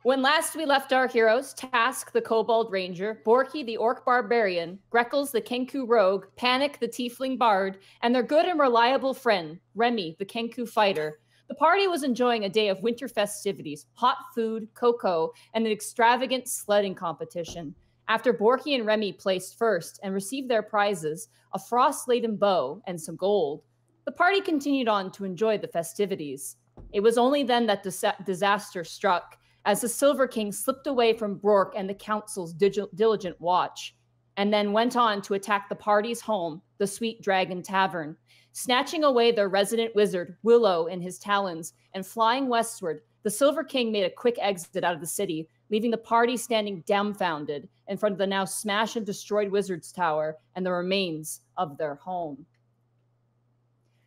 When last we left our heroes, Task the Kobold Ranger, Borky the Orc Barbarian, Greckles the Kenku Rogue, Panic the Tiefling Bard, and their good and reliable friend, Remy the Kenku Fighter, the party was enjoying a day of winter festivities, hot food, cocoa, and an extravagant sledding competition. After Borky and Remy placed first and received their prizes, a frost-laden bow and some gold, the party continued on to enjoy the festivities. It was only then that disaster struck, as the Silver King slipped away from Brork and the Council's diligent watch, and then went on to attack the party's home, the Sweet Dragon Tavern. Snatching away their resident wizard, Willow, in his talons, and flying westward, the Silver King made a quick exit out of the city, leaving the party standing dumbfounded in front of the now smashed and destroyed Wizard's Tower and the remains of their home.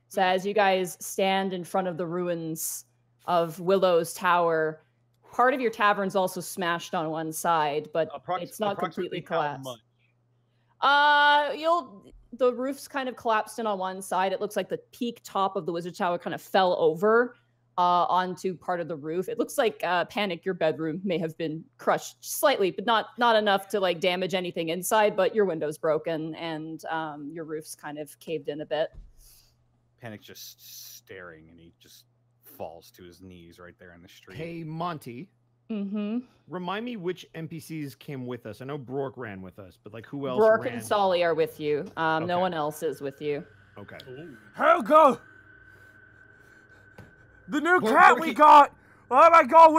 So as you guys stand in front of the ruins of Willow's Tower, part of your tavern's also smashed on one side, but it's not completely collapsed. The roof's kind of collapsed in on one side. It looks like the peak top of the Wizard Tower kind of fell over onto part of the roof. It looks like Panic, your bedroom may have been crushed slightly, but not enough to like damage anything inside. But your window's broken and your roof's kind of caved in a bit. Panic's just staring, and he just falls to his knees right there in the street. Hey, Monty. Mm-hmm. Remind me which NPCs came with us. I know Brork ran with us, but like who else? Brork ran? and Solly are with you. Okay. No one else is with you. Okay. Helga! The new cat we got! Oh my god,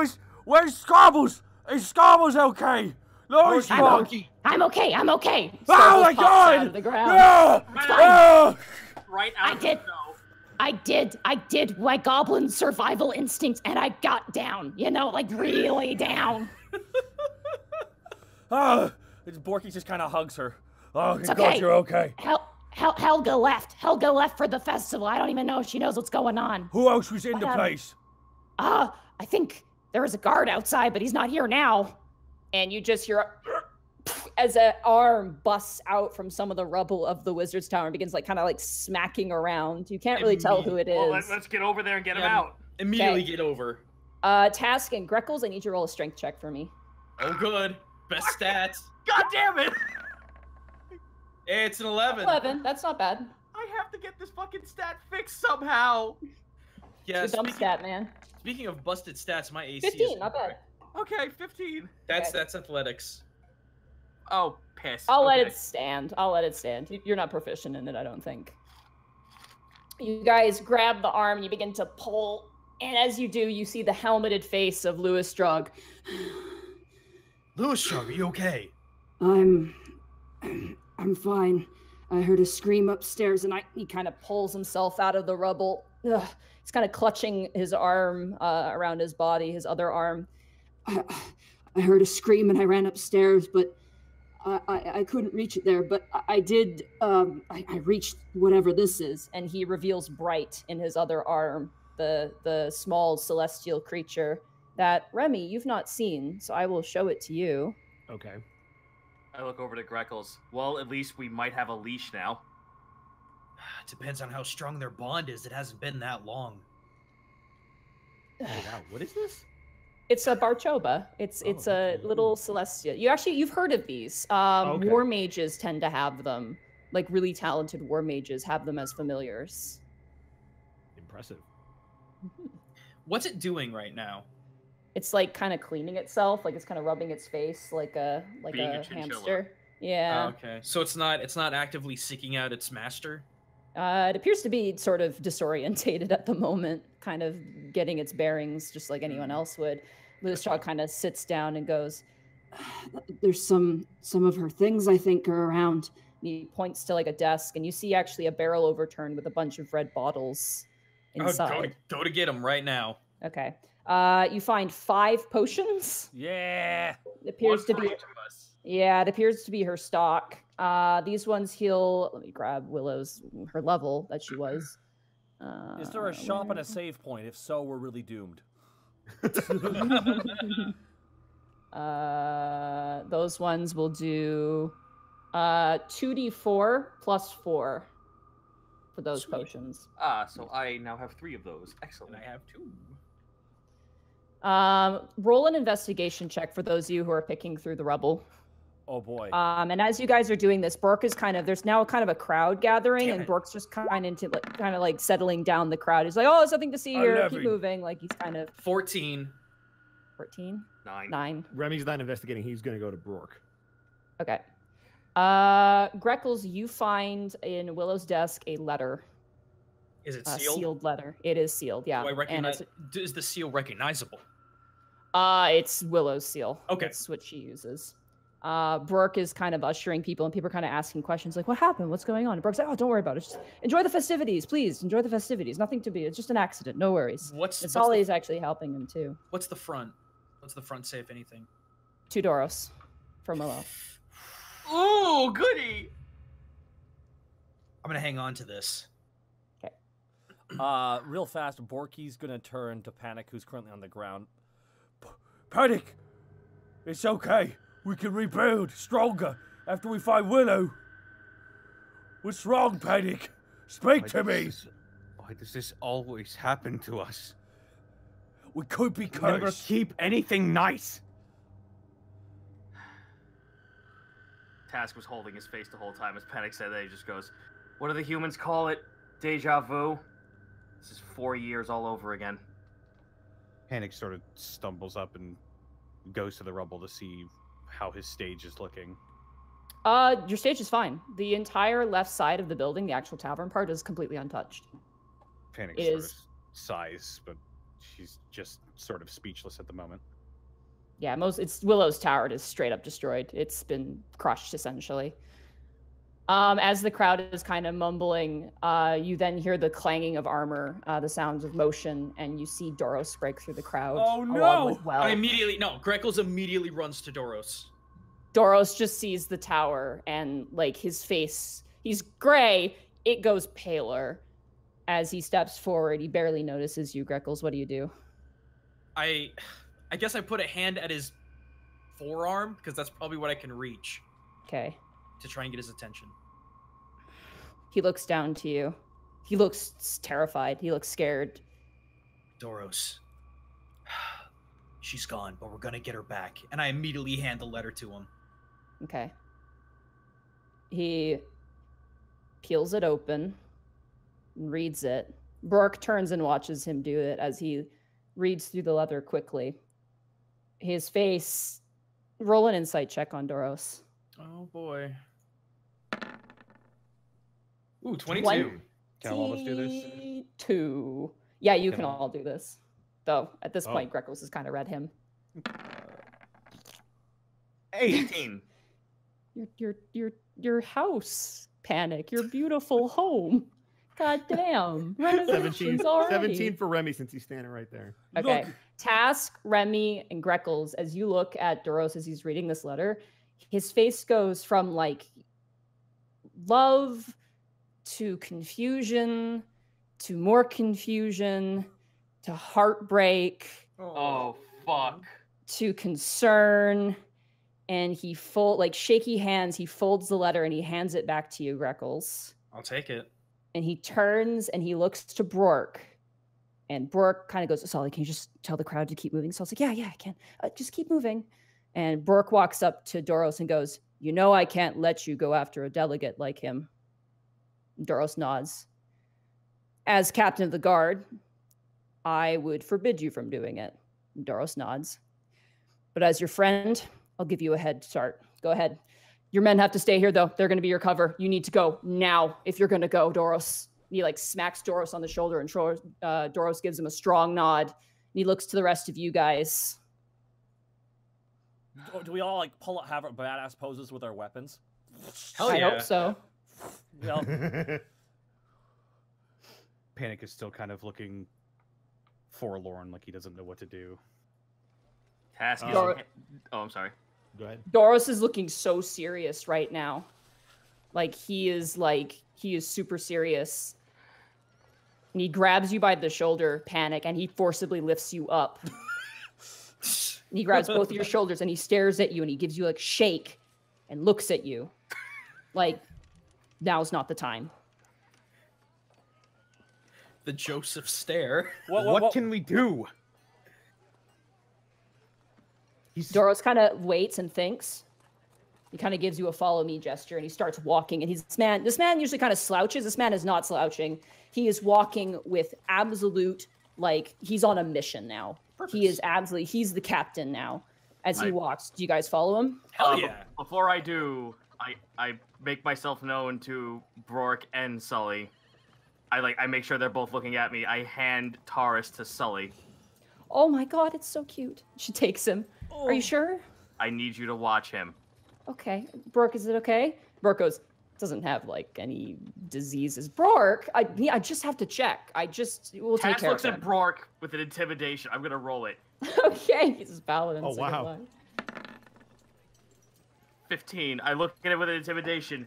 where's Scobbles? Is Scobbles okay? No, he's not. I'm okay. Oh my god! Out of the ground. Yeah! It's fine. Right out of the snow. I did my goblin survival instinct, and I got down. You know, like really down. Borky just kind of hugs her. Oh, It's God, okay. you're okay. Helga left. Helga left for the festival. I don't even know if she knows what's going on. Who else was in the place? I think there was a guard outside, but he's not here now. And you just hear as an arm busts out from some of the rubble of the Wizard's Tower and begins like kind of like smacking around. You can't really tell who it is. Well, let's get over there and get him out. Immediately get over. Task and Greckles, I need you to roll a strength check for me. Oh, good. Best stats. God damn it! It's an 11. 11, that's not bad. I have to get this fucking stat fixed somehow. Yeah, It's a dumb stat, man. Speaking of busted stats, my AC 15, is not bad. Okay, 15. That's athletics. Oh, piss. I'll let it stand. You're not proficient in it, I don't think. You guys grab the arm and you begin to pull. And as you do, you see the helmeted face of Louis Strug. Louis Strug, are you okay? I'm fine. I heard a scream upstairs and He kind of pulls himself out of the rubble. Ugh. He's kind of clutching his arm around his body, his other arm. I heard a scream and I ran upstairs, but I couldn't reach it there. But I did, I reached whatever this is. And he reveals Bright in his other arm, the small celestial creature that, Remy, you've not seen, so I will show it to you. Okay. I look over to Greckles. Well, at least we might have a leash now. Depends on how strong their bond is. It hasn't been that long. Oh, wow. What is this? It's a Barchoba. It's a little celestial. You've heard of these. Okay. War mages tend to have them. Like really talented war mages have them as familiars. Impressive. What's it doing right now? It's like kind of cleaning itself, like it's kind of rubbing its face like a hamster. Yeah. Oh, okay. So it's not actively seeking out its master? It appears to be sort of disorientated at the moment, kind of getting its bearings just like anyone else would. Louis kind of sits down and goes, There's some of her things I think are around. He points to like a desk, and you see actually a barrel overturned with a bunch of red bottles inside. Go to get them right now. Okay. You find 5 potions. Yeah. It appears to be. Yeah, it appears to be her stock. These ones heal. Let me grab her level that she was. Is there a shop and a save point? If so, we're really doomed. Those ones will do 2d4 plus 4 for those potions. So I now have 3 of those. Excellent. And I have 2. Roll an investigation check for those of you who are picking through the rubble. Oh boy. And as you guys are doing this, Bork is there's now kind of a crowd gathering, Damn and it. Bork's just kind of like settling down the crowd. He's like, oh, there's nothing to see here. 11. Keep moving. Like he's kind of 14. 14, 9. 9. Remy's not investigating. He's going to go to Brooke. Okay. Greckles, you find in Willow's desk a letter. Is it A sealed? sealed letter. It is sealed, yeah. Do I And recognize? Is the seal recognizable? it's Willow's seal. Okay. That's what she uses. Brooke is kind of ushering people, and people are kind of asking questions like, what happened? What's going on? And Brooke's like, oh, don't worry about it. Just enjoy the festivities, please. Enjoy the festivities. Nothing to be. It's just an accident. No worries. And Solly's actually helping him, too. What's the front? What's the front say, if anything? To Doros from Willow. Ooh, goody! I'm gonna hang on to this. Real fast, Borky's gonna turn to Panic, who's currently on the ground. Panic! It's okay. We can rebuild stronger after we find Willow. What's wrong, Panic? Speak to me! Why does this always happen to us? We could be We never cursed. keep anything nice. Task was holding his face the whole time as Panic said that. He just goes, what do the humans call it? Deja vu? This is 4 years all over again. Panic sort of stumbles up and goes to the rubble to see how his stage is looking. Your stage is fine. The entire left side of the building, the actual tavern part, is completely untouched. Panic It sort is- of sighs, but she's just sort of speechless at the moment. Yeah, it's Willow's tower. It is straight up destroyed. It's been crushed essentially. As the crowd is kind of mumbling, you then hear the clanging of armor, the sounds of motion, and you see Doros break through the crowd. Oh, along no! with Well. Greckles immediately runs to Doros. Doros just sees the tower, and like his face, he's gray. It goes paler as he steps forward. He barely notices you, Greckles. What do you do? I guess I put a hand at his forearm, because that's probably what I can reach Okay. to try and get his attention. He looks down to you. He looks terrified. He looks scared. Doros. She's gone, but we're gonna get her back. And I immediately hand the letter to him. Okay. He peels it open and reads it. Brooke turns and watches him do it as he reads through the letter quickly. His face... Roll an insight check on Doros. Oh boy. Ooh, 22. Can all of us do this? 22. Yeah, you can Can I- all do this. Though, at this Oh. point, Greckles has kind of read him. 18. Your house, Panic. Your beautiful home. God damn. 17, Renovations already. 17 for Remy since he's standing right there. Okay. Look. Task, Remy, and Greckles, as you look at Doros as he's reading this letter, his face goes from like love to confusion to more confusion to heartbreak Oh, fuck. to concern. And he shaky hands, he folds the letter and he hands it back to you, Greckles. I'll take it. And he turns and he looks to Brork. And Brork kind of goes, Solly, can you just tell the crowd to keep moving? So I was like, yeah, I can. Just keep moving. And Brork walks up to Doros and goes, you know I can't let you go after a delegate like him. Doros nods. As captain of the guard, I would forbid you from doing it. Doros nods. But as your friend, I'll give you a head start. Go ahead. Your men have to stay here, though. They're going to be your cover. You need to go now if you're going to go, Doros. He smacks Doros on the shoulder, and Doros gives him a strong nod. And he looks to the rest of you guys. Do we all have our badass poses with our weapons? Hell I yeah. hope so. Well, Panic is still kind of looking forlorn, like he doesn't know what to do. Task is... Dor- Oh, I'm sorry. Go ahead. Doros is looking so serious right now. He is super serious. And he grabs you by the shoulder, Panic, and he forcibly lifts you up. And he grabs both of your shoulders and he stares at you and he gives you shake and looks at you. Now's not the time. The Joseph stare. What can we do? Doros kind of waits and thinks. He kind of gives you a follow me gesture, and he starts walking. And this man usually kind of slouches. This man is not slouching. He is walking with absolute, like, he's on a mission now. Purpose. He's the captain now. As he walks, do you guys follow him? Hell yeah! Before I do, I make myself known to Brork and Sully. I make sure they're both looking at me. I hand Taurus to Sully. Oh my god, it's so cute. She takes him. Oh. Are you sure? I need you to watch him. Okay. Brork, is it okay? Brork goes, doesn't have, like, any diseases. Brork, I just have to check. We'll take care of it. Looks at Brork with an intimidation. I'm gonna roll it. Okay, he's a paladin. Oh, wow. 15. I look at it with an intimidation.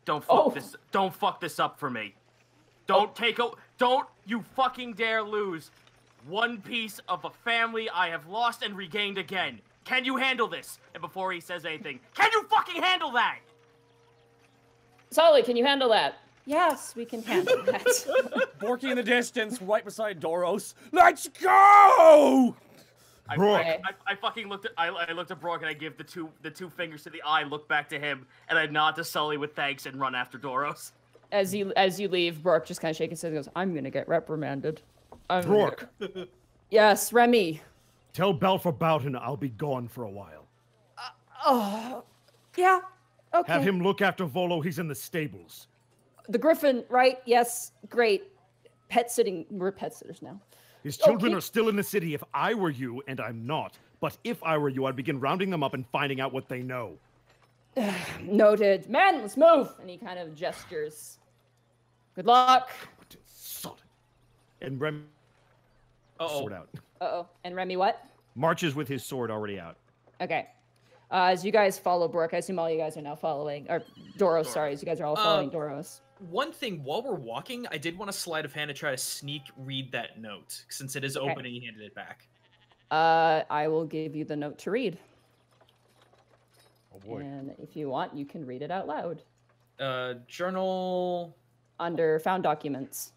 Don't fuck this up for me. Don't you fucking dare lose one piece of a family I have lost and regained again. Can you handle this? And before he says anything, can you fucking handle that? Sully, can you handle that? Yes, we can handle that. Borky in the distance, right beside Doros. Let's go! I fucking looked at I looked at Brork and I give the two fingers to the eye, look back to him, and I nod to Sully with thanks and run after Doros. As you leave, Brork just kind of shakes his head and goes, "I'm gonna get reprimanded." Brork. Yes, Remy. Tell Balfour Boughton I'll be gone for a while. Yeah. Okay. Have him look after Volo. He's in the stables. The Griffin, right? Yes, great. Pet sitting. We're pet sitters now. His children are still in the city if I were you, and I'm not. But if I were you, I'd begin rounding them up and finding out what they know. Noted. Man, let's move! And he kind of gestures. Good luck. Sod. And Remy... Sword out. Uh-oh. And Remy what? Marches with his sword already out. Okay. As you guys follow Brooke, I assume all you guys are now following... Or Doros, sorry. As you guys are all following Doros. One thing, while we're walking, I did want a sleight of hand to try to sneak read that note, since it is open and he handed it back. I will give you the note to read. Oh boy. And if you want, you can read it out loud. Journal... Under found documents.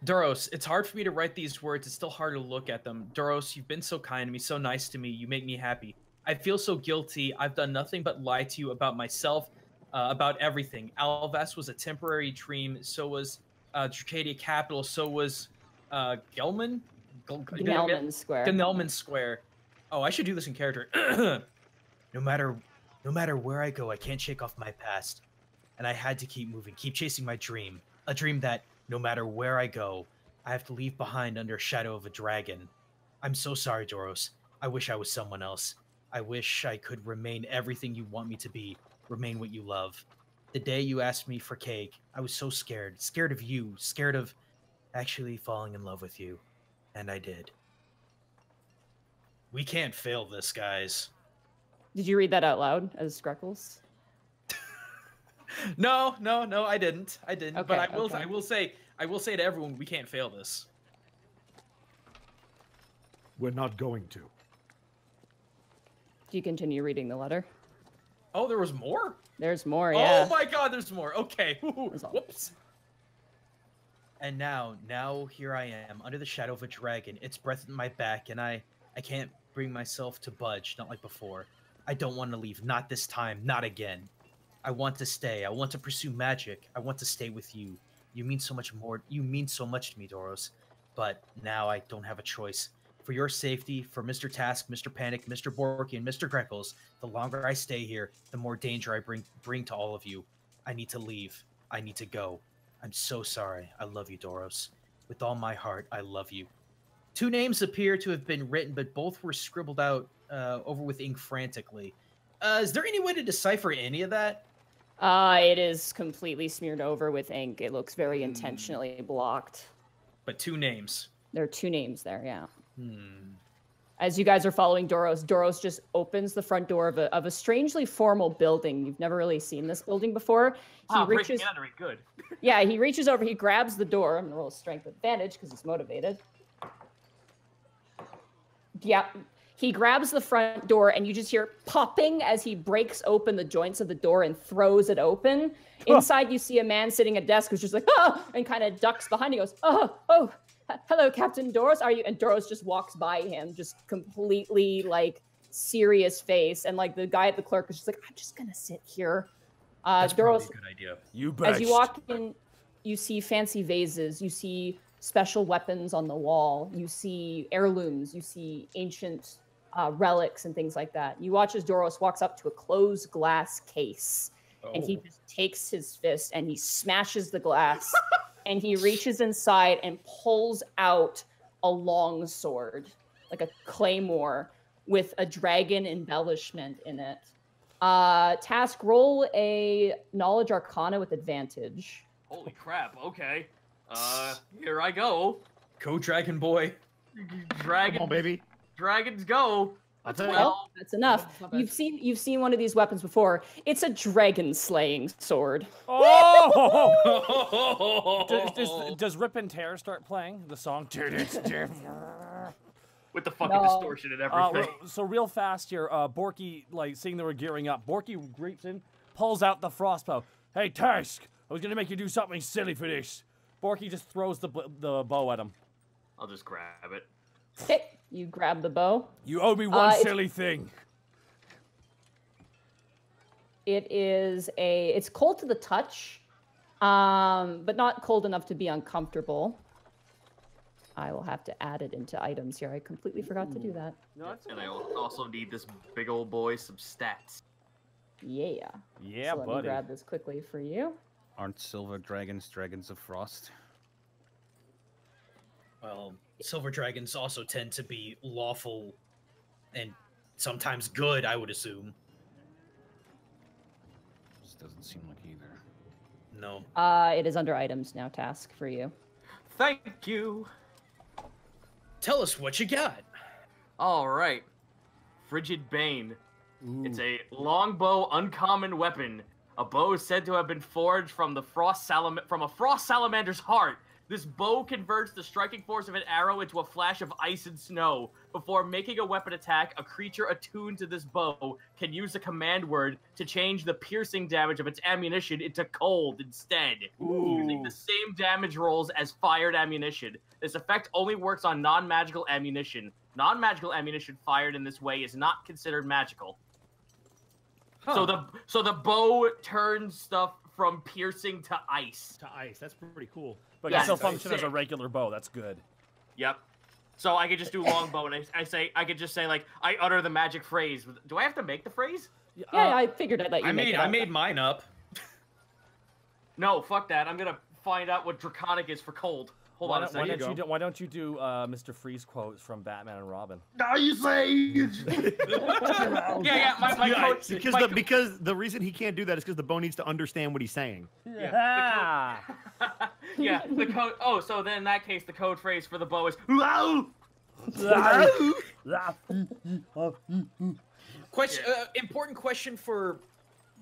Doros, it's hard for me to write these words. It's still hard to look at them. Doros, you've been so kind to me, so nice to me. You make me happy. I feel so guilty. I've done nothing but lie to you about myself, about everything. Alivast was a temporary dream. So was Tricadia Capital. So was Gelman? Gnelman Square. Gnelman Square. Oh, I should do this in character. No matter where I go, I can't shake off my past. And I had to keep moving, keep chasing my dream. A dream that, no matter where I go, I have to leave behind under a shadow of a dragon. I'm so sorry, Doros. I wish I was someone else. I wish I could remain everything you want me to be, remain what you love. The day you asked me for cake, I was so scared. Scared of you, scared of actually falling in love with you. And I did. We can't fail this, guys. Did you read that out loud as Greckles? No, I didn't. Okay, but I will say to everyone, we can't fail this. We're not going to. Do you continue reading the letter? Oh, there was more? There's more, yeah. Oh my god, there's more. Okay. Whoops. And now here I am, under the shadow of a dragon. Its breath in my back, and I can't bring myself to budge, not like before. I don't want to leave, not this time, not again. I want to stay. I want to pursue magic. I want to stay with you. You mean so much more. You mean so much to me, Doros. But now I don't have a choice. For your safety, for Mr. Task, Mr. Panic, Mr. Borky, and Mr. Greckles, the longer I stay here, the more danger I bring to all of you. I need to leave. I need to go. I'm so sorry. I love you, Doros. With all my heart, I love you. 2 names appear to have been written, but both were scribbled out over with ink frantically. Is there any way to decipher any of that? It is completely smeared over with ink. It looks very intentionally blocked. But 2 names. There are 2 names there, yeah. As you guys are following Doros, Doros just opens the front door of a strangely formal building. You've never really seen this building before. He reaches. Good. Yeah, he reaches over. He grabs the door. I'm gonna roll a strength advantage because he's motivated. Yeah. He grabs the front door, and you just hear popping as he breaks open the joints of the door and throws it open. Inside, you see a man sitting at a desk who's just like, oh, and kind of ducks behind. He goes, oh, Hello, Captain Doros. Are you? And Doros just walks by him, just completely like serious face, and like the guy at the clerk is just like, I'm just gonna sit here. That's probably Doros, a good idea. You bet. as you walk in, you see fancy vases, you see special weapons on the wall, you see heirlooms, you see ancient relics and things like that. You watch as Doros walks up to a closed glass case, and he just takes his fist and he smashes the glass, and he reaches inside and pulls out a long sword, like a claymore with a dragon embellishment in it. Task, roll a knowledge arcana with advantage. Holy crap, okay. Here I go. Go, Dragon Boy. Dragon, Come on, baby. Dragons go. I'll tell you. Well, that's enough. You've seen one of these weapons before. It's a dragon slaying sword. Oh! does Rip and Tear start playing the song? With the fucking distortion and everything. So real fast here, Borky, like, seeing they were gearing up, Borky creeps in, pulls out the frostbow. Hey, Task, I was gonna make you do something silly for this. Borky just throws the bow at him. I'll just grab it. Okay, you grab the bow. You owe me one silly thing. It's cold to the touch, but not cold enough to be uncomfortable. I will have to add it into items here. I completely forgot to do that. And I also need this big old boy some stats. Yeah. Yeah, so let me buddy. grab this quickly for you. Aren't silver dragons dragons of frost? Well, silver dragons also tend to be lawful and sometimes good, I would assume. This doesn't seem like either. No. It is under items now. Task for you. Thank you. Tell us what you got. All right. Frigid Bane. It's a longbow uncommon weapon. A bow is said to have been forged from a frost salamander's heart. This bow converts the striking force of an arrow into a flash of ice and snow. Before making a weapon attack, a creature attuned to this bow can use a command word to change the piercing damage of its ammunition into cold instead, using the same damage rolls as fired ammunition. This effect only works on non-magical ammunition. Non-magical ammunition fired in this way is not considered magical. Huh. So the bow turns stuff from piercing to ice. To ice. That's pretty cool. But Yeah, it still it's functions as a sick. regular bow. That's good. Yep. So I could just do longbow, and I could just say like I utter the magic phrase. Do I have to make the phrase? Yeah, I figured I'd let you make it I up. made mine up. No, fuck that. I'm gonna find out what draconic is for cold. Hold on a second. Why don't you do Mr. Freeze quotes from Batman and Robin? Now you say. Yeah, my code. Because the reason he can't do that is because the bow needs to understand what he's saying. Yeah. Yeah, the code. Oh, so then in that case, the code phrase for the bow is. Question. Important question for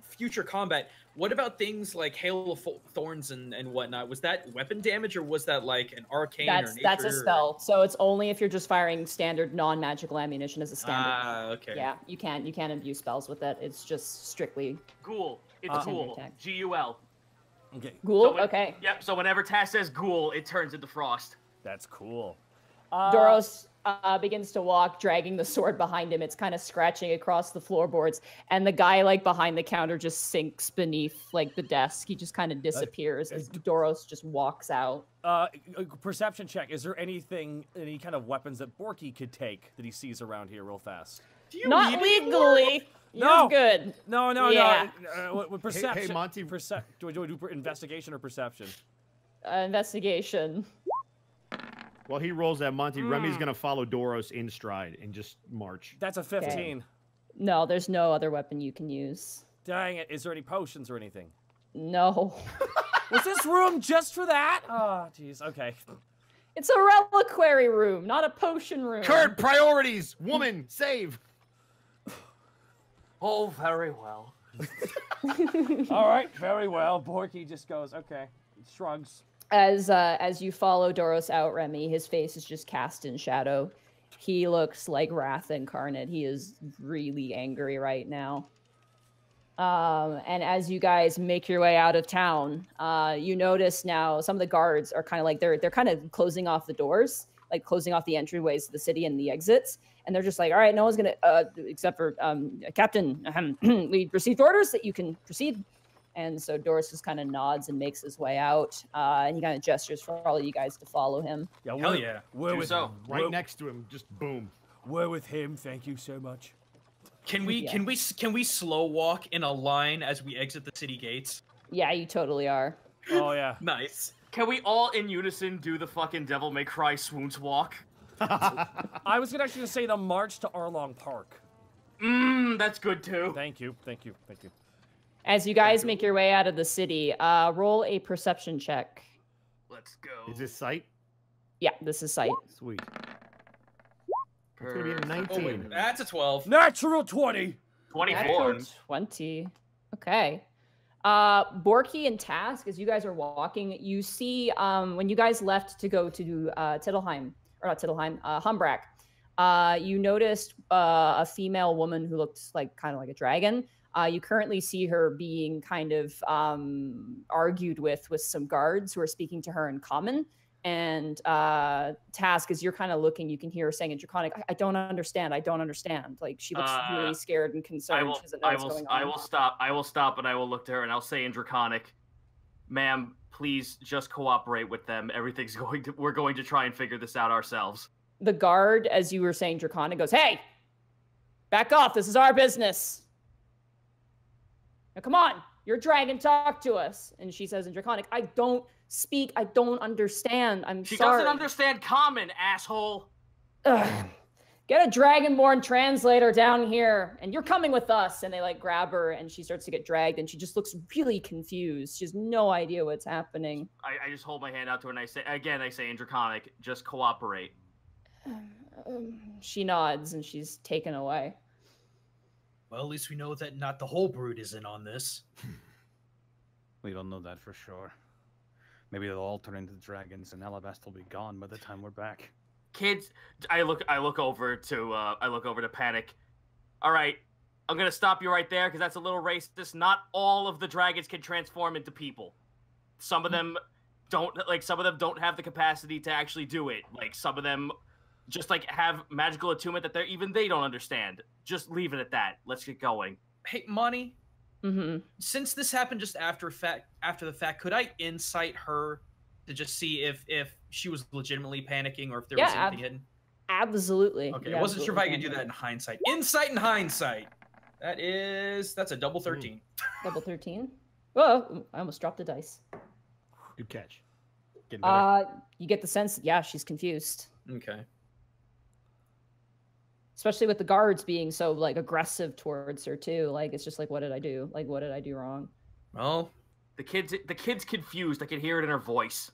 future combat. What about things like Hail of Thorns and whatnot? Was that weapon damage or was that like an arcane or nature? That's a spell. So it's only if you're just firing standard non-magical ammunition as a standard. Okay. Yeah, you can't imbue spells with it. It's just strictly Ghoul. It's ghoul. attack. G-U-L. Okay, ghoul. So Okay. Yep. So whenever Tass says ghoul, it turns into frost. that's cool. Doros begins to walk, dragging the sword behind him. It's kind of scratching across the floorboards, and the guy like behind the counter just sinks beneath like the desk. He just kind of disappears as Doros just walks out. Perception check. Is there any kind of weapons that Borky could take that he sees around here real fast? Not legally. No. You're good. No. Yeah. Perception. Hey, Monty. Do we do investigation or perception? Investigation. While he rolls that, Monty, Remy's gonna follow Doros in stride and just march. That's a 15. No, there's no other weapon you can use. Dang it. Is there any potions or anything? No. Was this room just for that? Oh, jeez. Okay. It's a reliquary room, not a potion room. Kurt, priorities! Woman, save! Oh, very well. All right. Very well. Borky just goes, okay. Shrugs. As you follow Doros out, Remy, his face is just cast in shadow. He looks like wrath incarnate. He is really angry right now. And as you guys make your way out of town, you notice now some of the guards are kind of like they're kind of closing off the doors, like closing off the entryways to the city and the exits. And they're just like, all right, no one's gonna except for Captain. We received orders that you can proceed. And so Doris just kind of nods and makes his way out, and he kind of gestures for all of you guys to follow him. Yeah, Hell yeah. We're with him. Right next to him, just boom. We're with him. Thank you so much. Can we slow walk in a line as we exit the city gates? Yeah, you totally are. Oh yeah. Nice. Can we all in unison do the fucking Devil May Cry swoons walk? I was actually gonna say the march to Arlong Park. That's good too. Thank you. Thank you. Thank you. As you guys make your way out of the city, roll a perception check. Let's go. Is this sight? Yeah, this is sight. Sweet. It's gonna be a 19. Oh, wait, that's a 12. Natural 20. 24. Natural 20. Okay. Borky and Task, as you guys are walking, you see when you guys left to go to Humbrak, you noticed a female woman who looked like kind of like a dragon. You currently see her being kind of argued with some guards who are speaking to her in common. And Task, as you're kind of looking, you can hear her saying in Draconic, I don't understand. I don't understand. Like, she looks really scared and concerned. She doesn't know what's going on. I will stop and I will look to her and I'll say in Draconic, ma'am, please just cooperate with them. We're going to try and figure this out ourselves. The guard, as you were saying Draconic, goes, hey, back off. This is our business. Now, come on. You're a dragon. Talk to us. And she says in Draconic, I don't speak. I don't understand. She sorry. doesn't understand common, asshole. Ugh. Get a dragonborn translator down here, and you're coming with us. And they like grab her, and she starts to get dragged, and she just looks really confused. She has no idea what's happening. I just hold my hand out to her, and I say in Draconic, just cooperate. She nods, and she's taken away. Well, at least we know that not the whole brood is in on this. We don't know that for sure. Maybe they'll all turn into dragons, and Alivast will be gone by the time we're back. Kids, I look over to Panic. All right, I'm gonna stop you right there because that's a little racist. Not all of the dragons can transform into people. Some of them don't. Like, some of them don't have the capacity to actually do it. Like, some of them just like have magical attunement that they don't understand. Just leave it at that. Let's get going. Hey, Monty. Mm-hmm. Since this happened just after the fact, could I insight her to just see if she was legitimately panicking or if there was anything hidden? Absolutely. Okay, I wasn't sure if I could do that in hindsight. Insight and hindsight. That's a double 13. Double 13. Whoa! I almost dropped a dice. Good catch. You get the sense that she's confused. Okay. Especially with the guards being so like aggressive towards her too. Like, it's just like, what did I do? Like, what did I do wrong? Well, the kid's confused. I can hear it in her voice.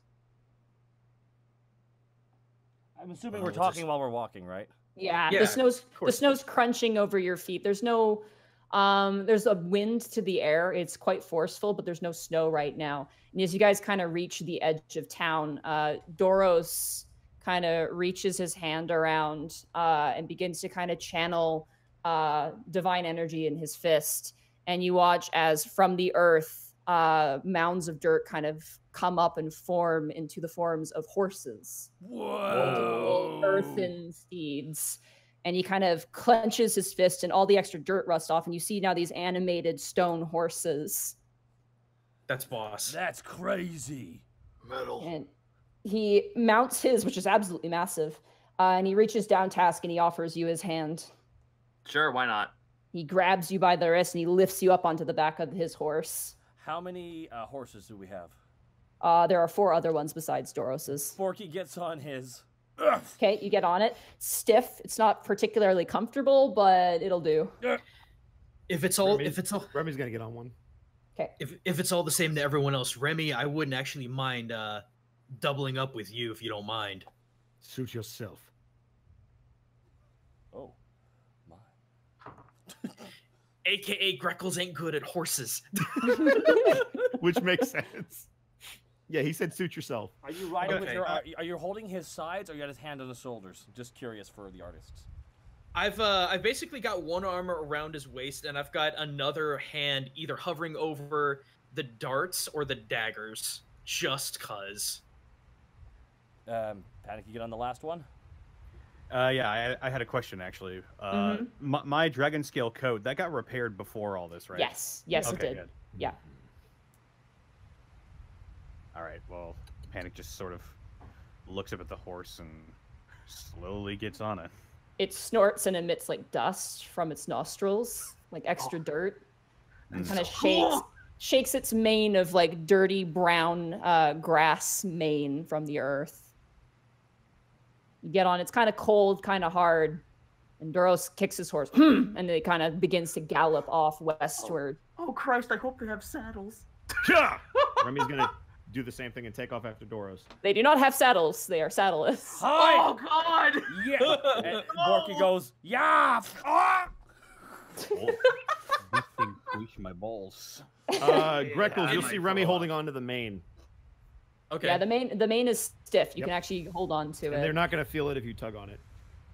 I'm assuming we're talking while we're walking, right? Yeah. The snow's crunching over your feet. There's no there's a wind to the air. It's quite forceful, but there's no snow right now. And as you guys kind of reach the edge of town, Doros kind of reaches his hand around and begins to kind of channel divine energy in his fist. And you watch as from the earth, mounds of dirt kind of come up and form into the forms of horses. Whoa! Earthen steeds. And he kind of clenches his fist and all the extra dirt rusts off. And you see now these animated stone horses. That's boss. That's crazy. Metal. And he mounts his, which is absolutely massive, and he reaches down Task and he offers you his hand. Sure, why not? He grabs you by the wrist and he lifts you up onto the back of his horse. How many horses do we have? There are 4 other ones besides Doros's. Forky gets on his. Okay, you get on it. Stiff. It's not particularly comfortable, but it'll do. Remy's gonna get on one. Okay. If it's all the same to everyone else, Remy, I wouldn't actually mind doubling up with you if you don't mind. Suit yourself. Oh, my. AKA Greckles ain't good at horses. Which makes sense. Yeah, he said suit yourself. Are you riding with your? Are you holding his sides, or you got his hand on the shoulders? Just curious for the artists. I've basically got one arm around his waist, and I've got another hand either hovering over the darts or the daggers, just cause. Panic, you get on the last one? Yeah, I had a question actually. My dragon scale coat that got repaired before all this, right? Yes, okay, it did. Good. Yeah. All right. Well, Panic just sort of looks up at the horse and slowly gets on it. It snorts and emits like dust from its nostrils, like extra dirt. And kind of shakes its mane of like dirty brown grass mane from the earth. You get on, it's kind of cold, kind of hard, and Duros kicks his horse, and it kind of begins to gallop off westward. Oh Christ! I hope they have saddles. Yeah! Remy's gonna do the same thing and take off after Doros. They do not have saddles; they are saddleless. Hi! Oh God! Yeah. And Borky goes, yeah. Ah! Oh, this thing squeezed my balls. Greckles, you'll might see Remy fall holding on to the mane. Okay. Yeah, the mane is stiff. You Yep. can actually hold on to And it. they're not gonna feel it if you tug on it.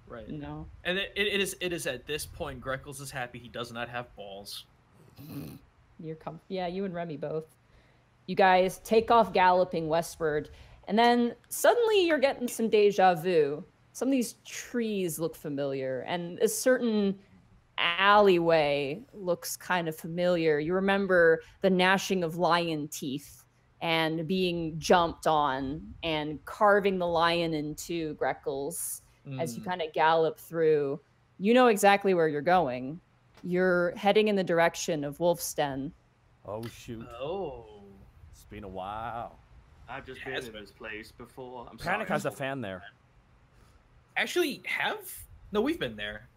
Right. No. And it is at this point Greckles is happy he does not have balls. Yeah, you and Remy both. You guys take off galloping westward, and then suddenly you're getting some deja vu. Some of these trees look familiar, and a certain alleyway looks kind of familiar. You remember the gnashing of lion teeth and being jumped on and carving the lion in two, Greckles, as you kind of gallop through. You know exactly where you're going. You're heading in the direction of Wolfsten. Oh, shoot. Oh. It's been a while. I've just been in this place before. I'm Panic sorry. has a fan there. Actually, no, we've been there.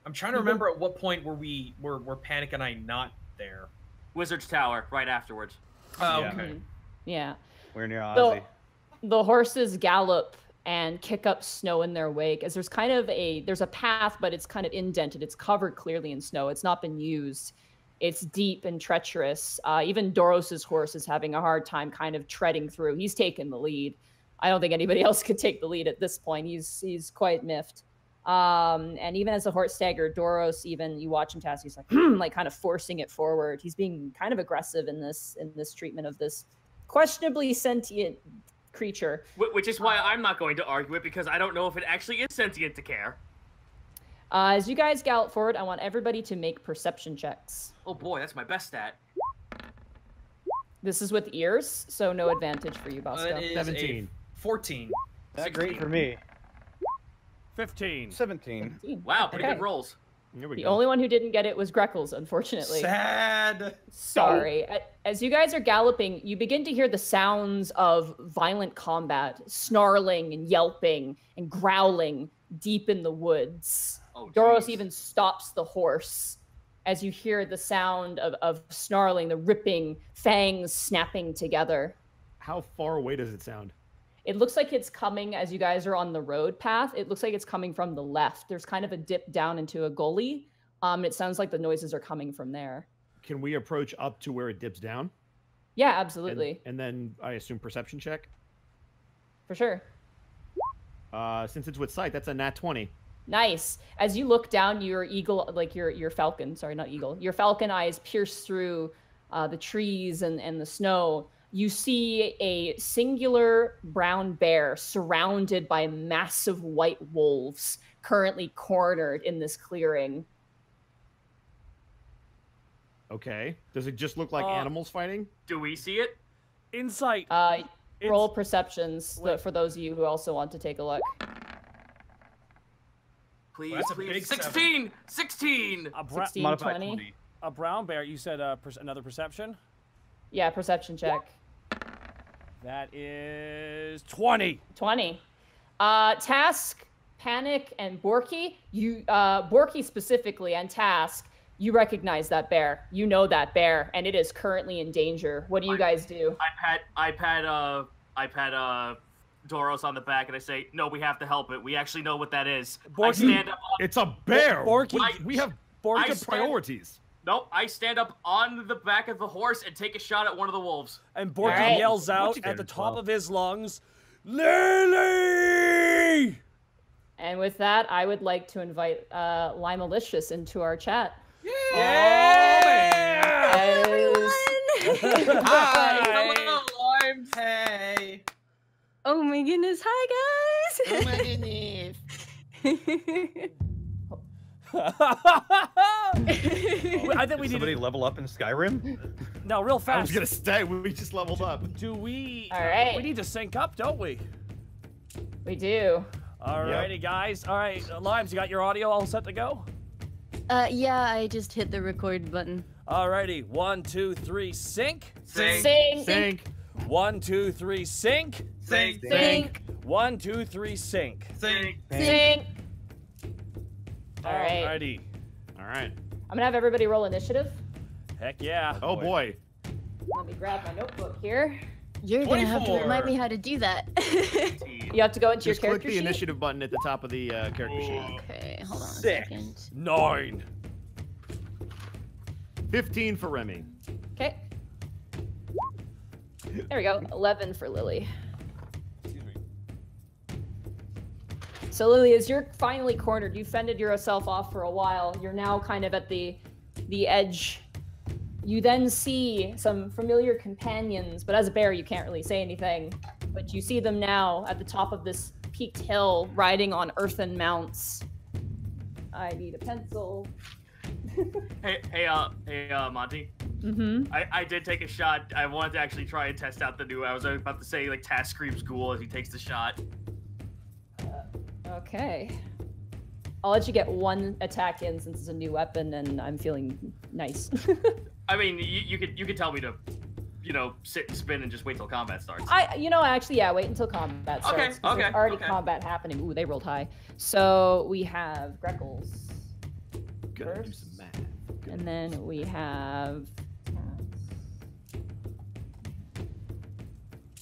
I'm trying to remember at what point were Panic and I not there. Wizard's Tower, right afterwards. Oh, Yeah. okay. Yeah. We're near So Ozzy. the horses gallop and kick up snow in their wake, as there's a path, but it's kind of indented. It's covered clearly in snow. It's not been used. It's deep and treacherous. Even Doros's horse is having a hard time kind of treading through. He's taken the lead. I don't think anybody else could take the lead at this point. He's quite miffed. And even as the horse staggered, Doros, even you watch him task, he's like like kind of forcing it forward. He's being kind of aggressive in this treatment of this questionably sentient creature. Which is why I'm not going to argue it, because I don't know if it actually is sentient to care. As you guys gallop forward, I want everybody to make perception checks. Oh boy, that's my best stat. This is with ears, so no advantage for you, Bosco. It is 17. 14. That's great for me. 15. 17. Wow, pretty Okay. good rolls. Here we The go. only one who didn't get it was Greckles, unfortunately. Sad. Sorry. As you guys are galloping, you begin to hear the sounds of violent combat, snarling and yelping and growling deep in the woods. Oh, Doros jeez. even stops the horse as you hear the sound of snarling, the ripping fangs snapping together. How far away does it sound? It looks like it's coming as you guys are on the road path. It looks like it's coming from the left. There's kind of a dip down into a gully. It sounds like the noises are coming from there. Can we approach up to where it dips down? Yeah, And- absolutely. And then I assume perception check. For sure. Since it's with sight, that's a nat 20. Nice. As you look down, your eagle, like your falcon, sorry, not eagle, your falcon eyes pierce through the trees and the snow. You see a singular brown bear surrounded by massive white wolves, currently cornered in this clearing. Okay. Does it just look like animals fighting? Do we see it? Insight. Roll perceptions Wait. for those of you who also want to take a look. Please, that's a please. big 16! 16! A, bra- 16, Modified 20. 20. a brown bear. You said another perception? Yeah, perception check. That is 20. 20. Task, Panic, and Borky. Borky specifically and Task, you recognize that bear. You know that bear, and it is currently in danger. What do you guys do? I pat Doros on the back and I say, no, we have to help it. We actually know what that is. I Borky- stand up. It's a bear! Borky- we have Borky- good priorities. No, I stand up on the back of the horse and take a shot at one of the wolves. And Borky Alright. yells out you at did the as top well. of his lungs, Lily! And with that, I would like to invite Limalicious into our chat. Yeah! Hi! Hello, Limes! Hey! Oh my goodness! Hi guys! Oh my goodness! I think we need somebody level up in Skyrim. No, real fast. I was gonna say we just leveled up. Do we? All right. We need to sync up, don't we? We do. Alrighty, guys. All right, Limes, you got your audio all set to go? Yeah, I just hit the record button. Alrighty, 1, 2, 3, sync. Sing. Sync. 1, 2, 3, sync. Sync! Sing. 1, 2, 3, sync. Sync! Sing. All right. Alrighty. All right. I'm gonna have everybody roll initiative. Heck yeah. Oh boy. Let me grab my notebook here. You're gonna have to 24. remind me how to do that. You have to go into Just your click character the sheet. initiative button at the top of the character sheet. Okay, hold on a 6, second. 9. 15 for Remy. Okay. There we go. 11 for Lily. So Lily, as you're finally cornered, you fended yourself off for a while. You're now kind of at the edge. You then see some familiar companions, but as a bear, you can't really say anything. But you see them now at the top of this peaked hill, riding on earthen mounts. I need a pencil. Hey, Monty. Mm-hmm. I did take a shot. I wanted to actually try and test out the new. I was about to say like Task screams ghoul as he takes the shot. Okay. I'll let you get one attack in since it's a new weapon, and I'm feeling nice. I mean, you could tell me to, sit and spin and just wait till combat starts. Actually, yeah, wait until combat starts. 'Cause there's already combat happening. Ooh, they rolled high. So we have Greckles Gotta do first, some math. and then we have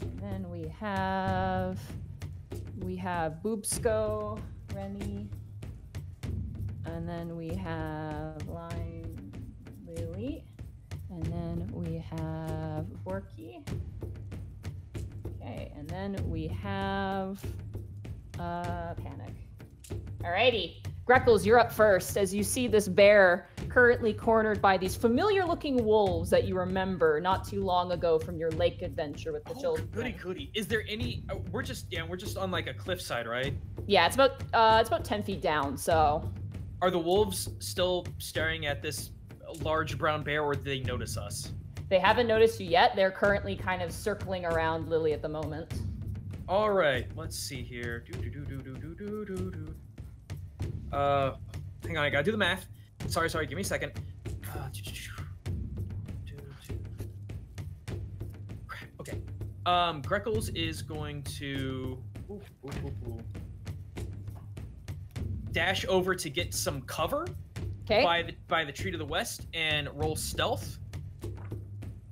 and then we have Boobsco, Remy, and then we have Lily, and then we have Borky. Okay, and then we have Panic. Alrighty, Greckles, you're up first as you see this bear currently cornered by these familiar-looking wolves that you remember not too long ago from your lake adventure with the children. Goody. Is there any? We're just on like a cliffside, right? Yeah, it's about 10 feet down. So, Are the wolves still staring at this large brown bear, or did they notice us? they haven't noticed you yet. They're currently kind of circling around Lily at the moment. All right, let's see here. Hang on, I gotta do the math. Sorry, give me a second. Okay. Greckles is going to dash over to get some cover. Okay. By the tree to the west and roll stealth.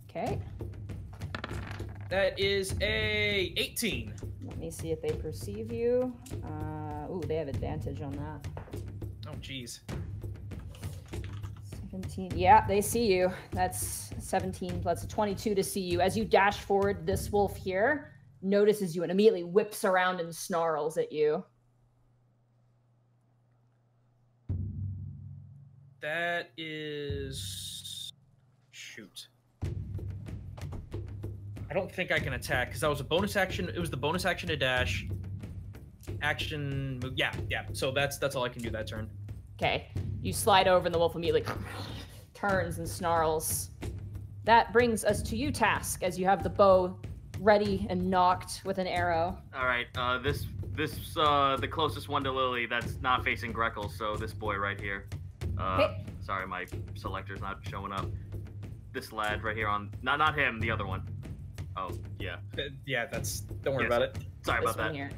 Okay. That is a 18. Let me see if they perceive you. Ooh, they have advantage on that. Oh, jeez. 17. Yeah, they see you. That's 17 plus 22 to see you. As you dash forward, this wolf here notices you and immediately whips around and snarls at you. That is... Shoot. I don't think I can attack, because that was a bonus action. It was the bonus action to dash. Action... Yeah. So that's all I can do that turn. Okay. You slide over and the wolf immediately turns and snarls. That brings us to you, Task, as you have the bow ready and knocked with an arrow. All right. This the closest one to Lily that's not facing Greckles, so this boy right here. Okay. Sorry, my selector's not showing up. This lad right here on... Not him, the other one. Oh, yeah. Yeah, that's... Don't worry about it. Sorry This about one that. here.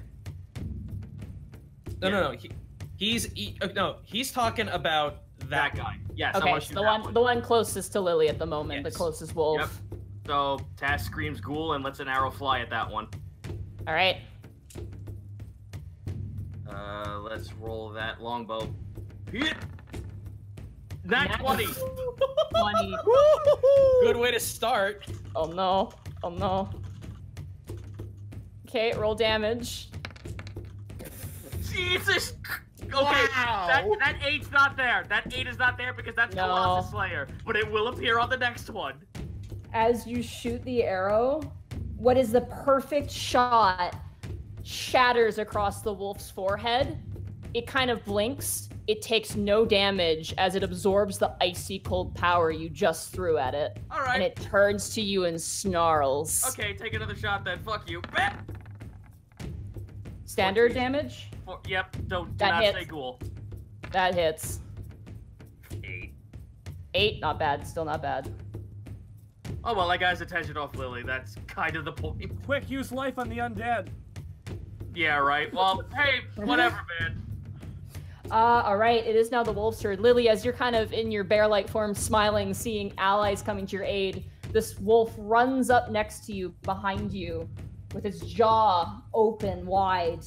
No. He's talking about That guy. Yes, I Okay, want to so shoot the one closest to Lily at the moment, Yes. the closest wolf. Yep. So, Task screams ghoul and lets an arrow fly at that one. All right. Let's roll that longbow. Hit! Nat 20! 20. Good way to start. Oh no. Oh no. Okay, roll damage. Jesus! Okay, Wow. that 8's not there. That 8 is not there because that's No. Colossus Slayer. But it will appear on the next one. As you shoot the arrow, what is the perfect shot shatters across the wolf's forehead. It kind of blinks. It takes no damage as it absorbs the icy cold power you just threw at it. All right. And it turns to you and snarls. Okay, take another shot then. Fuck you. Standard damage? Yep, do That not hits. say ghoul. That hits. 8. 8, not bad. Still not bad. Oh, well, I got his attention off Lily. That's kind of the point. Quick, use life on the undead. Yeah, right. Well, hey, whatever, man. All right, it is now the wolf's turn. Lily, as you're kind of in your bear-like form, smiling, seeing allies coming to your aid, this wolf runs up next to you, behind you, with its jaw open wide,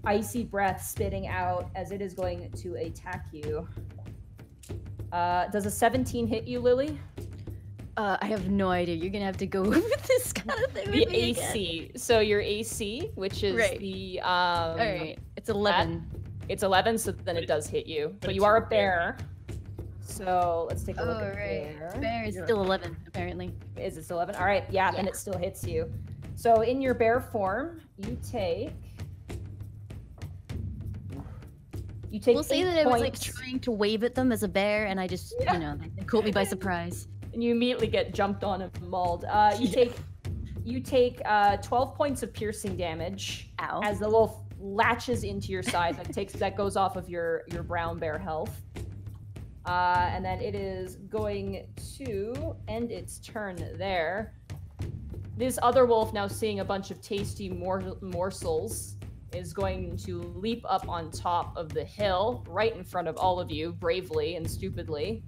icy breath spitting out as it is going to attack you. Does a 17 hit you, Lily? I have no idea. You're gonna have to go with this kind of thing. The with me AC. again. So your AC, which is Right. the All right, it's 11. It's 11, so then it does hit you. But you are a bear. So let's take a look at bear. Bear is still 11, apparently. Is it still 11? All right, yeah, then Yeah. it still hits you. So in your bear form, you take We'll say 8 that I was like points, trying to wave at them as a bear, and I just, you know, they caught me by surprise. and you immediately get jumped on and mauled. You take 12 points of piercing damage Ow. as the wolf latches into your side. That goes off of your brown bear health. And then it is going to end its turn there. This other wolf, now seeing a bunch of tasty morsels, is going to leap up on top of the hill right in front of all of you, bravely and stupidly,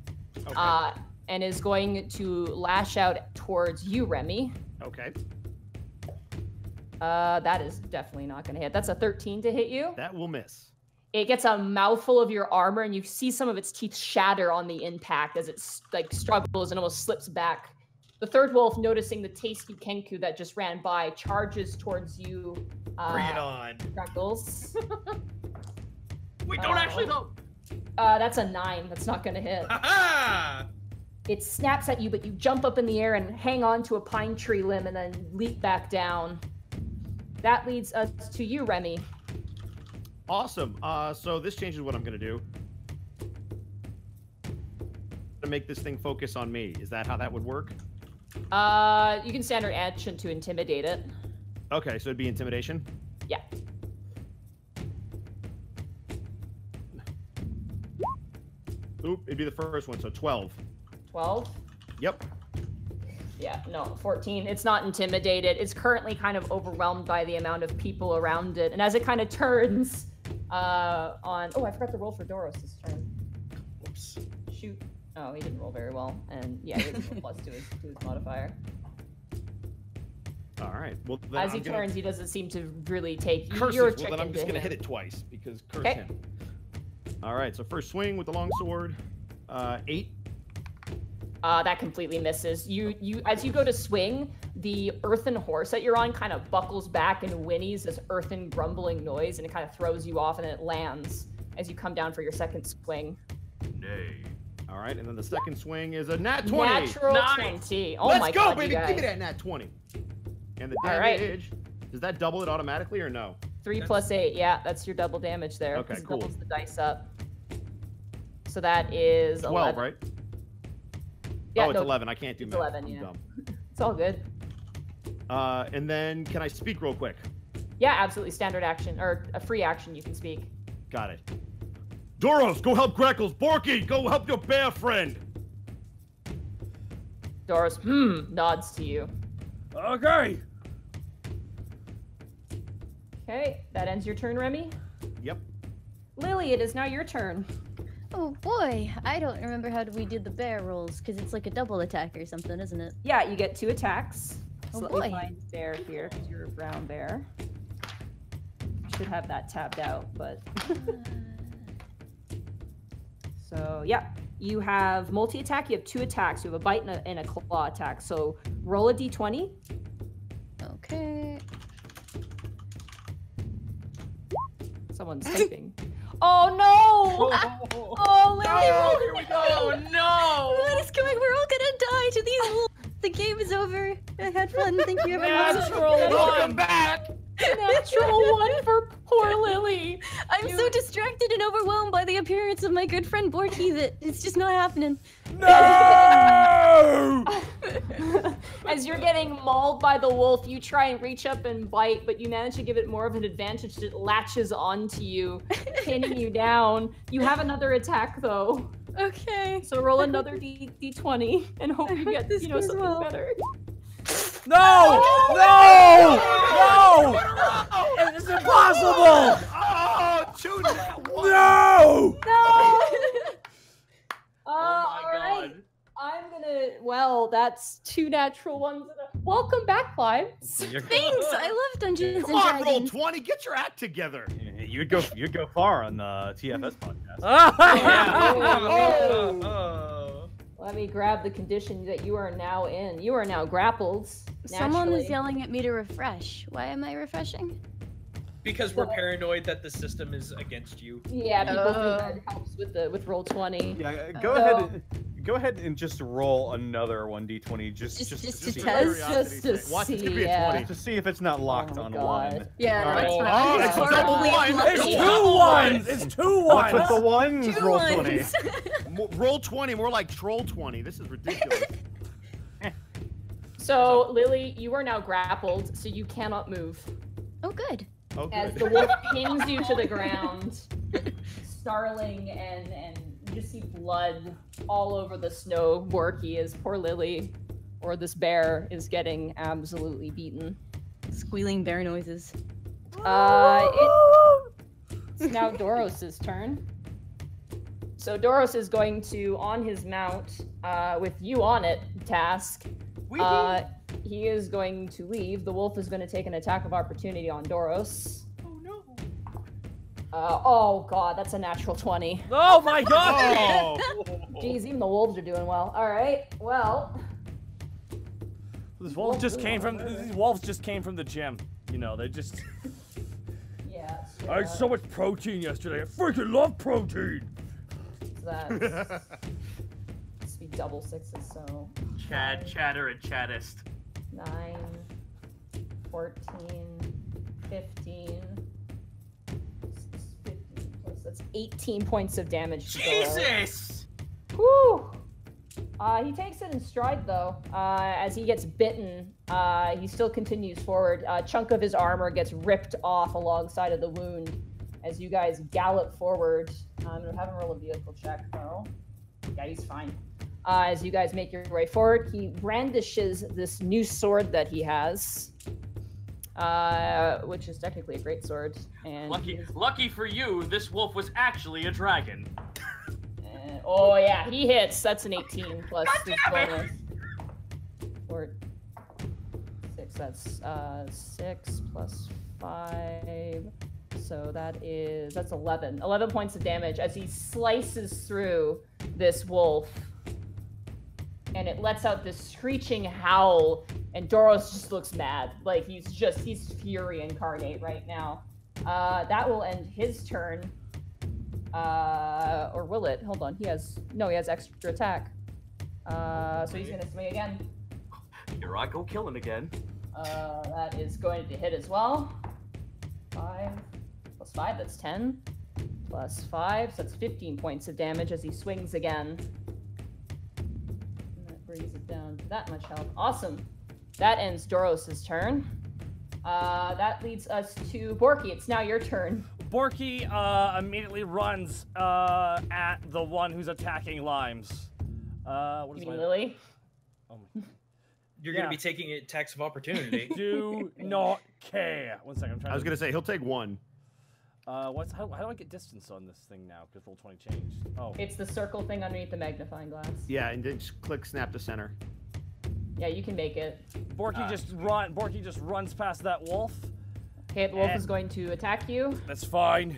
Okay. and is going to lash out towards you, Remy. Okay. That is definitely not going to hit. That's a 13 to hit you. That will miss. It gets a mouthful of your armor, and you see some of its teeth shatter on the impact as it like struggles and almost slips back. The third wolf, noticing the tasty Kenku that just ran by, charges towards you. Bring it on. Greckles. Wait, don't actually though. That's a 9. That's not going to hit. Ha It snaps at you, but you jump up in the air and hang on to a pine tree limb and then leap back down. That leads us to you, Remy. Awesome. So this changes what I'm gonna do. To make this thing focus on me. Is that how that would work? You can standard action to intimidate it. Okay, so it'd be intimidation. Yeah. Oop, it'd be the first one, so 12. 12? Yep. Yeah, no, 14. It's not intimidated. It's currently kind of overwhelmed by the amount of people around it. And as it kind of turns on... Oh, I forgot to roll for Doros this turn. Oops. Shoot. Oh, he didn't roll very well. And yeah, he has a plus to his modifier. All right. Well, then As he turns, he doesn't seem to really take... Curses. You're Well, chicken then I'm just to gonna him. hit it twice because curse Okay. him. All right. So first swing with the long sword. 8. That completely misses. You as you go to swing, the earthen horse that you're on kind of buckles back and whinnies this earthen grumbling noise, and it kind of throws you off, and it lands as you come down for your second swing. Nay. All right, and then the second swing is a nat 20. Natural Nice. 20. Oh Let's my go, god, baby! you guys. Give me that nat 20. And the All right. damage. Does that double it automatically or no? 3 plus 8. Yeah, that's your double damage there. Okay, 'cause it cool. doubles the dice up. So that is 12, 11. right? Yeah, oh, it's no, 11. I can't do it's math. 11, I'm yeah. dumb. It's all good. And then can I speak real quick? Yeah, absolutely. Standard action or a free action. You can speak. Got it. Doros, go help Greckles. Borky, go help your bear friend. Doris, nods to you. Okay. Okay, that ends your turn, Remy. Yep. Lily, it is now your turn. Oh boy, I don't remember how we did the bear rolls, because it's like a double attack or something, isn't it? Yeah, you get 2 attacks. So Oh, let boy. me find bear here, because you're a brown bear. Should have that tabbed out, but... So, yeah. You have multi-attack, you have 2 attacks. You have a bite and a claw attack. So, roll a d20. Someone's typing. Oh no! Oh, Lily, Here we go! Oh no! What is coming? We're all gonna die to these wolves. The game is over. I had fun. Thank you, everyone. Welcome back! Natural one for poor Lily. I'm so distracted and overwhelmed by the appearance of my good friend Borky that it's just not happening. No! As you're getting mauled by the wolf, you try and reach up and bite, but you manage to give it more of an advantage. It latches onto you, pinning you down. You have another attack though. Okay. So roll another D20 and hope you get this goes something well. better. No! No! No! It's impossible! Oh, two No! No! Oh my alright. god. I'm gonna. Well, that's 2 natural ones. Welcome back, Clive. Thanks. I love Dungeons Come and on, roll Dragons. 20. Get your act together. You'd go far on the TFS podcast. Oh. Let me grab the condition that you are now in. You are now grappled. Someone naturally. is yelling at me to refresh. Why am I refreshing? Because we're paranoid that the system is against you. Yeah, people think that helps with roll 20. Yeah, So- go ahead and just roll another 1d20 just Just to to see. test? Just to Watch, it's see, gonna be a yeah. 20. To see if it's not locked Oh on God. one. Yeah, Alright. that's Oh, fine. it's Or double only one. lucky. It's 2 ones! It's 2 What's with ones! the ones? Two Roll 20. ones. Roll 20, more like troll 20. This is ridiculous. So, Lily, you are now grappled, so you cannot move. Oh, good. Oh, As good. the wolf pins you to the ground, snarling, and you just see blood all over the snow. Borky, as poor Lily, or this bear, is getting absolutely beaten. Squealing bear noises. It's now Doros's turn. So Doros is going to, on his mount, with you on it, Task. He is going to leave. The wolf is going to take an attack of opportunity on Doros. Oh no. Oh god, that's a natural 20. Oh my god! Oh. Jeez, even the wolves are doing well. All right, well. These wolves just came from the gym. You know, they just. Yeah. I ate so much protein yesterday. I freaking love protein. That's let's be double sixes, so Chad, chatter, and chattist. 9, 14, 15. 15 plus, that's 18 points of damage to Doro. Jesus! Whew! He takes it in stride, though. As he gets bitten, he still continues forward. A chunk of his armor gets ripped off alongside of the wound as you guys gallop forward. I'm going to have him roll a vehicle check, though. Yeah, he's fine. As you guys make your way forward, he brandishes this new sword that he has, which is technically a great sword. And Lucky for you, this wolf was actually a dragon. oh yeah, he hits. That's an 18 plus his bonus. 4, 6. That's 6 plus 5. So that's 11. 11 points of damage as he slices through this wolf. And it lets out this screeching howl, and Doros just looks mad. Like he's fury incarnate right now. That will end his turn. Or will it? Hold on. He has extra attack. So he's gonna swing again. Here I go killing again. That is going to hit as well. 5 plus 5, that's 10. Plus 5, so that's 15 points of damage as he swings again. And that brings it down to that much health. Awesome. That ends Doros's turn. That leads us to Borky. It's now your turn. Borky immediately runs at the one who's attacking Limes. What You is mean my... Lily? Oh my... You're gonna be taking a tax of opportunity. Do not care. 1 second, I'm trying I was gonna say he'll take 1. how do I get distance on this thing now? Because roll 20 changed. Oh. It's the circle thing underneath the magnifying glass. Yeah, and then just click snap to center. Yeah, you can make it. Borky just runs past that wolf. Okay, the wolf is going to attack you. That's fine.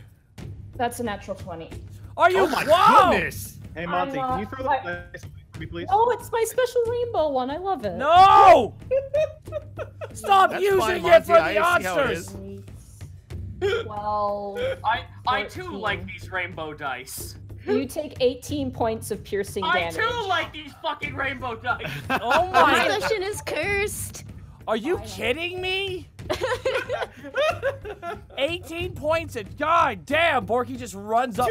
That's a natural 20. Are you? Oh my Whoa! goodness! Hey Monty, I'm, can you throw that dice for me, please? Oh, it's my special rainbow one. I love it. No! Stop That's using fine, it Monty. for I the see how it monsters! is. 12. I too 14. like these rainbow dice. You take 18 points of piercing damage. I too like these fucking rainbow dice. Oh my! This session is cursed. Are you kidding me? 18 points and god damn, Borky just runs up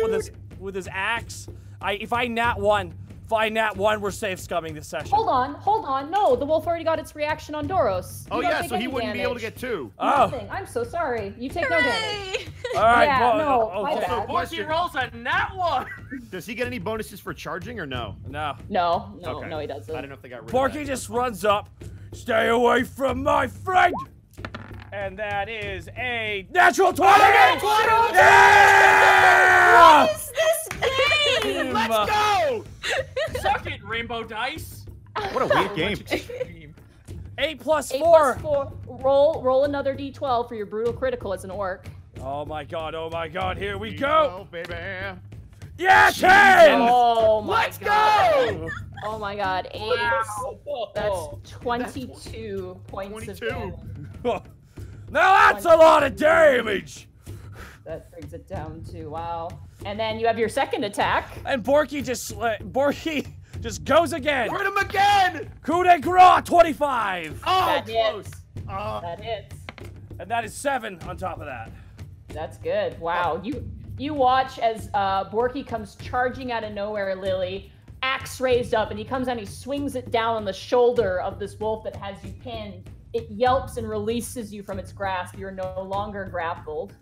with his axe. If I nat one, we're safe scumming this session. Hold on. No, the wolf already got its reaction on Doros. Oh yeah, so he wouldn't be able to get 2. Nothing. I'm so sorry. You take no damage. All right, Yeah, no, okay. my bad. Borky rolls a nat 1. Does he get any bonuses for charging or no? No. No, Okay. he doesn't. I don't know if they got rid of Borky that. just runs up. Stay away from my friend. And that is a natural 20! Yeah! What is this game? Let's go! Suck it, rainbow dice. What a weird game. 8 plus 8 4. plus 4. Roll another d12 for your brutal critical as an orc. Oh my god, here we go. Oh, baby. Yeah, 10! Oh my Let's god. go! Oh my god. 8. Wow. That's 22 points of 22. damage. Now that's a lot of damage! That brings it down to, wow. And then you have your second attack. And Borky just goes again. Hit him again! Coup de grace, 25! Oh, That close. hits. That hits. And that is 7 on top of that. That's good. Wow. You watch as Borky comes charging out of nowhere, Lily, axe raised up, and he comes and he swings it down on the shoulder of this wolf that has you pinned. It yelps and releases you from its grasp. You're no longer grappled.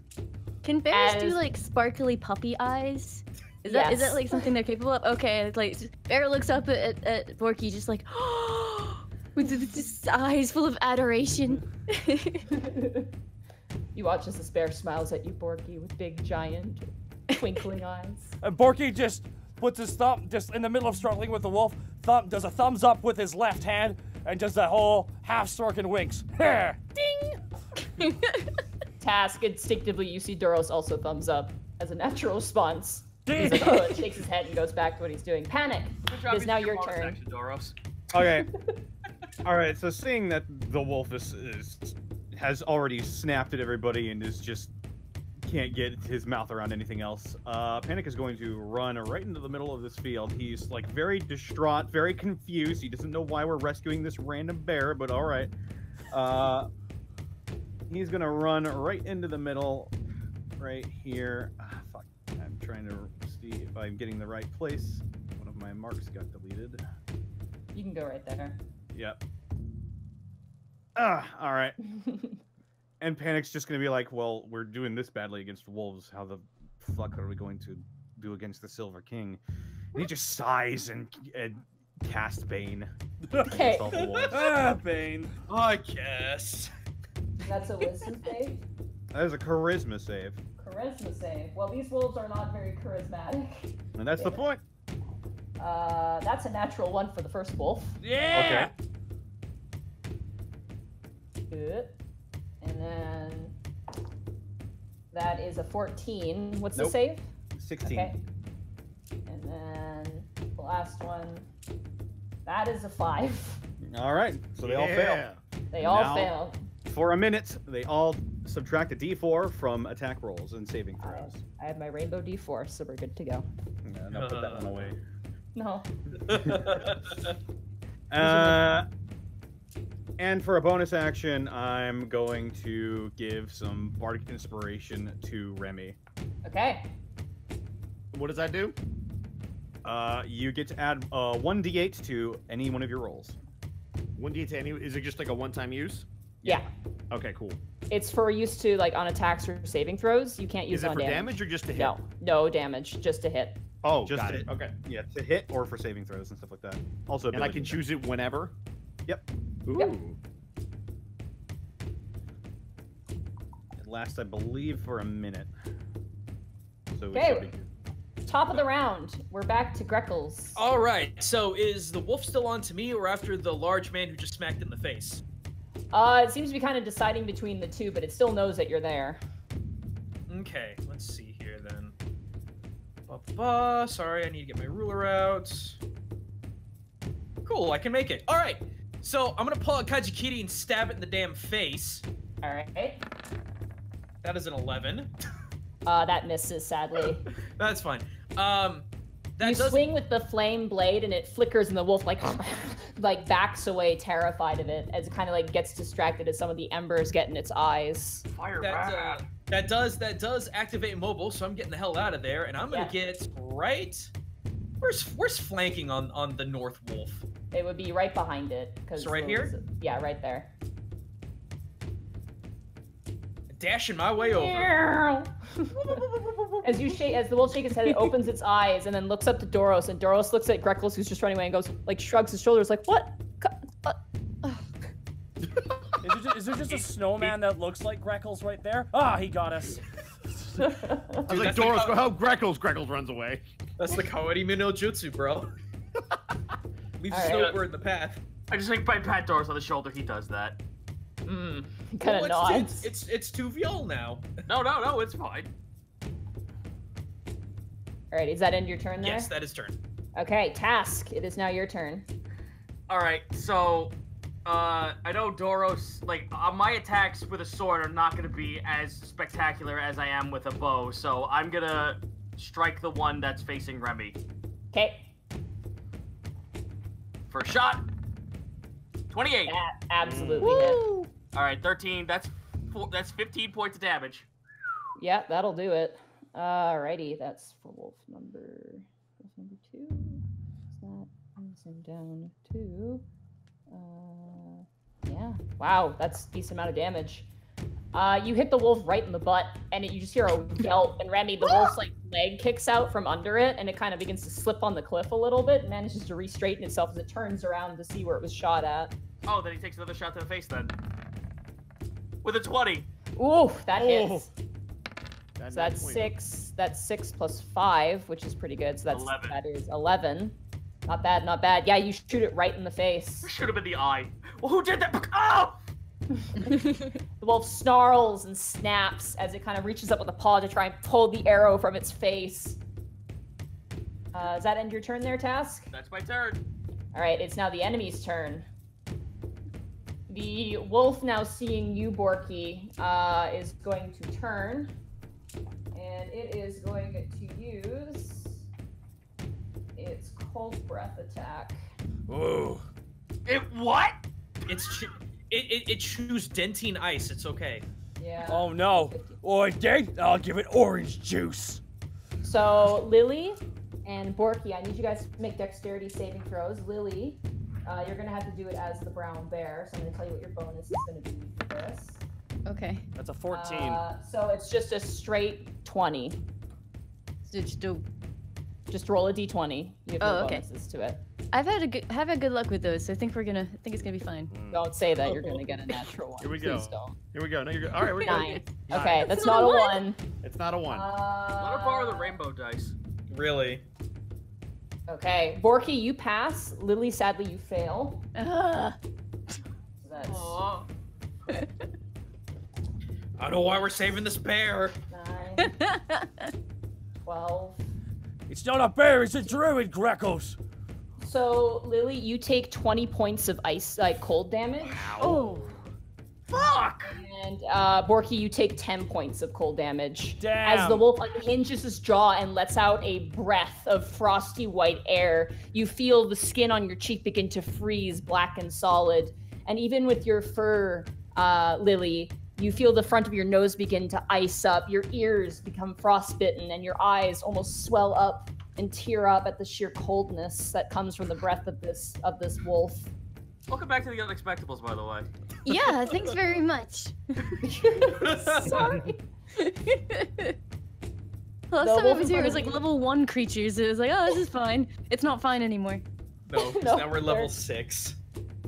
Can bears do like sparkly puppy eyes? Is that like something they're capable of? Okay, like Bear looks up at Borky just like with his eyes full of adoration. You watch as this bear smiles at you, Borky, with big, giant, twinkling eyes. And Borky just puts his thumb just in the middle of struggling with the wolf, does a thumbs up with his left hand, and does that whole half stork and winks. Ding! Task, instinctively, you see Duros also thumbs up as a natural response. He's Ding! like, oh, and shakes his head and goes back to what he's doing. Panic. Good job, It is now you your bonus turn. action, Doros. Okay. All right. So seeing that the wolf has already snapped at everybody and is just can't get his mouth around anything else, Panic is going to run right into the middle of this field. He's like very distraught, very confused. He doesn't know why we're rescuing this random bear, but all right. He's gonna run right into the middle, right here. Fuck. I'm trying to see if I'm getting the right place. One of my marks got deleted. You can go right there. Yep. All right. And Panic's just gonna be like, well, we're doing this badly against wolves. How the fuck are we going to do against the Silver King? And he just sighs and casts Bane. Okay. against all the wolves. Bane. I guess. That's a wisdom save. That is a charisma save. Charisma save. Well, these wolves are not very charismatic. And that's the point. That's a natural 1 for the first wolf. Yeah! Good. And then that is a 14. What's Nope. the save? 16. Okay. And then the last one. That is a 5. All right. So they all fail. They all Now- fail. For a minute, they all subtract a d4 from attack rolls and saving throws. I have my rainbow d4, so we're good to go. Yeah, no, put that one away. No. And for a bonus action, I'm going to give some bardic inspiration to Remy. Okay. What does that do? You get to add 1d8 to any one of your rolls. 1d to any. Is it just like a one-time use? Yeah. Okay, cool. It's for use to like on attacks or saving throws. You can't use Is it it on for damage. damage or just to hit? No damage, just to hit. Oh, Just got to it. hit. Okay. Yeah, to hit or for saving throws and stuff like that. Also, And I ability can check. choose it whenever? Yep. Ooh. Yep. It lasts, I believe, for a minute. So it Okay. should be good. Top of the round. We're back to Greckles. All right. So is the wolf still on to me or after the large man who just smacked in the face? It seems to be kind of deciding between the two, but it still knows that you're there. Okay, let's see here then. Sorry, I need to get my ruler out. Cool, I can make it. All right. So I'm gonna pull out Kajikiri and stab it in the damn face. All right. That is an 11. That misses, sadly. That's fine. You swing with the flame blade, and it flickers, and the wolf like backs away, terrified of it, as it kind of like gets distracted as some of the embers get in its eyes. Fire that does activate mobile, so I'm getting the hell out of there, and I'm gonna get right. Where's flanking on the north wolf? It would be right behind it. So right here? Yeah, right there. Dashing my way over. As the wolf shakes its head, it opens its eyes and then looks up to Doros, and Doros looks at Greckles, who's just running away, and goes, like, shrugs his shoulders, like, what? Is there just a snowman that looks like Greckles right there? Ah, he got us. I was like, Doros, go help Greckles. Greckles runs away. That's the Kawarimi no Jutsu, bro. Leave Snowbird in the path. I just like by pat Doros on the shoulder. He does that. Kind of nods. It's 2 Viol now. No, it's fine. Alright, is that end your turn there? Yes, that is turn. Okay, Task, it is now your turn. Alright, so, I know Doros, like, my attacks with a sword are not going to be as spectacular as I am with a bow, so I'm going to strike the one that's facing Remy. Okay. First shot. 28. That absolutely hit. Alright, 13. That's 15 points of damage. Yeah, that'll do it. Alrighty, that's for wolf number 2. That brings him down to yeah. Wow, that's a decent amount of damage. You hit the wolf right in the butt, and you just hear a yelp, and Remy, the wolf's like leg kicks out from under it, and it kind of begins to slip on the cliff a little bit, and manages to re-straighten itself as it turns around to see where it was shot at. Oh, then he takes another shot to the face then. With a 20. Ooh, that hits. So that's 6. That's 6 plus 5, which is pretty good. So that's 11. That is 11. Not bad, not bad. Yeah, you shoot it right in the face. Shoot him in the eye. Well, who did that? Oh! The wolf snarls and snaps as it kind of reaches up with a paw to try and pull the arrow from its face. Does that end your turn there, Task? That's my turn. All right, it's now the enemy's turn. The wolf, now seeing you, Borky, is going to turn. And it is going to use its cold breath attack. Ooh. It what? It chews dentine ice. It's okay. Yeah. Oh no. Or I'll give it orange juice. So Lily and Borky, I need you guys to make dexterity saving throws. Lily, you're gonna have to do it as the brown bear. So I'm gonna tell you what your bonus is gonna be for this. Okay. That's a 14. So it's just a straight 20. So just roll a d20. You have no okay. bonuses to it. I've had good luck with those, so I think it's gonna be fine. Don't say that. You're gonna get a natural one. Here we go. Please don't. Here we go. No, you're good. All right, we're 9. good. Okay, that's not a 1. It's not a 1. Let her borrow the rainbow dice. Really? Okay, Borky, you pass. Lily, sadly, you fail. So that's Aww. I don't know why we're saving this bear. 9, 12. It's not a bear, it's a druid, Greckles. So, Lily, you take 20 points of cold damage. Oh. Fuck! And Borky, you take 10 points of cold damage. Damn. As the wolf unhinges his jaw and lets out a breath of frosty white air, you feel the skin on your cheek begin to freeze black and solid. And even with your fur, Lily, you feel the front of your nose begin to ice up, your ears become frostbitten, and your eyes almost swell up and tear up at the sheer coldness that comes from the breath of this wolf. Welcome back to the Unexpectables, by the way. Yeah, thanks very much. Sorry. Last time I was here, it was like level 1 creatures. It was like, oh, this is fine. It's not fine anymore. No, No, now we're level 6.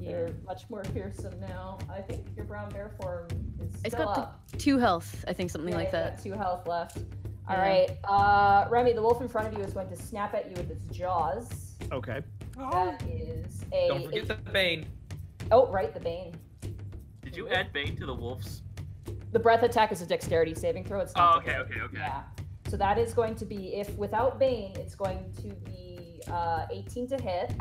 You're much more fearsome now. I think your brown bear form is still It's got up. 2 health, I think, something like You've that. got 2 health left. Yeah. All right, Remy, the wolf in front of you is going to snap at you with its jaws. Okay. That is a. Don't forget the bane. Oh, right, the bane. Did you add bane to the wolves? The breath attack is a dexterity saving throw. It's not Oh, okay. Yeah. So that is going to be, if without bane, it's going to be 18 to hit.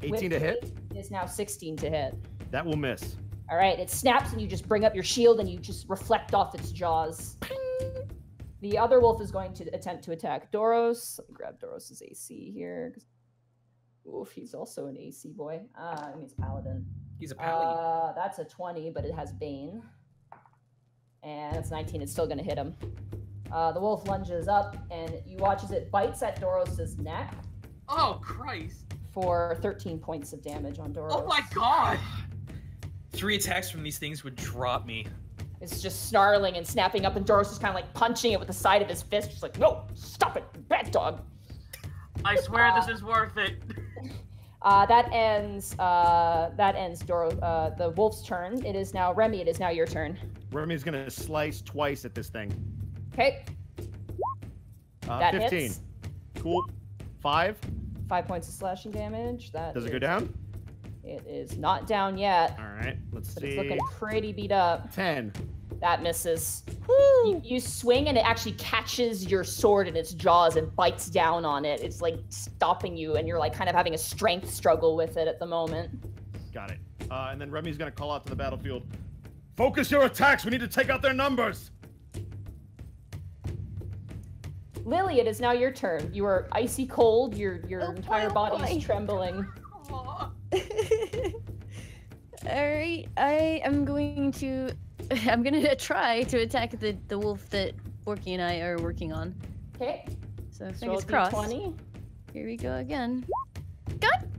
18 to hit? It is now 16 to hit. That will miss. All right, it snaps and you just bring up your shield and you just reflect off its jaws. Ping! The other wolf is going to attempt to attack Doros. Let me grab Doros's AC here. Oof, he's also an AC boy. He's paladin. He's a paladin. That's a 20, but it has Bane. And it's 19. It's still going to hit him. The wolf lunges up, and you watch as it bites at Doros's neck. Oh, Christ. For 13 points of damage on Doros. Oh my god! 3 attacks from these things would drop me. It's just snarling and snapping up, and Doros is kind of like punching it with the side of his fist. Just like, no, stop it, bad dog. I swear this is worth it. That ends the wolf's turn. It is now Remy. It is now your turn. Remy's gonna slice twice at this thing. Okay. That 15. hits. Cool. 5. 5 points of slashing damage. Does it go down? It is not down yet. All right. Let's But see. it's looking pretty beat up. 10. That misses. You swing and it actually catches your sword in its jaws and bites down on it. It's like stopping you, and you're like kind of having a strength struggle with it at the moment. Got it. And then Remy's gonna call out to the battlefield. Focus your attacks. We need to take out their numbers. Lily, it is now your turn. You are icy cold. Your entire body is trembling. Alright, I'm gonna try to attack the wolf that Borky and I are working on. Okay. So fingers crossed. 20. Here we go again. God!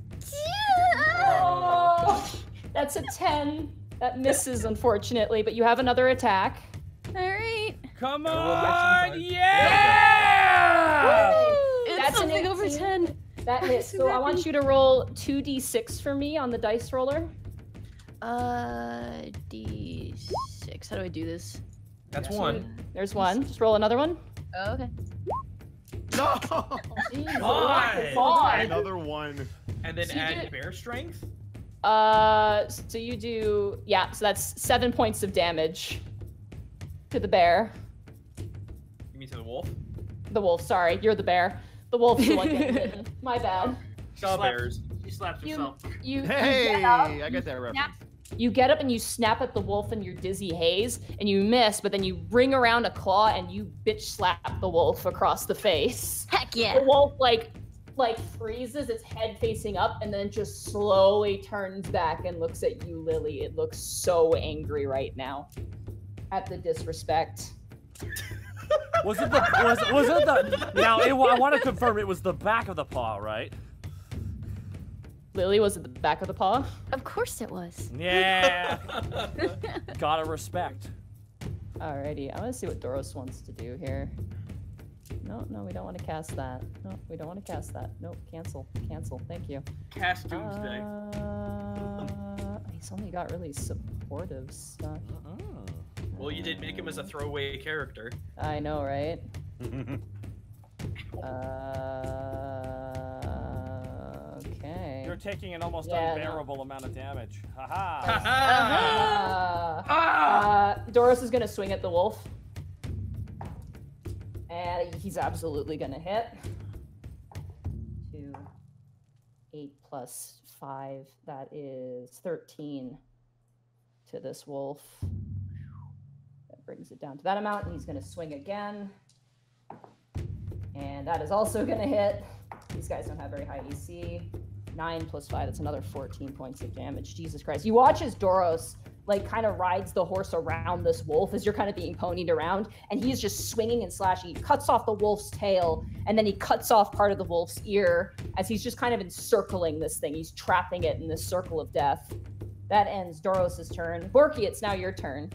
Oh, that's a 10. That misses, unfortunately, but you have another attack. Alright. Come on! Yeah! It's That's something an over 10. That hits. So I want you to roll 2d6 for me on the dice roller. D6. How do I do this? That's 1. There's 1. Just roll another one. Oh, okay. No! Five. Another 1. And then So you add did- bear strength? So you do, yeah, so that's 7 points of damage to the bear. You mean to the wolf? The wolf, sorry, you're the bear. The wolf's the one getting hit. My bad. Bears. She slaps herself. You Hey, get up, I got that reference. you get up and you snap at the wolf in your dizzy haze, and you miss, but then you ring around a claw and you bitch slap the wolf across the face. Heck yeah! The wolf like freezes, its head facing up, and then just slowly turns back and looks at you, Lily. It looks so angry right now at the disrespect. Was it the now? I want to confirm it was the back of the paw, right? Lily, was it the back of the paw? Of course it was. Yeah. Gotta respect. Alrighty, I want to see what Doros wants to do here. No, we don't want to cast that. No, we don't want to cast that. Nope, cancel. Thank you. Cast Doomsday. He's only got really supportive stuff. Well, you did make him as a throwaway character. I know, right? Okay. You're taking an almost Yeah, unbearable amount of damage. Haha. Doros is gonna swing at the wolf. And he's absolutely gonna hit. 2, 8 plus 5, that is 13 to this wolf. That brings it down to that amount, and he's gonna swing again. And that is also gonna hit. These guys don't have very high AC. 9 plus 5, that's another 14 points of damage. Jesus Christ. You watch as Doros like kind of rides the horse around this wolf as you're kind of being ponied around, and he's just swinging and slashing. He cuts off the wolf's tail, and then he cuts off part of the wolf's ear as he's just kind of encircling this thing. He's trapping it in this circle of death. That ends Doros' turn. Borky, it's now your turn.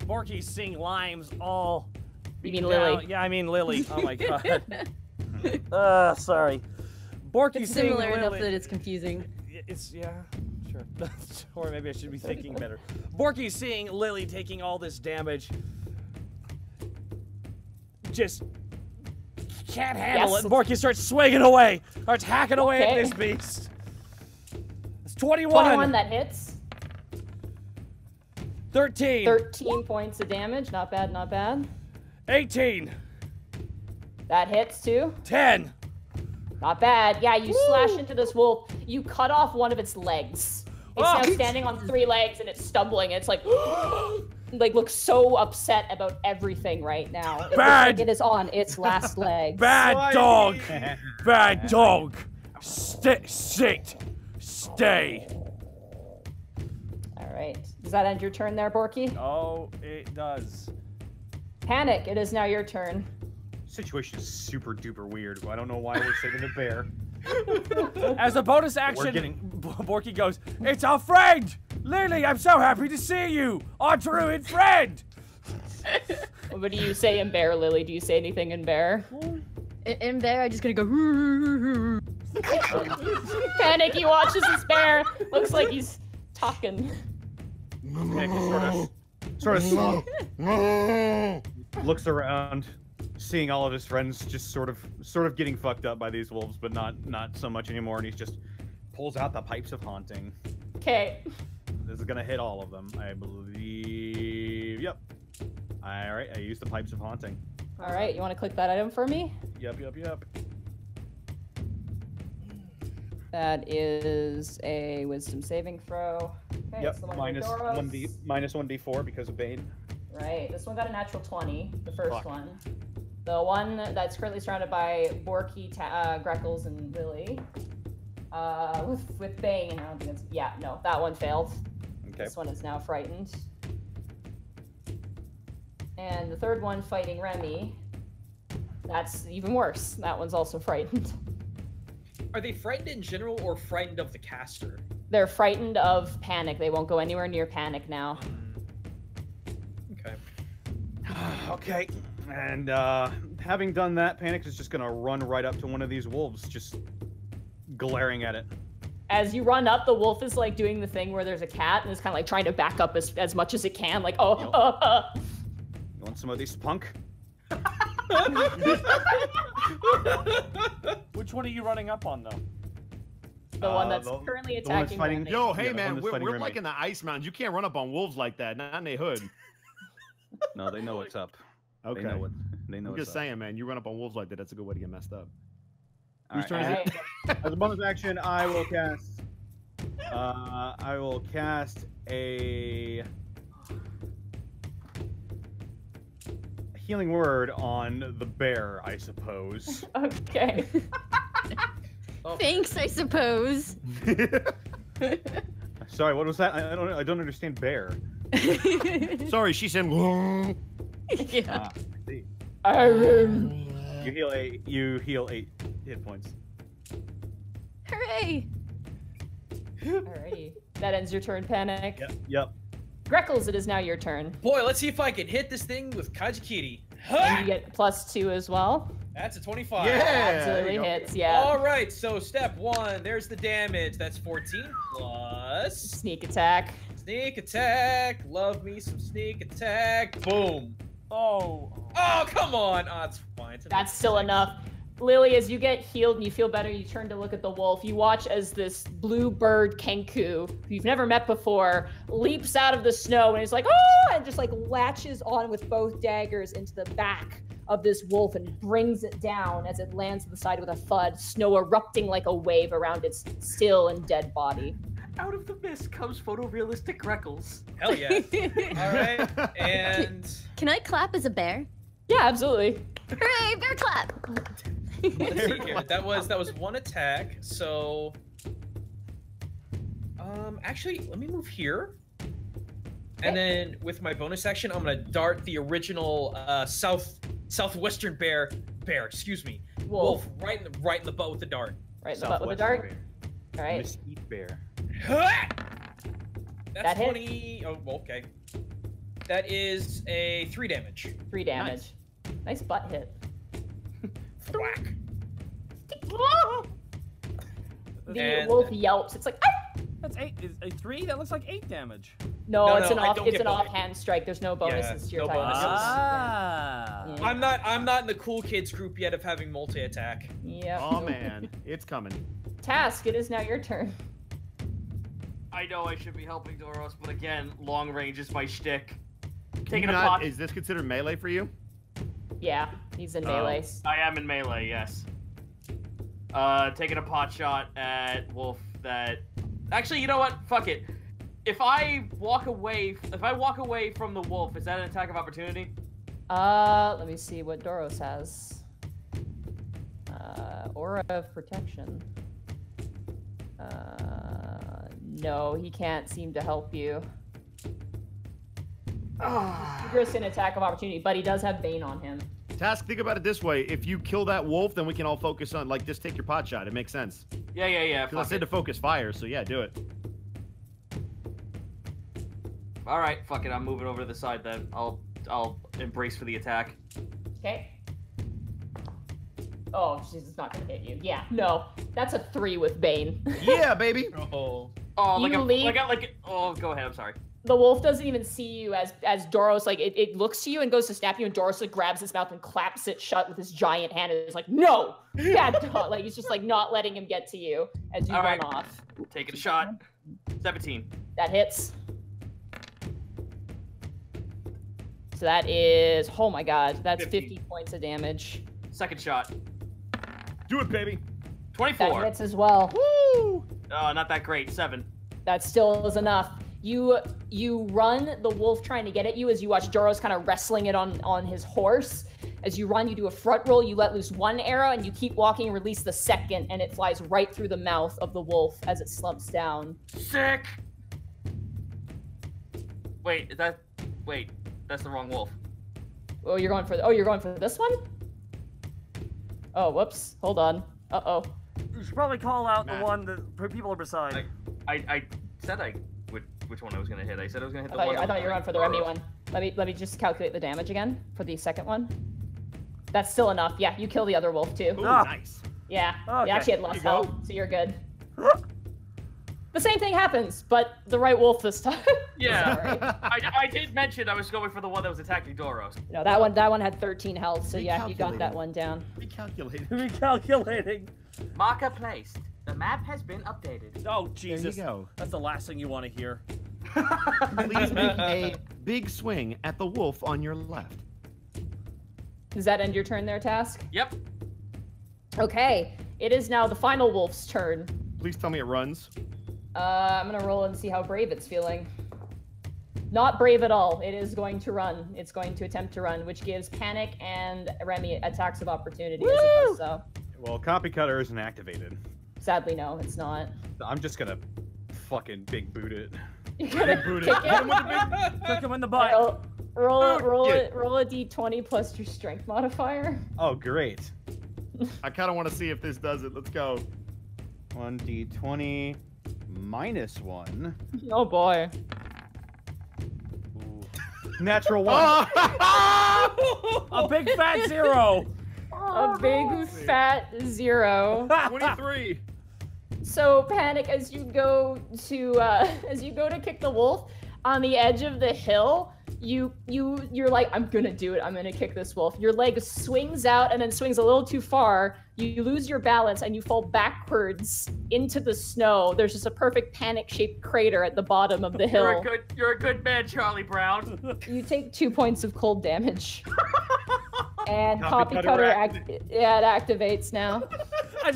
Borky's seeing limes all. You mean down. Lily? Yeah, I mean Lily. Oh my god. Sorry. Borky's It's seeing similar Lily. enough that it's confusing. It's yeah, sure. Or maybe I should be thinking better. Borky's seeing Lily taking all this damage. Just can't handle it. And Borky starts swinging away. Starts hacking away at this beast. It's 21. 21, that hits. 13. 13 points of damage. Not bad, not bad. 18. That hits too. 10. Not bad. Yeah, you slash into this wolf. You cut off one of its legs. It's now standing on 3 legs and it's stumbling. It's like, like looks so upset about everything right now. It looks Bad. like it is on its last legs. Bad dog. Bad dog. Sit. Stay. All right. Does that end your turn there, Borky? Oh, it does. Panic. It is now your turn. Situation is super duper weird. I don't know why we're saving the bear. As a bonus action, Borky goes, "It's our friend! Lily, I'm so happy to see you! Our druid friend!" What do you say in bear, Lily? Do you say anything in bear? In bear, I'm just gonna go. Panic, he watches his bear. Looks like he's talking. Sort of looks around, seeing all of his friends just sort of getting fucked up by these wolves, but not so much anymore, and he's just pulls out the pipes of haunting. Okay. This is gonna hit all of them, I believe. Yep. All right, I used the pipes of haunting. All right, you want to click that item for me? Yep. That is a wisdom saving throw. Okay, Yep. it's the one Minus for Doros. 1d4 because of Bane. Right, this one got a natural 20, the first Fuck. one. The one that's currently surrounded by Borky, Greckles, and Lily. With Bane, I don't think it's... Yeah, no, that one failed. Okay. This one is now frightened. And the third one fighting Remy. That's even worse. That one's also frightened. Are they frightened in general or frightened of the caster? They're frightened of Panic. They won't go anywhere near Panic now. Okay. Okay. And having done that, Panic is just gonna run right up to one of these wolves, just glaring at it. As you run up, the wolf is like doing the thing where there's a cat and is kind of like trying to back up as much as it can, like, oh. You want some of these, punk? Which one are you running up on, though? The one that's currently attacking. Fighting... Yo, hey Yeah, man, we're Remy. like in the ice mountains. You can't run up on wolves like that. Not in a hood. No, they know what's up. Okay. They know what. They know I'm what's just saying, man. You run up on wolves like that. That's a good way to get messed up. Whose turn is it? As a bonus action, I will cast. I will cast a healing word on the bear, I suppose. Okay. Thanks, I suppose. Sorry, what was that? I don't understand bear. Sorry, she said. Yeah. See. You heal 8 hit points. Hooray! Alrighty. That ends your turn, Panic. Yep. Greckles, it is now your turn. Boy, let's see if I can hit this thing with Kajikiri. And you get +2 as well. That's a 25. Yeah! Absolutely hits, yeah. All right, so step 1, there's the damage. That's 14 plus Sneak attack. sneak attack. Love me some sneak attack. Boom. Oh. Oh, come on. Oh, it's fine. It's That's still enough. Lily, as you get healed and you feel better, you turn to look at the wolf. You watch as this blue bird Kenku, who you've never met before, leaps out of the snow and he's like, oh, and just like latches on with both daggers into the back of this wolf and brings it down as it lands to the side with a thud, snow erupting like a wave around its still and dead body. Out of the mist comes photorealistic Greckles. Hell yeah. All right, and Can I clap as a bear? Yeah, absolutely. Hooray, bear clap! let's see here. That was one attack. So, actually, let me move here. And then with my bonus action, I'm gonna dart the original southwestern bear. Excuse me. Wolf right in the butt with the dart. Right in the butt with the dart. All right. Mesquite bear. That's That hit? 20. Oh, okay. That is a 3 damage. 3 damage. Nice butt hit. Whack. The And- wolf yelps. It's like, ah! That's 8. Is a 3? That looks like 8 damage. No, it's no, I an don't get bonus. offhand strike. There's no bonuses to your no type. bonuses. Ah. Yeah. I'm not in the cool kids group yet of having multi-attack. Yep. Oh man, it's coming. Task, it is now your turn. I know I should be helping Doros, but again, long range is my shtick. Can Taking you a not- pot. Is this considered melee for you? Yeah, he's in Oh. melee. I am in melee, yes. Taking a pot shot at Wolf that... Actually, you know what? Fuck it. If I walk away from the wolf, is that an attack of opportunity? Let me see what Doros has. Aura of protection. No, he can't seem to help you. Just an attack of opportunity, but he does have Bane on him. Task, think about it this way. If you kill that wolf, then we can all focus on, like, just take your pot shot. It makes sense. Yeah. Because I said to focus fire, so yeah, do it. Alright, fuck it, I'm moving over to the side then. I'll embrace for the attack. Okay. Oh, she's not gonna hit you. Yeah, no. That's a 3 with Bane. Yeah, baby! Oh, go ahead, I'm sorry. The wolf doesn't even see you as Doros, like, it looks to you and goes to snap you, and Doros, like, grabs his mouth and claps it shut with his giant hand, and is like, no! Bad dog! Like, he's just, like, not letting him get to you as you run off. Taking a shot. 17. That hits. So that is, oh my god, that's 50 points of damage. Second shot. Do it, baby! 24. That hits as well. Woo! Oh, not that great. 7. That still is enough. You run, the wolf trying to get at you as you watch Doros kind of wrestling it on his horse. As you run, you do a front roll, you let loose one arrow, and you keep walking and release the second, and it flies right through the mouth of the wolf as it slumps down. Sick! Wait, that's the wrong wolf. Oh, you're going for this one? Oh, whoops. Hold on. Uh-oh. You should probably call out the one that people are beside. I said which one I was gonna hit. I said I was gonna hit the one. I thought you were going for the Remy one. Let me just calculate the damage again for the second one. That's still enough. Yeah, you kill the other wolf too. Ooh, nice. Yeah. Okay. You actually had less health, so you're good. The same thing happens, but the right wolf this time. Yeah. I did mention I was going for the one that was attacking Doros. No, that one had 13 health, so yeah, you got that one down. Recalculating. Marker placed. The map has been updated. Oh, Jesus. There you go. That's the last thing you want to hear. Please make a big swing at the wolf on your left. Does that end your turn there, Task? Yep. Okay, it is now the final wolf's turn. Please tell me it runs. I'm gonna roll and see how brave it's feeling. Not brave at all. It is going to run. It's going to attempt to run, which gives Panic and Remy attacks of opportunity as it does so. Well, Copy Cutter isn't activated. Sadly, no, it's not. I'm just gonna fucking big boot it. You're gonna Boot kick it. Hit him with the big... Kick him in the butt. Roll a d20 plus your strength modifier. Oh, great. I kind of want to see if this does it. Let's go. 1d20 minus 1. Oh boy. Ooh. Natural 1. A big fat 0. A big fat 0. 23. So Panic, as you go to kick the wolf on the edge of the hill, you're like, I'm gonna do it. I'm gonna kick this wolf. Your leg swings out and then swings a little too far. You lose your balance and you fall backwards into the snow. There's just a perfect panic-shaped crater at the bottom of the hill. You're a good man, Charlie Brown. You take 2 points of cold damage. And Copy Copy Cutter Cutter it activates now. I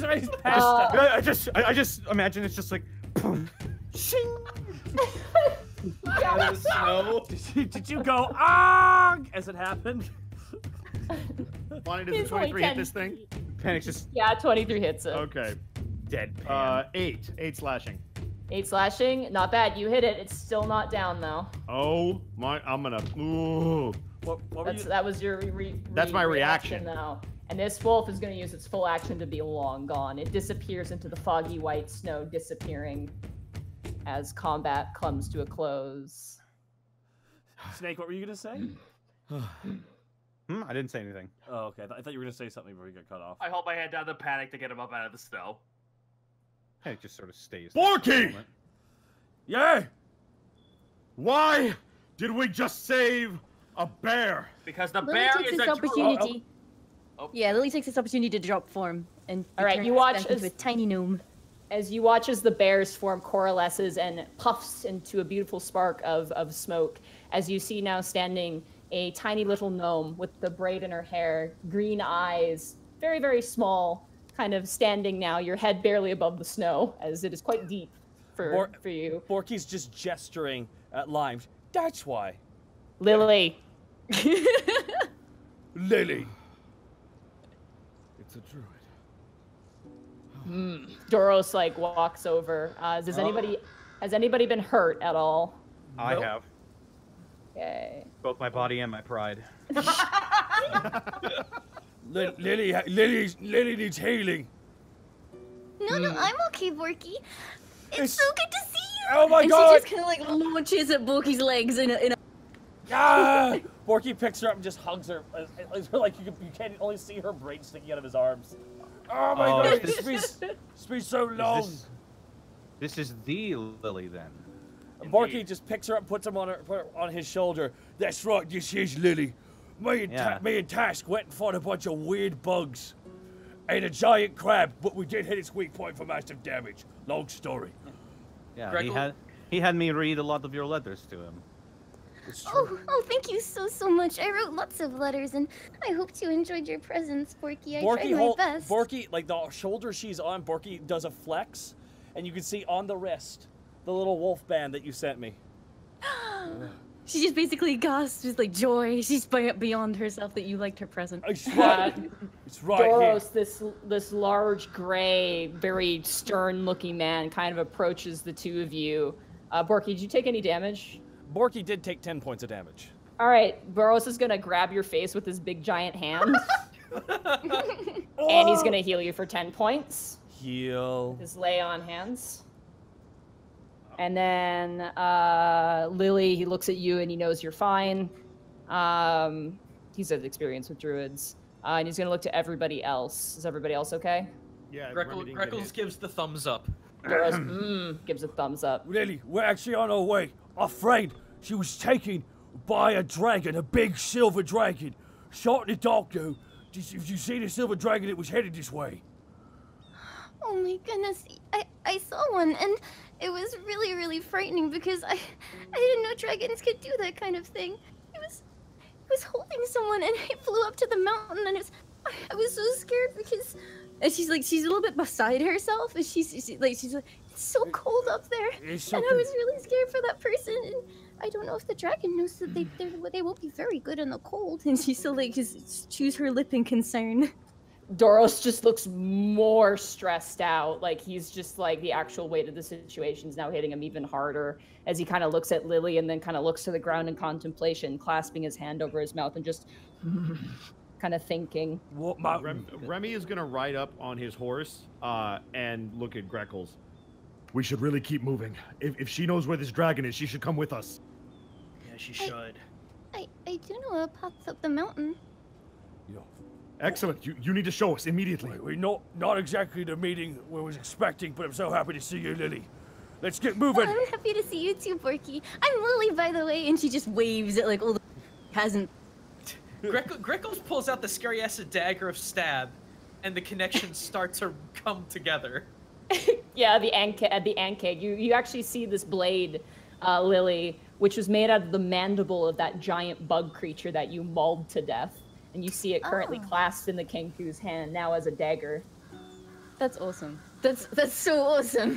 just imagine it's just like shing. Yeah. Snow. Did you go ah as it happened? Bonnie, does It's the 23 only hit this thing? Panic's just Yeah, 23 hits it. Okay. deadpan. 8 slashing. 8 slashing, not bad. You hit it. It's still not down though. Oh my! I'm gonna. Ooh. What were you? That was your That's my reaction now. And this wolf is going to use its full action to be long gone. It disappears into the foggy white snow, disappearing as combat comes to a close. Snake, what were you gonna say? I didn't say anything. Oh, okay. I thought you were gonna say something before you got cut off. I hold my hand down to Panic to get him up out of the snow. It just sort of stays. Borky! Yeah. Why did we just save a bear? Because the Lily bear takes is this a opportunity. Oh. Yeah, Lily takes this opportunity to drop form and All right, turn you herself watch into as- a tiny gnome. As you watch as the bear's form coalesces and puffs into a beautiful spark of smoke, as you see now standing a tiny little gnome with the braid in her hair, green eyes, very, very small, kind of standing now, your head barely above the snow, as it is quite deep. for you. Borky's just gesturing at Limes. That's why. Lily. Lily. It's a druid. Doros like walks over. Has anybody been hurt at all? I have. Okay. Both my body and my pride. Lily needs healing. No, I'm okay, Borky. It's so good to see you. Oh my and god! She just kind of like launches at Borky's legs in a Ah! Borky picks her up and just hugs her. Like you can't only see her brain sticking out of his arms. Oh my god! It's been so long. This is the Lily then. Borky just picks her up, puts him on his shoulder. That's right, this is Lily. Me and Task went and fought a bunch of weird bugs and a giant crab, but we did hit its weak point for massive damage. Long story. Yeah, he had me read a lot of your letters to him. Oh, thank you so much. I wrote lots of letters, and I hoped you enjoyed your presents, Borky. I tried my best. Borky, like the shoulder she's on, Borky does a flex, and you can see on the wrist the little wolf band that you sent me. She just basically gasps with like joy. She's beyond herself that you liked her present. It's right Doros, here. this large, gray, very stern-looking man kind of approaches the two of you. Borky, did you take any damage? Borky did take 10 points of damage. All right, Boros is gonna grab your face with his big giant hand, and he's gonna heal you for 10 points. Heal. His lay on hands. And then Lily, he looks at you and he knows you're fine. He's had experience with druids. And he's gonna look to everybody else. Is everybody else okay? Yeah. Greckles gives the thumbs up. Doros, gives a thumbs up. Lily, we're actually on our way. Our friend, she was taken by a dragon, a big silver dragon. Shot in the dark though. Did you see the silver dragon? It was headed this way. Oh my goodness, I saw one, and it was really frightening because I didn't know dragons could do that kind of thing. It was holding someone, and it flew up to the mountain, and I was so scared because, and she's a little bit beside herself, and she's like, it's so cold up there, and I was really scared for that person, and I don't know if the dragon knows that they won't be very good in the cold, and she's still like just chews her lip in concern. Doros just looks more stressed out. Like he's just like the actual weight of the situation is now hitting him even harder as he kind of looks at Lily and then kind of looks to the ground in contemplation, clasping his hand over his mouth and just kind of thinking. Remy is going to ride up on his horse and look at Greckles. We should really keep moving. If she knows where this dragon is, she should come with us. Yeah, she should. I do know a path up the mountain. Yeah. Excellent. You need to show us immediately. We're not exactly the meeting we was expecting, but I'm so happy to see you, Lily. Let's get moving. I'm happy to see you too, Borky. I'm Lily, by the way, and she just waves at like all the hasn't. Greckles pulls out the scary ass dagger of stab, and the connections start to come together. Yeah, the Ankeg. You actually see this blade, Lily, which was made out of the mandible of that giant bug creature that you mauled to death. And you see it currently clasped in the Kenku's hand now as a dagger. That's awesome. That's so awesome.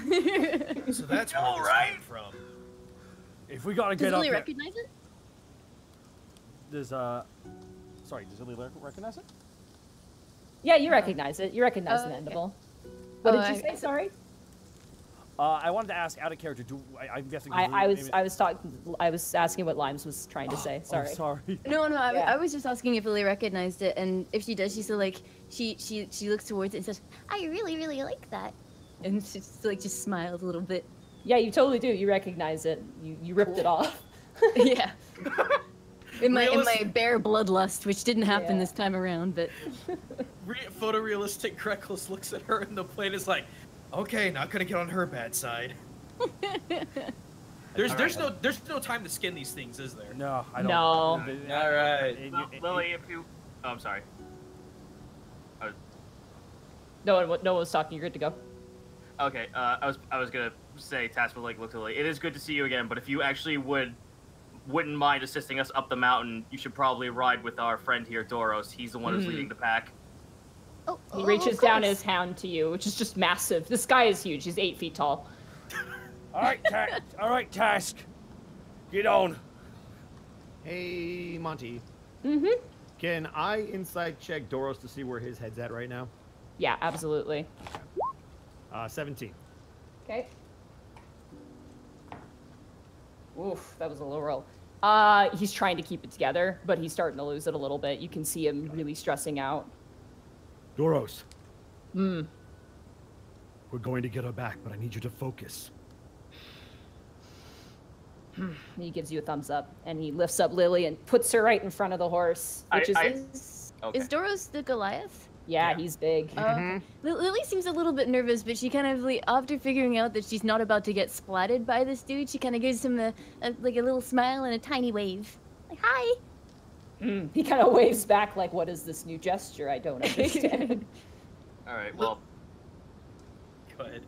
So that's where this came from. If we gotta get up, does Lily recognize it? Does Lily recognize it? Yeah, you recognize it. You recognize the mandible. Okay. What did you say? Sorry. I wanted to ask out of character. I'm guessing. I was asking what Limes was trying to say. Sorry. Oh, sorry. No. I was just asking if Lily recognized it, and if she does, she's still like she looks towards it and says, "I really like that," and she just smiles a little bit. Yeah, you totally do. You recognize it. You ripped it off. Yeah. In my bare bloodlust, which didn't happen this time around, but. Photorealistic Greckles looks at her, and the plane is like. Okay, not gonna get on her bad side. There's no time to skin these things, is there? No, I don't. No. All right. Lily, if you, oh, I'm sorry. No one was talking. You're good to go. Okay, I was gonna say, Task would like look to Lily. It is good to see you again, but if you actually wouldn't mind assisting us up the mountain, you should probably ride with our friend here, Doros. He's the one who's leading the pack. He reaches down his hand to you, which is just massive. This guy is huge. He's 8 feet tall. All right, Task. Get on. Hey, Monty. Mm-hmm. Can I insight check Doros to see where his head's at right now? Yeah, absolutely. 17. Okay. Oof, that was a low roll. He's trying to keep it together, but he's starting to lose it a little bit. You can see him really stressing out. Doros. Hmm. We're going to get her back, but I need you to focus. He gives you a thumbs up, and he lifts up Lily and puts her right in front of the horse, which Is Doros the Goliath? Yeah, he's big. Lily seems a little bit nervous, but she kind of, like, after figuring out that she's not about to get splatted by this dude, she kind of gives him a little smile and a tiny wave. Like, hi! He kind of waves back like, what is this new gesture? I don't understand. All right, well. Go ahead.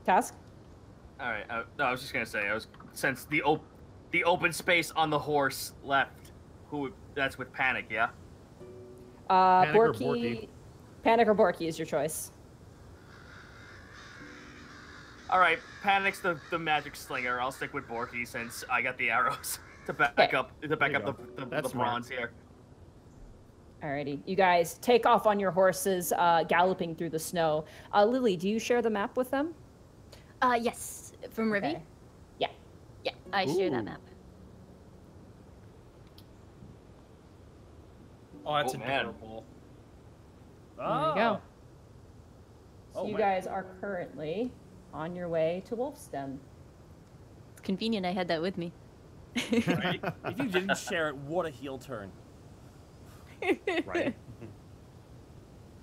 Task? All right. No, I was just gonna say, since the open space on the horse left, that's with Panic, yeah. Panic or Borky. Borky? Panic or Borky is your choice. All right, Panic's the magic slinger. I'll stick with Borky since I got the arrows to back up the bronze here. Alrighty, you guys take off on your horses, galloping through the snow. Lily, do you share the map with them? Yes. From Rivy? Okay. Yeah. Yeah, I share that map. Oh, that's man. adorable. There you go. So you guys are currently on your way to Wolf's Den. It's convenient I had that with me. Right? If you didn't share it, what a heel turn. Right.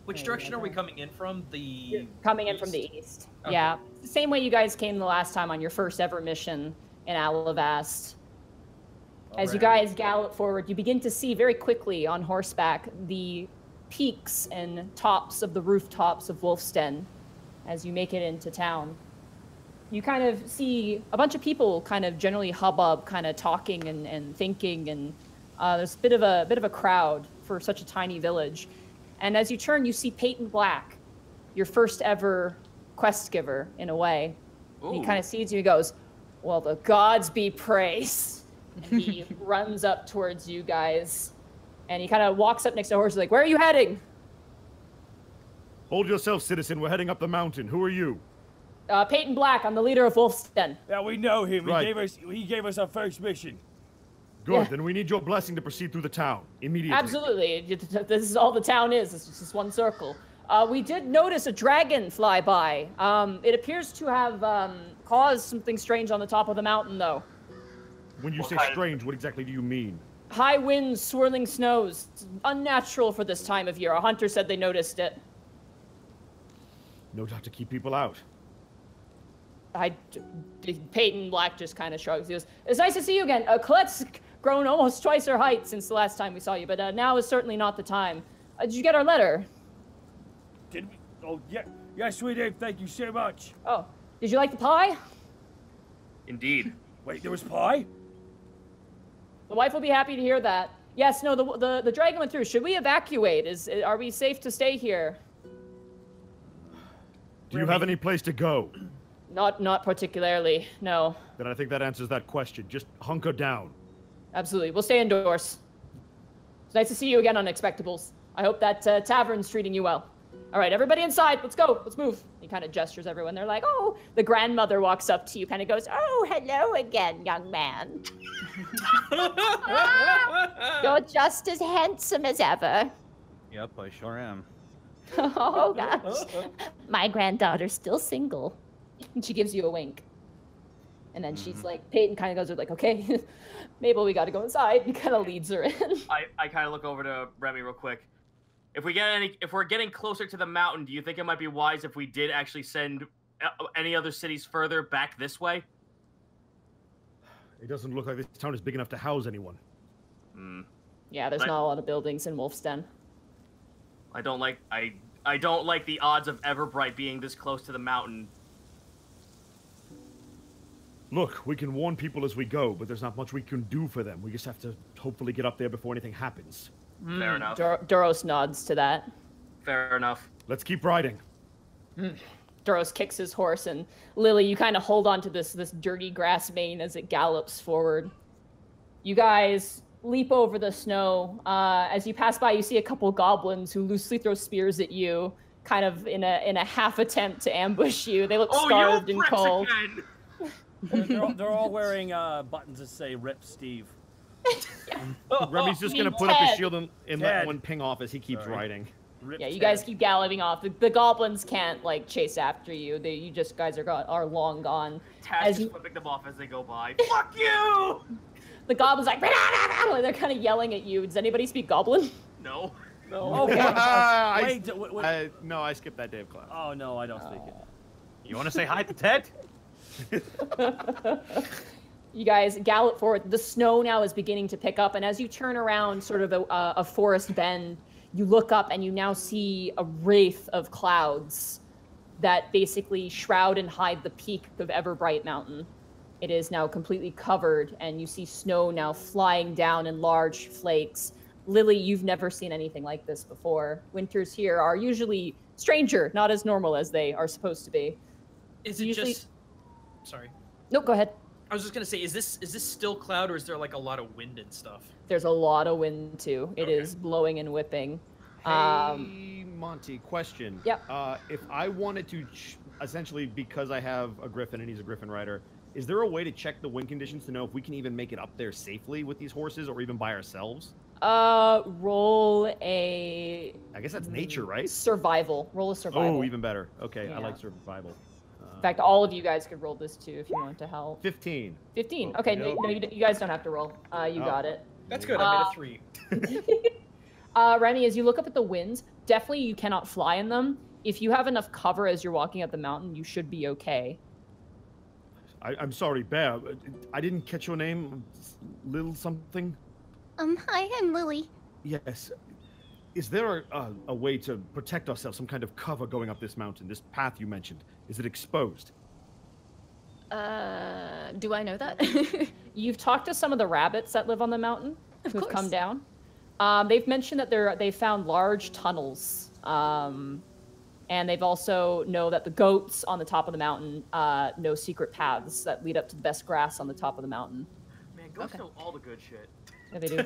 Which direction are we coming in from? You're coming in from the east. Okay. Yeah. The same way you guys came the last time on your first ever mission in Alivast. As you guys gallop forward, you begin to see very quickly on horseback the peaks and tops of the rooftops of Wolf's Den as you make it into town. You kind of see a bunch of people kind of generally hubbub, kind of talking and thinking, and there's a bit of a crowd for such a tiny village. And as you turn, you see Peyton Black, your first ever quest giver, in a way. And he kind of sees you and goes, well, the gods be praised. And he runs up towards you guys, and he kind of walks up next to the horse, like, where are you heading? Hold yourself, citizen. We're heading up the mountain. Who are you? Peyton Black. I'm the leader of Wolf's Den. Yeah, we know him. Right. He gave us our first mission. Good. Yeah. Then we need your blessing to proceed through the town immediately. Absolutely. This is all the town is. It's just this one circle. We did notice a dragon fly by. It appears to have caused something strange on the top of the mountain, though. When you say strange, what exactly do you mean? High winds, swirling snows. It's unnatural for this time of year. A hunter said they noticed it. No doubt to keep people out. Peyton Black just kind of shrugs. He goes, it's nice to see you again. Colette's grown almost twice her height since the last time we saw you, but now is certainly not the time. Did you get our letter? Did we? Oh, yeah. Yes, we did. Thank you so much. Oh, did you like the pie? Indeed. Wait, there was pie? The wife will be happy to hear that. Yes, no, the dragon went through. Should we evacuate? Are we safe to stay here? Do you have any place to go? Not particularly, no. Then I think that answers that question. Just hunker down. Absolutely. We'll stay indoors. It's nice to see you again on Unexpectables. I hope that tavern's treating you well. All right, everybody inside. Let's go. Let's move. He kind of gestures everyone. They're like, oh, the grandmother walks up to you, kind of goes, oh, hello again, young man. You're just as handsome as ever. Yep, I sure am. Oh, gosh. My granddaughter's still single. And she gives you a wink. And then she's like, Peyton kind of goes like, okay, Mabel, we got to go inside. And kind of leads her in. I kind of look over to Remy real quick. If we're getting closer to the mountain, do you think it might be wise if we did actually send any other cities further back this way? It doesn't look like this town is big enough to house anyone. Yeah, there's not a lot of buildings in Wolf's Den. I don't like the odds of Everbright being this close to the mountain. Look, we can warn people as we go, but there's not much we can do for them. We just have to hopefully get up there before anything happens. Fair enough. Duros nods to that. Fair enough. Let's keep riding. Doros kicks his horse, and Lily, you kind of hold on to this dirty grass mane as it gallops forward. You guys leap over the snow. As you pass by, you see a couple goblins who loosely throw spears at you, kind of in a half attempt to ambush you. They look starved and cold. They're all wearing buttons that say "Rip Steve." Remy's just gonna put up his shield and let one ping off as he keeps riding. Yeah, you guys keep galloping off. The goblins can't like chase after you. You just guys are long gone. Task is flipping them off as they go by. Fuck you! The goblins like they're kind of yelling at you. Does anybody speak goblin? No. No. Okay. No, I skipped that day of class. Oh no, I don't speak it. You want to say hi to Ted? You guys gallop forward. The snow now is beginning to pick up, and as you turn around sort of a forest bend, you look up and you now see a wraith of clouds that basically shroud and hide the peak of Everbright Mountain. It is now completely covered, and you see snow now flying down in large flakes. Lily, you've never seen anything like this before. Winters here are usually stranger, not as normal as they are supposed to be. Is it usually... just... Sorry. No, go ahead. I was just gonna say, is this still cloud, or is there like a lot of wind and stuff? There's a lot of wind too. It is blowing and whipping. Hey, Monty, question. Yep. If I wanted to, essentially, because I have a griffin and he's a griffin rider, is there a way to check the wind conditions to know if we can even make it up there safely with these horses, or even by ourselves? Roll a... I guess that's nature, right? Survival. Roll a survival. Oh, even better. Okay, Yeah. I like survival. In fact, all of you guys could roll this too if you want to help. 15. 15. Oh, Okay, no. no, you guys don't have to roll. You got it. That's good. I made a 3. Remy, as you look up at the winds, definitely you cannot fly in them. If you have enough cover as you're walking up the mountain, you should be okay. I'm sorry, Bear. I didn't catch your name. Lil something? Hi, I'm Lily. Yes. Is there a way to protect ourselves, some kind of cover going up this mountain, this path you mentioned? Is it exposed? Do I know that? You've talked to some of the rabbits that live on the mountain who've come down. They've mentioned that they found large tunnels. And they've also know that the goats on the top of the mountain know secret paths that lead up to the best grass on the top of the mountain. Man, goats know all the good shit. Yeah, they do.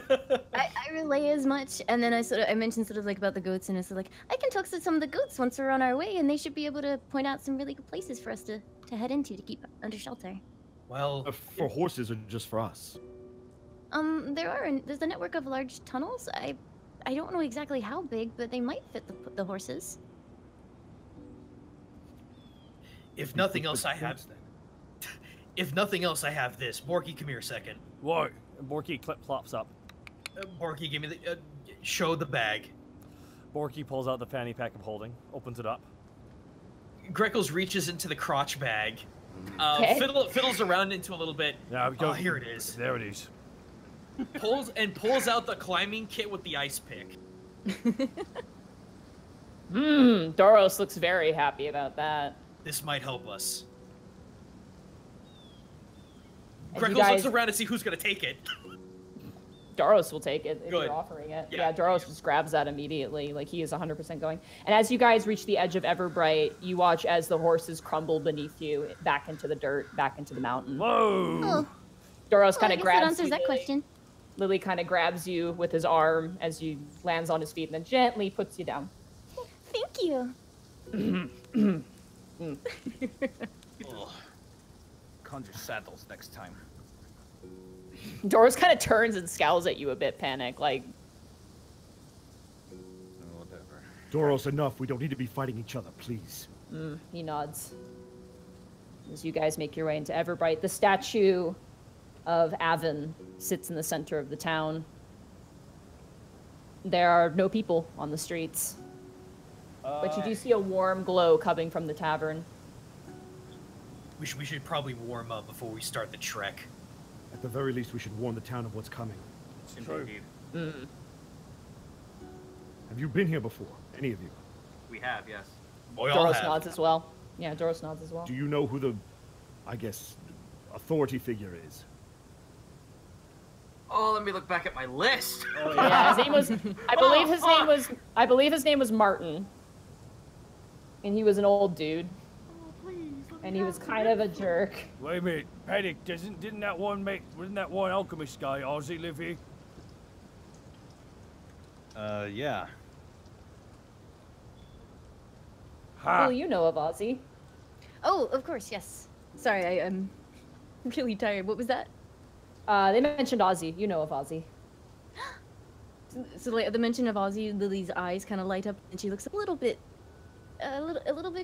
I relay as much, and then I mentioned sort of like about the goats, and it's like I can talk to some of the goats once we're on our way, and they should be able to point out some really good places for us to head into to keep under shelter. Well, for horses or just for us? There's a network of large tunnels. I don't know exactly how big, but they might fit the horses. If nothing else, I have. If nothing else, I have this. Borky, come here a second. What? Borky plops up. Borky, give me the. Show the bag. Borky pulls out the fanny pack I'm holding, opens it up. Greckles reaches into the crotch bag. Fiddles around into a little bit. Yeah, oh, here it is. There it is. Pulls out the climbing kit with the ice pick. Doros looks very happy about that. This might help us. And Greckles looks around to see who's gonna take it. Doros will take it if Good. you're offering it. Yeah. Doros just grabs that immediately. Like, he is 100% going. And as you guys reach the edge of Everbright, you watch as the horses crumble beneath you back into the dirt, back into the mountain. Whoa! Oh. Doros kind I of guess grabs that answers you. that question. Lily kind of grabs you with his arm as you lands on his feet and then gently puts you down. Thank you. Conjure saddles next time. Doros kind of turns and scowls at you a bit, panic, like... Whatever. Doros, enough. We don't need to be fighting each other, please. He nods. As you guys make your way into Everbright, the statue of Avon sits in the center of the town. There are no people on the streets. But you do see a warm glow coming from the tavern. We should probably warm up before we start the trek. At the very least, we should warn the town of what's coming. Indeed. Have you been here before? Any of you? We have, yes. Doros nods as well. Yeah, Doros nods as well. Do you know who the, I guess, authority figure is? Oh, let me look back at my list. Yeah, his name was... I believe his name was Martin. And he was an old dude. And he was kind of a jerk. Wait a minute, Panic, wasn't that one alchemist guy, Ozzy, live here? Yeah. Well, you know of Ozzy. Oh, of course, yes. Sorry, I'm really tired. What was that? They mentioned Ozzy. You know of Ozzy. So like, the mention of Ozzy, Lily's eyes kind of light up, and she looks a little bit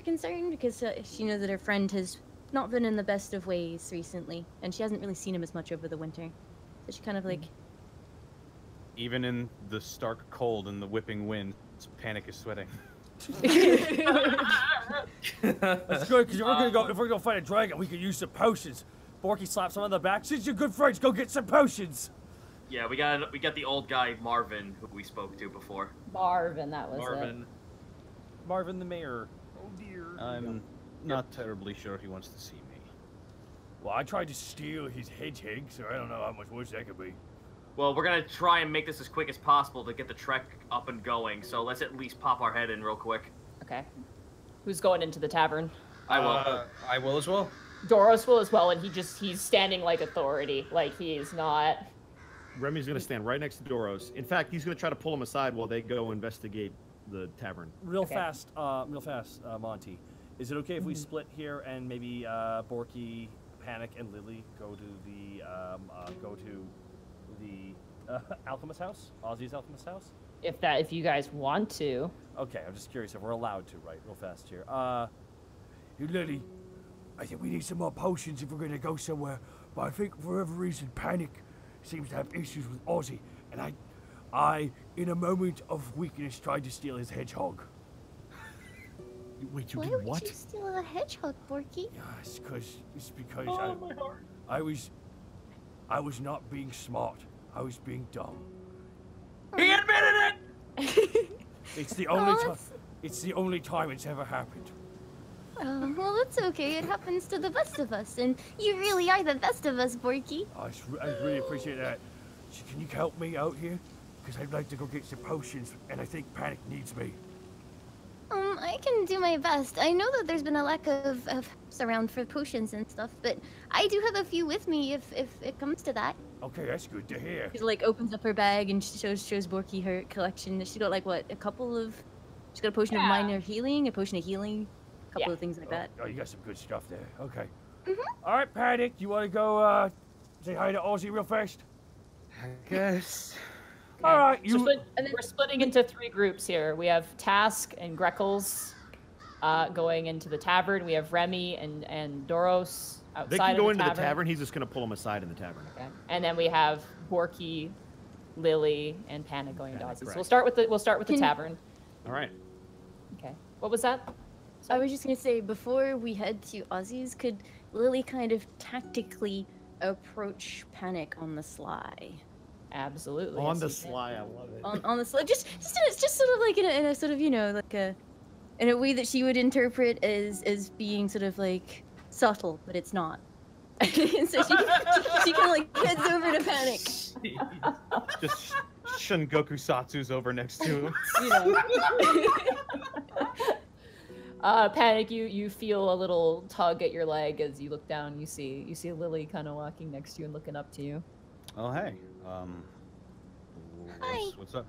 concerned because she knows that her friend has not been in the best of ways recently, and she hasn't really seen him as much over the winter. So she kind of like. Even in the stark cold and the whipping wind, Panic is sweating. That's good, because if we're gonna fight a dragon, we could use some potions. Borky slaps him on the back. Since you're good friends, go get some potions. Yeah, we got the old guy Marvin who we spoke to before. Marvin, that was Marvin. Marvin the mayor. Oh dear. I'm not terribly sure he wants to see me. Well, I tried to steal his hedgehog, so I don't know how much worse that could be. Well, we're gonna try and make this as quick as possible to get the trek up and going. So let's at least pop our head in real quick. Okay. Who's going into the tavern? I will. I will as well. Doros will as well, and he's standing like authority. Like he's not. Remy's gonna stand right next to Doros. In fact, he's gonna try to pull him aside while they go investigate the tavern. Real fast, Monty. Is it okay if we split here and maybe Borky, Panic, and Lily go to the alchemist house, Ozzy's alchemist house? If you guys want to. Okay, I'm just curious if we're allowed to, right? Real fast here. Hey, Lily, I think we need some more potions if we're gonna go somewhere. But I think for whatever reason, Panic seems to have issues with Ozzy, and I, in a moment of weakness, tried to steal his hedgehog. Wait, you Why did would what? you steal a hedgehog, Borky? Yes, it's because my heart. I was not being smart. I was being dumb. He admitted it. It's the only time. It's the only time it's ever happened. Well, that's okay. It happens to the best of us, and you really are the best of us, Borky. I really appreciate that. So can you help me out here? Because I'd like to go get some potions, and I think Panic needs me. I can do my best. I know that there's been a lack of around for potions and stuff, but I do have a few with me if it comes to that. Okay, that's good to hear. She like opens up her bag and shows Borky her collection. She's got like what, she's got a potion of minor healing, a potion of healing, a couple of things like that. Oh, you got some good stuff there. Okay. All right, Panic, you want to go say hi to Ozzy real fast? I guess. All right, we're splitting into 3 groups here. We have Task and Greckles going into the tavern. We have Remy and Doros outside They can go of into tavern. the tavern. He's just gonna pull him aside in the tavern. Okay. And then we have Borky, Lily, and Panic going into Ozzy. So correct. we'll start with the tavern. All right. Okay. What was that? I was just gonna say, before we head to Ozzy's, could Lily kind of tactically approach Panic on the sly? Absolutely. On yes, the you can. sly, I love it. On the sly, just sort of like in a sort of, you know, like in a way that she would interpret as being sort of like subtle, but it's not. So she kind of like heads over to Panic. Just Shungoku Satsu's over next to him. You know. Panic, you feel a little tug at your leg as you look down. You see Lily kind of walking next to you and looking up to you. Oh hey. Hi. What's up?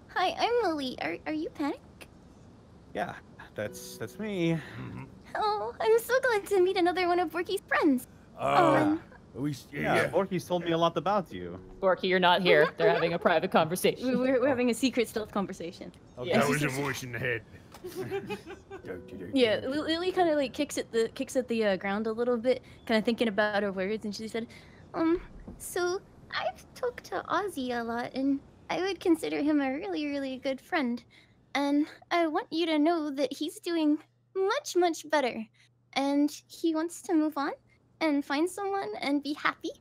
Hi, I'm Lily. Are you Panic? Yeah, that's me. Oh, I'm so glad to meet another one of Borky's friends. Yeah, Borky's told me a lot about you. Borky, you're not here. They're having a private conversation. We're having a secret stealth conversation. Okay. That was a voice in the head. Yeah, Lily kind of like kicks at the ground a little bit, kind of thinking about her words, and she said, so I've talked to Ozzy a lot, and I would consider him a really, really good friend. And I want you to know that he's doing much, much better. And he wants to move on and find someone and be happy.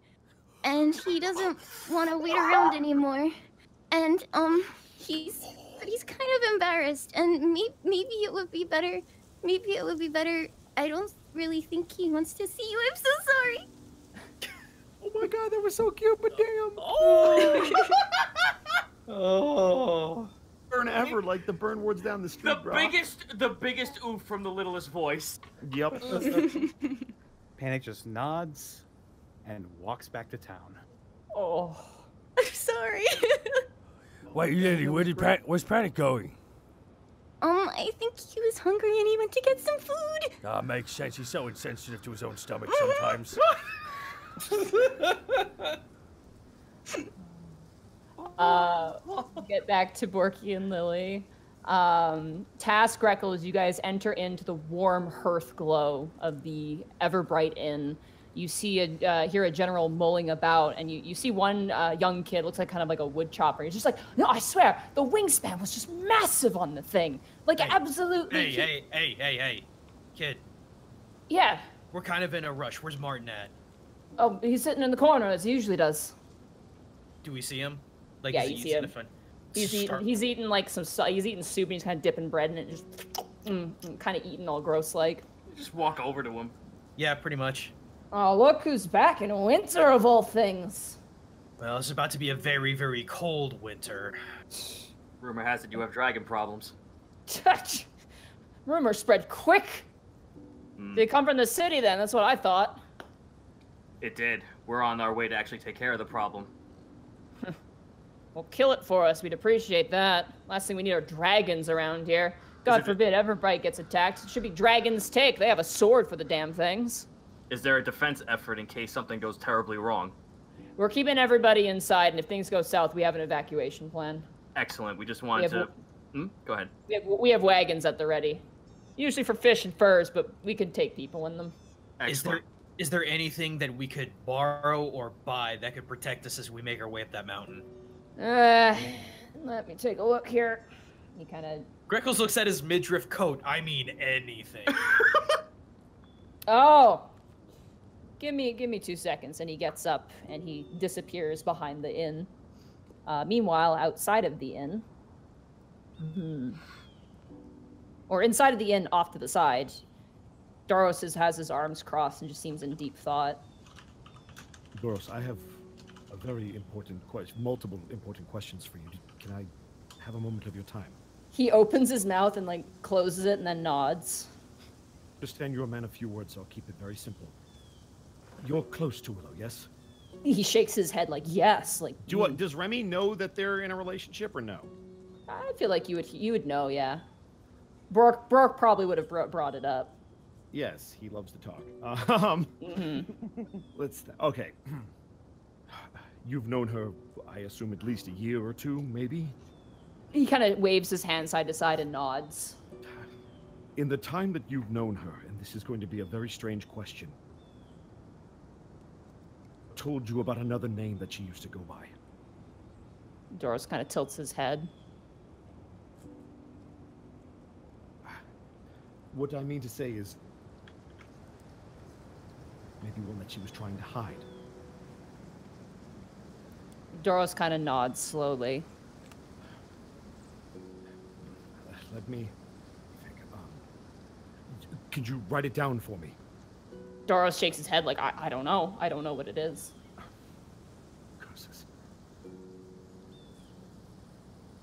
And he doesn't want to wait around anymore. And he's kind of embarrassed. And maybe it would be better. Maybe it would be better. I don't really think he wants to see you. I'm so sorry. Oh my god, that was so cute, but damn. Oh. burn ever, like the burn words down the street, bro. The biggest oof from the littlest voice. Yep. Panic just nods and walks back to town. Oh. I'm sorry. Wait, Lily, where's Panic going? I think he was hungry and he went to get some food. Ah, makes sense. He's so insensitive to his own stomach sometimes. Get back to Borky and Lily. Task, Greckles, you guys enter into the warm hearth glow of the Everbright Inn. You see hear a general mulling about, and you see one young kid, looks like kind of like a wood chopper. He's just like, no, I swear, the wingspan was just massive on the thing. Like, absolutely. Hey, kid. Yeah. We're kind of in a rush. Where's Martin at? Oh, he's sitting in the corner, as he usually does. Do we see him? Like, yeah, you see him. He's eating like he's eating soup, and he's kind of dipping bread in it, just kind of eating all gross like. Just walk over to him. Yeah, pretty much. Oh, look who's back in winter of all things. Well, it's about to be a very, very cold winter. Rumor has it you have dragon problems. Rumor spread quick. They come from the city then, that's what I thought. It did. We're on our way to actually take care of the problem. Well, kill it for us. We'd appreciate that. Last thing we need are dragons around here. God forbid Everbright gets attacked. It should be Dragon's Take. They have a sword for the damn things. Is there a defense effort in case something goes terribly wrong? We're keeping everybody inside, and if things go south, we have an evacuation plan. Excellent. We just wanted to... Go ahead. We have wagons at the ready. Usually for fish and furs, but we could take people in them. Excellent. Is there anything that we could borrow or buy that could protect us as we make our way up that mountain? Let me take a look here. He kind of... Greckles looks at his midriff coat. I mean anything. Oh! Give me 2 seconds, and he gets up, and he disappears behind the inn. Meanwhile, outside of the inn... Or inside of the inn, off to the side, Doros has his arms crossed and just seems in deep thought. Doros, I have a very important question, multiple important questions for you. Can I have a moment of your time? He opens his mouth and, like, closes it and then nods. Understand you're a man of few words, so I'll keep it very simple. You're close to Willow, yes? He shakes his head like, yes. Like, does Remy know that they're in a relationship or no? I feel like you would know, yeah. Bork probably would have brought it up. Yes, he loves to talk. Okay. You've known her, I assume, at least a year or two, maybe? He kind of waves his hand side to side and nods. In the time that you've known her, and this is going to be a very strange question, told you about another name that she used to go by? Doros kind of tilts his head. What I mean to say is, maybe one that she was trying to hide. Doros kind of nods slowly. Let me think. Could you write it down for me? Doros shakes his head like, I don't know. I don't know what it is. Curses.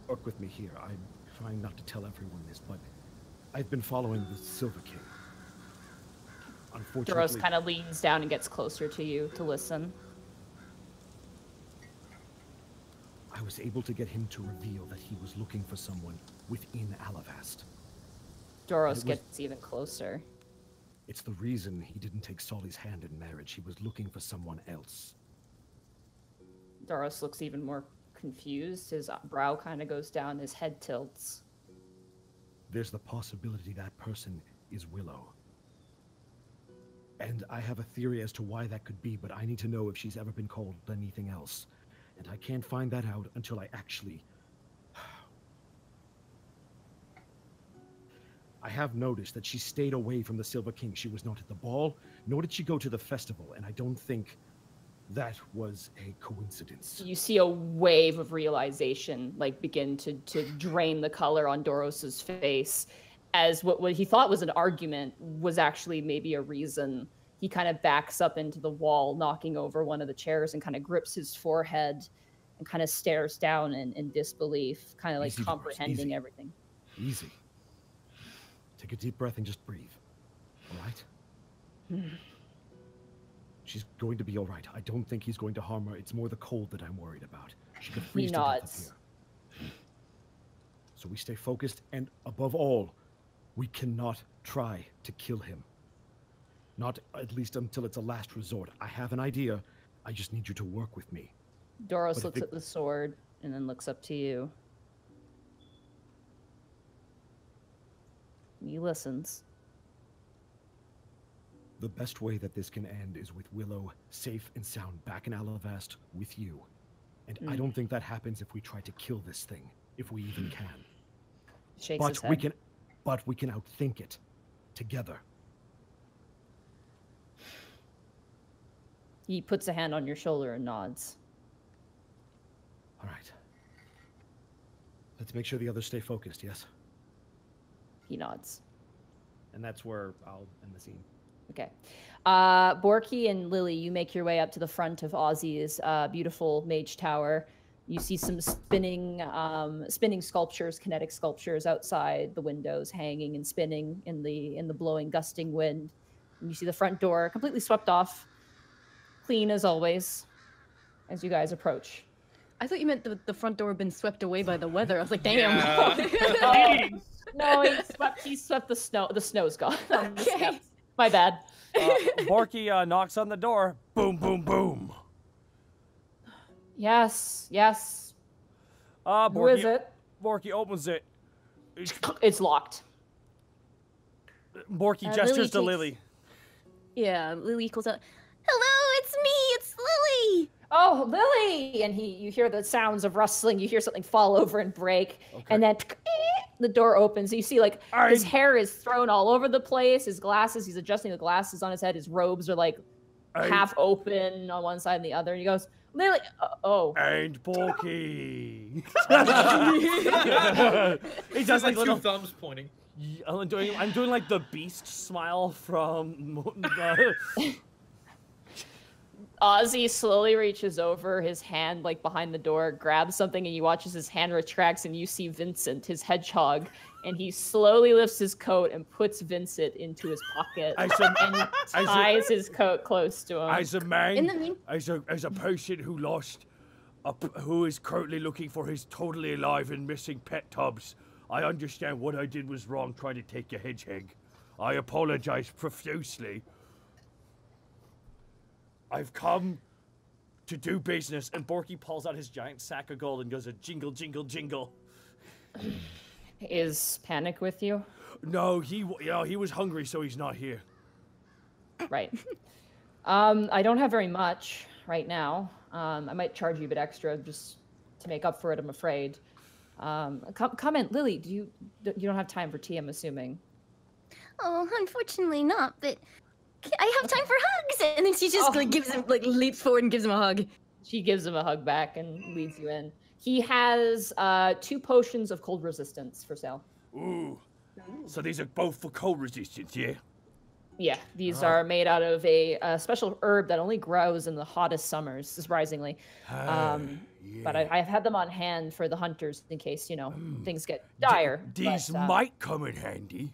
Work with me here. I'm trying not to tell everyone this, but I've been following the Silver King. Unfortunately... Doros kind of leans down and gets closer to you to listen. I was able to get him to reveal that he was looking for someone within Alivast. Doros gets even closer. It's the reason he didn't take Solly's hand in marriage. He was looking for someone else. Doros looks even more confused. His brow kind of goes down, his head tilts. There's the possibility that person is Willow. And I have a theory as to why that could be, but I need to know if she's ever been called anything else. And I can't find that out until I actually... I have noticed that she stayed away from the Silver King. She was not at the ball, nor did she go to the festival, and I don't think that was a coincidence. You see a wave of realization, like, begin to drain the color on Doros's face, as what he thought was an argument was actually maybe a reason. He kind of backs up into the wall, knocking over one of the chairs, and kind of grips his forehead, and kind of stares down in disbelief, kind of like Easy, Doris, comprehending easy. everything. Easy. Take a deep breath and just breathe. All right? She's going to be all right. I don't think he's going to harm her. It's more the cold that I'm worried about. She could freeze to death up nods. here. So we stay focused, and above all, we cannot try to kill him. Not at least until it's a last resort. I have an idea. I just need you to work with me. Doros looks at the sword and then looks up to you. He listens. The best way that this can end is with Willow safe and sound back in Alivast with you. And I don't think that happens if we try to kill this thing, if we even can. Shakes his head. But we can outthink it together. He puts a hand on your shoulder and nods. All right. Let's make sure the others stay focused, yes? He nods. And that's where I'll end the scene. Okay. Borky and Lily, you make your way up to the front of Ozzy's beautiful mage tower. You see some spinning sculptures, kinetic sculptures outside the windows, hanging and spinning in the blowing, gusting wind. And you see the front door completely swept off, clean as always, as you guys approach. I thought you meant the front door had been swept away by the weather. I was like, damn. Yeah. No, he swept the snow. The snow's gone. Okay. My bad. Borky knocks on the door. Boom, boom, boom. Yes. Borky, Who is it? Borky opens it. It's locked. Borky gestures to Lily Lily. Yeah, Lily calls out, hello, it's me, it's Lily. Oh, Lily! And you hear the sounds of rustling. You hear something fall over and break. Okay. And then the door opens. You see, like, his hair is thrown all over the place. His glasses, he's adjusting the glasses on his head. His robes are, like, half open on one side and the other. And he goes, Lily, oh. And Borky. He does like little two thumbs pointing. I'm doing like the beast smile from Ozzy slowly reaches over, his hand like behind the door, grabs something, and you watch as his hand retracts, and you see Vincent, his hedgehog, and he slowly lifts his coat and puts Vincent into his pocket and ties his coat close to him. As a man, In the mean- as a person who lost, who is currently looking for his totally alive and missing pet tubs, I understand what I did was wrong trying to take your hedgehog. I apologize profusely. I've come to do business, and Borky pulls out his giant sack of gold and goes a jingle, jingle, jingle. Is Panic with you? No, he was hungry, so he's not here. Right. I don't have very much right now. I might charge you a bit extra just to make up for it, I'm afraid. Come in, Lily. You don't have time for tea, I'm assuming. Oh, unfortunately not, but I have time for hugs. And then she just like gives him, like leaps forward and gives him a hug. She gives him a hug back and leads you in. He has 2 potions of cold resistance for sale. Ooh. So these are both for cold resistance, yeah? Yeah, these are made out of a special herb that only grows in the hottest summers, surprisingly. But I've had them on hand for the hunters in case, things get dire. These might come in handy,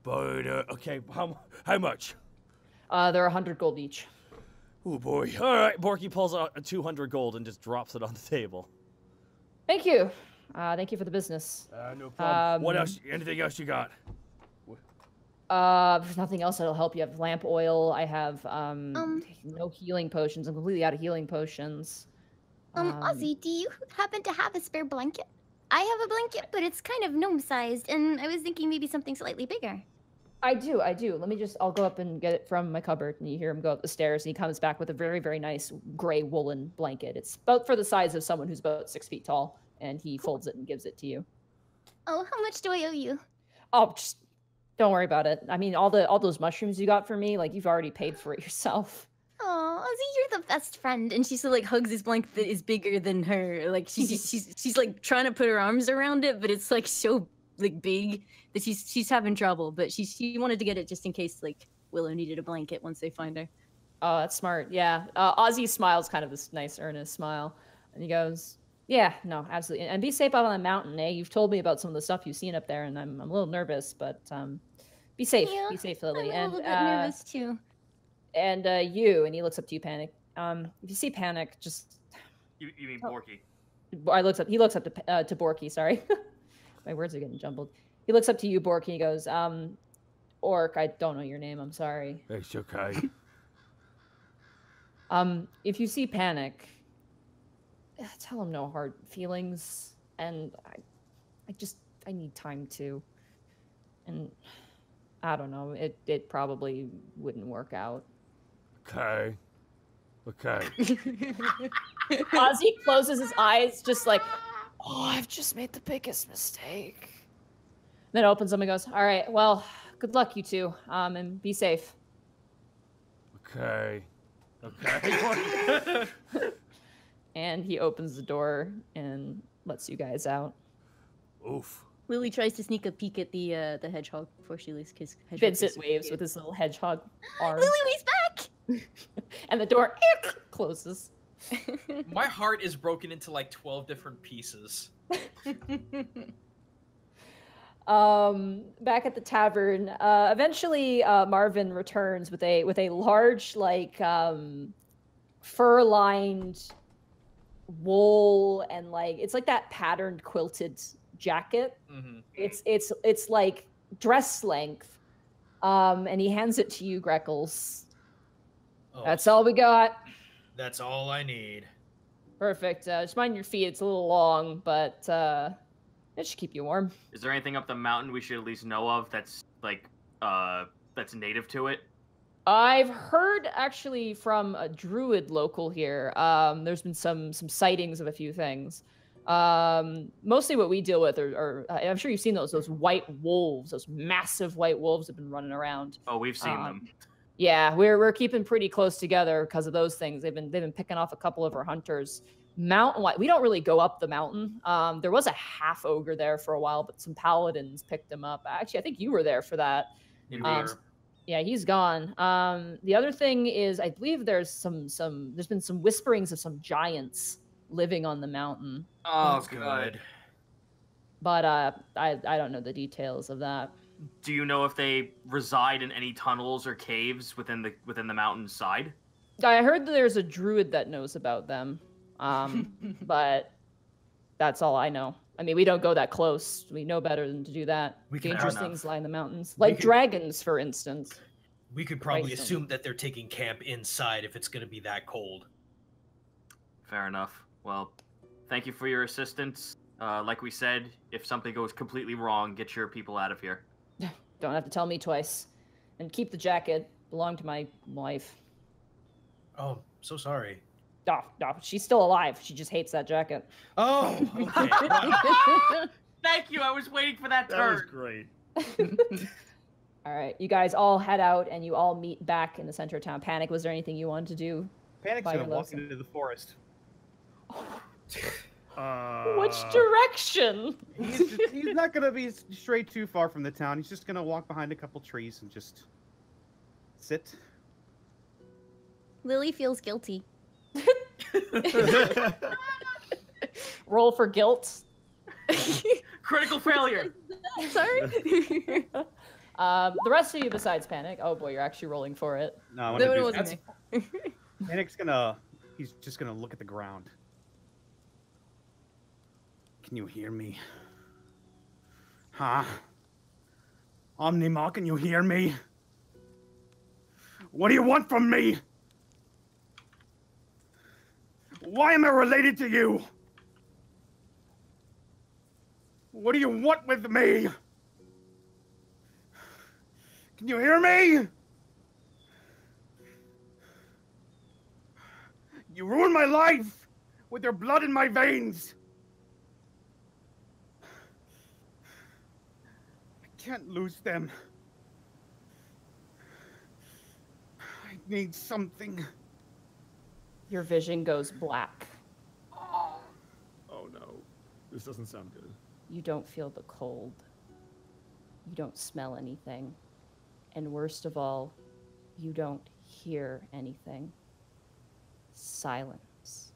but okay, how much? They're 100 gold each. Oh boy. All right, Borky pulls out a 200 gold and just drops it on the table. Thank you. Thank you for the business. No problem. What else? Anything else you got? There's nothing else that'll help you. I have lamp oil. I have no healing potions. I'm completely out of healing potions. Ozzy, do you happen to have a spare blanket? I have a blanket, but it's kind of gnome-sized, and I was thinking maybe something slightly bigger. I do. I'll go up and get it from my cupboard, and you hear him go up the stairs, and he comes back with a very, very nice gray woolen blanket. It's about for the size of someone who's about 6 feet tall, and he folds it and gives it to you. Oh, how much do I owe you? Oh, just don't worry about it. I mean, all those mushrooms you got for me, like, you've already paid for it yourself. Oh, Ozzy, you're the best friend. And she like hugs his blanket that is bigger than her. Like she's like trying to put her arms around it, but it's like so like big that she's having trouble. But she wanted to get it just in case like Willow needed a blanket once they find her. Oh, that's smart. Yeah. Ozzy smiles kind of this nice earnest smile, and he goes, Yeah, no, absolutely. And be safe out on the mountain, eh? You've told me about some of the stuff you've seen up there, and I'm a little nervous, but be safe. Yeah, Be safe, Lily. I'm a little bit nervous too. And you, and he looks up to you, Panic. If you see Panic, just You mean Borky? He looks up to Borky. Sorry, my words are getting jumbled. He looks up to you, Borky. He goes, Orc. I don't know your name. I'm sorry. It's okay. If you see Panic, tell him no hard feelings, and I need time to, and I don't know. It probably wouldn't work out. Okay. Ozzy closes his eyes, just like, oh, I've just made the biggest mistake. Then opens them and goes, all right, well, good luck, you two, and be safe. Okay. And he opens the door and lets you guys out. Oof. Lily tries to sneak a peek at the hedgehog before she leaves his hedgehog. Vincent waves with his little hedgehog arm. Lily's back! And the door closes. My heart is broken into like 12 different pieces. Back at the tavern, eventually Marvin returns with a large, like, fur-lined wool, and like it's like that patterned quilted jacket. Mm-hmm. It's like dress length. And he hands it to you, Greckles. Oh, That's all we got. That's all I need. Perfect. Just mind your feet. It's a little long, but it should keep you warm. Is there anything up the mountain we should at least know of that's like that's native to it? I've heard actually from a druid local here. There's been some sightings of a few things. Mostly what we deal with are I'm sure you've seen those white wolves. Those massive white wolves have been running around. Oh, we've seen them. Yeah, we're keeping pretty close together because of those things. They've been picking off a couple of our hunters. Mountain-wide, we don't really go up the mountain. There was a half ogre there for a while, but some paladins picked him up. Actually, I think you were there for that. Yeah, he's gone. The other thing is, I believe there's there's been some whisperings of some giants living on the mountain. Oh, good. But I don't know the details of that. Do you know if they reside in any tunnels or caves within the mountain side? I heard that there's a druid that knows about them. But that's all I know. I mean, we don't go that close. We know better than to do that. Dangerous things lie in the mountains. Like dragons, for instance. We could probably assume that they're taking camp inside if it's going to be that cold. Fair enough. Well, thank you for your assistance. Like we said, if something goes completely wrong, get your people out of here. Don't have to tell me twice. And keep the jacket. Belonged to my wife. Oh, so sorry. No, she's still alive. She just hates that jacket. Oh, okay. Thank you. I was waiting for that turn. That was great. All right, you guys all head out, and you all meet back in the center of town. Panic, was there anything you wanted to do? Panic's gonna walk into the forest. Which direction? He's not gonna be straight too far from the town. He's just gonna walk behind a couple trees and just sit. Lily feels guilty. Roll for guilt. Critical failure. Sorry. The rest of you, besides Panic. Oh boy, you're actually rolling for it. No, it wasn't me. Panic's he's just gonna look at the ground. Can you hear me? Huh? Omnima, can you hear me? What do you want from me? Why am I related to you? What do you want with me? Can you hear me? You ruined my life with your blood in my veins. I can't lose them. I need something. Your vision goes black. Oh no. This doesn't sound good. You don't feel the cold. You don't smell anything. And worst of all, you don't hear anything. Silence.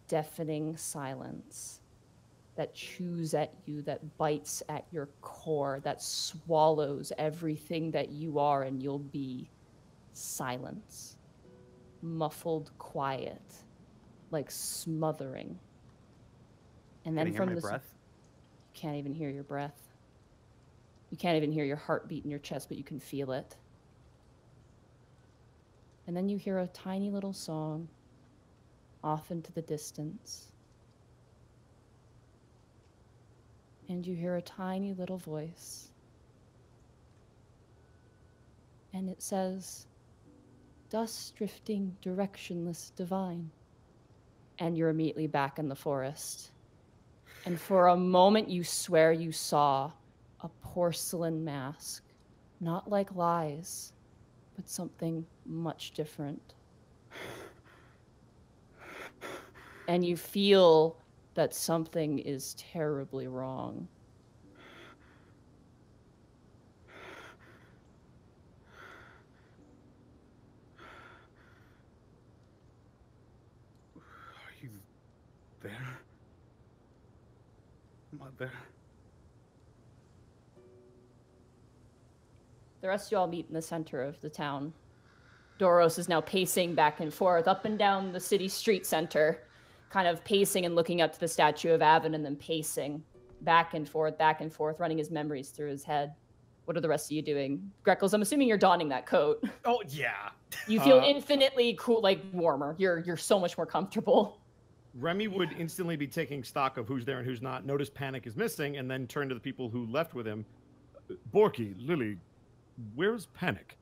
deafening silence that chews at you, that bites at your core, that swallows everything that you are, and you'll be silence. Muffled quiet, like smothering. And then from the breath? You can't even hear your breath. You can't even hear your heartbeat in your chest, but you can feel it. And then you hear a tiny little song off into the distance. And you hear a tiny little voice. And it says, "Dust drifting, directionless, divine." And you're immediately back in the forest. And for a moment you swear you saw a porcelain mask, not like lies, but something much different. And you feel that something is terribly wrong. Are you there? Am I there? The rest of you all meet in the center of the town. Doros is now pacing back and forth, up and down the city street center, kind of pacing and looking up to the statue of Avon and then pacing back and forth, running his memories through his head. What are the rest of you doing? Greckles, I'm assuming you're donning that coat. Oh, yeah. You feel infinitely cool, like warmer. You're so much more comfortable. Remy would instantly be taking stock of who's there and who's not, notice Panic is missing, and then turn to the people who left with him. Borky, Lily, where's Panic?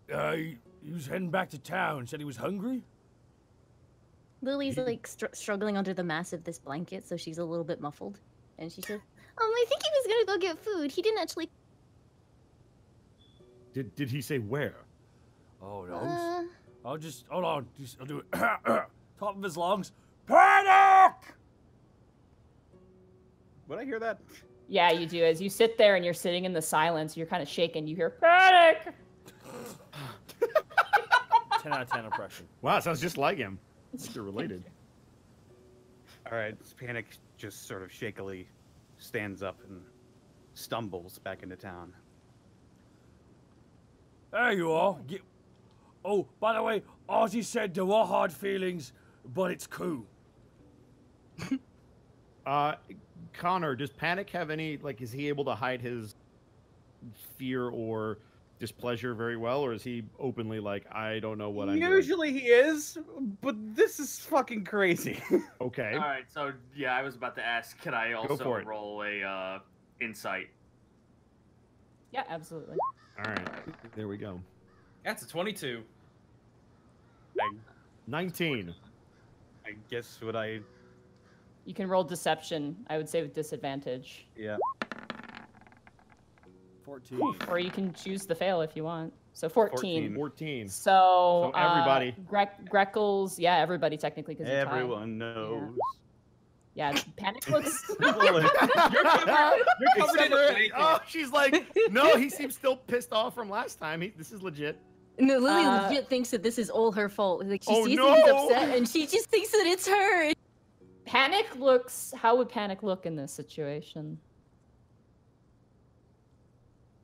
He was heading back to town. Said he was hungry. Lily's like struggling under the mass of this blanket, so she's a little bit muffled. And she said, I think he was gonna go get food. He didn't actually. Did he say where? Oh no. I'll just hold on. I'll do it. Top of his lungs. Panic! Would I hear that? Yeah, you do. As you sit there and you're sitting in the silence, you're kind of shaking. You hear panic. 10 out of 10 impression. Wow, sounds just like him. They're related. All right, Panic just sort of shakily stands up and stumbles back into town. There you are. Oh, by the way, Ozzy said there were hard feelings, but it's cool. Connor, does Panic have any, like, is he able to hide his fear or displeasure very well, or is he openly like, I don't know what I'm doing? Usually he is, but this is fucking crazy. Okay. All right, so yeah, I was about to ask, can I also roll a insight? Yeah, absolutely. All right, there we go. That's a 22. 19. I guess what I... You can roll deception, I would say with disadvantage. Yeah. 14. Or you can choose the fail if you want. So 14. 14. So everybody. Greckles, yeah, everybody technically. Cause Everyone knows. Yeah, Panic looks... You're covered in a blanket. Oh, she's like, no, he seems still pissed off from last time. This is legit. No, Lily legit thinks that this is all her fault. Like, she sees no! that he's upset, and she just thinks that it's her. Panic looks... How would Panic look in this situation?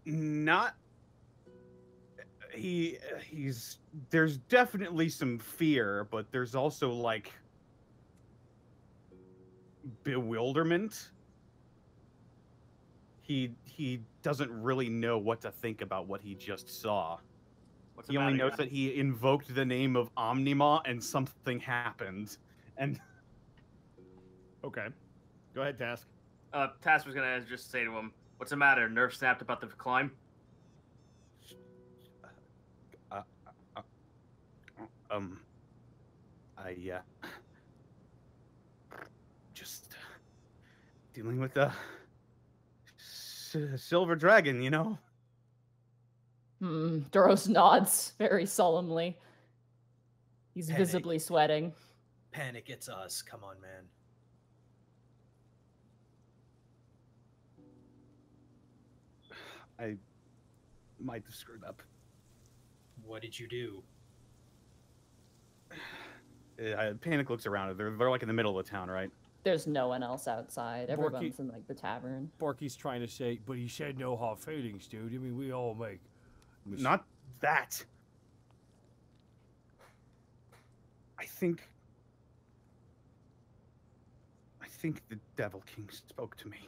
Not... He's... There's definitely some fear, but there's also, like... bewilderment. He doesn't really know what to think about what he just saw. He only knows that he invoked the name of Omnima and something happened. And okay, go ahead, Task. Task was gonna just say to him, "What's the matter? Nerve snapped about the climb?" Just dealing with the silver dragon, you know? Doros nods very solemnly. He's Panic. visibly sweating. Panic, it's us. Come on, man. I might have screwed up. What did you do? Panic looks around. They're like in the middle of the town, right? There's no one else outside. Everyone's in like the tavern. Borky's trying to say, but he said no hard feelings, dude. I mean, we all make. Not that. I think the Devil King spoke to me.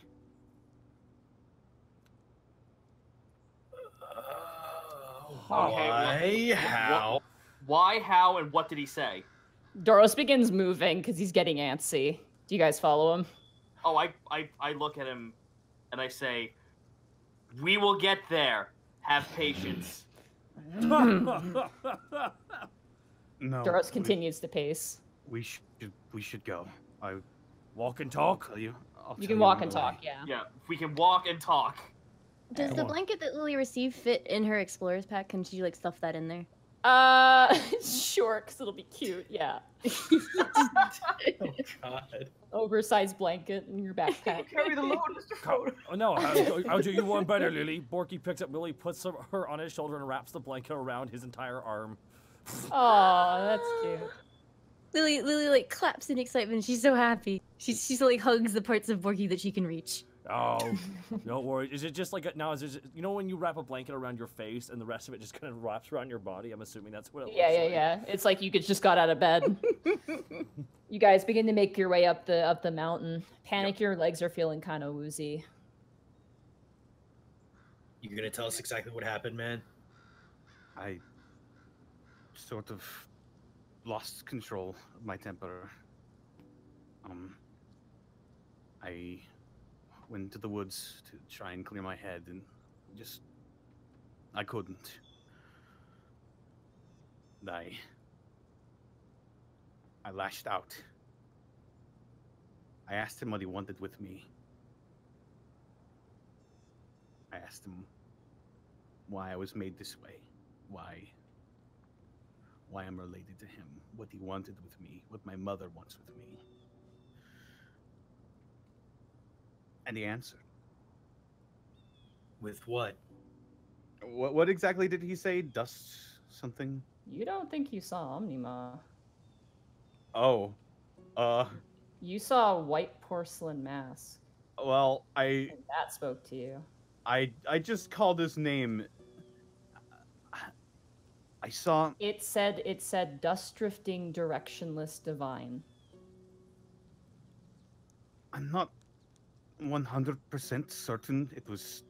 Why? How? Why? How? And what did he say? Doros begins moving because he's getting antsy. Do you guys follow him? Oh, I look at him, and I say, "We will get there. Have patience." No. Doros continues to pace. We should go. I walk and talk. I'll tell you. You can walk and talk. Yeah. Yeah. We can walk and talk. Does the blanket that Lily received fit in her explorer's pack? Can she like stuff that in there? Sure, because it'll be cute. Yeah. Oh God. Oversized blanket in your backpack. Carry the load, Mr. Frodo. Oh no, I'll do you one better, Lily. Borky picks up Lily, puts her on his shoulder, and wraps the blanket around his entire arm. Oh, that's cute. Lily like claps in excitement. She's so happy. She's like hugs the parts of Borky that she can reach. Oh, don't worry. Is it just like is it, you know when you wrap a blanket around your face and the rest of it just kind of wraps around your body? I'm assuming that's what it looks like. Yeah. It's like you just got out of bed. You guys begin to make your way up the mountain. Panic, your legs are feeling kind of woozy. You gonna tell us exactly what happened, man? I sort of lost control of my temper. I went to the woods to try and clear my head, and I couldn't. I lashed out. I asked him what he wanted with me. I asked him why I was made this way, why I'm related to him, what he wanted with me, what my mother wants with me. And he answered. With what? What exactly did he say? Dust something? You don't think you saw Omnima. Oh. You saw a white porcelain mask. Well, And that spoke to you. I just called his name. I saw... It said dust drifting directionless divine. I'm not 100% certain it was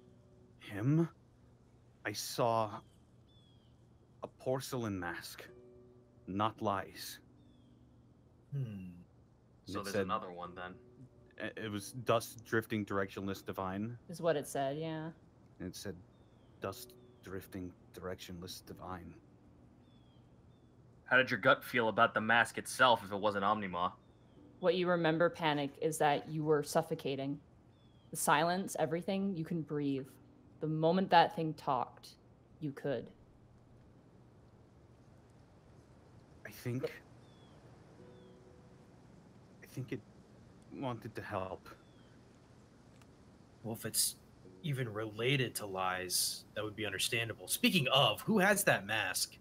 him. I saw a porcelain mask, not lies. So there's another one then. It was dust drifting directionless divine. Is what it said, yeah. And it said dust drifting directionless divine. How did your gut feel about the mask itself if it wasn't Omnima? What you remember, Panic, is that you were suffocating. The silence, everything, you can breathe. The moment that thing talked, you could. I think it wanted to help. Well, if it's even related to lies, that would be understandable. Speaking of, who has that mask?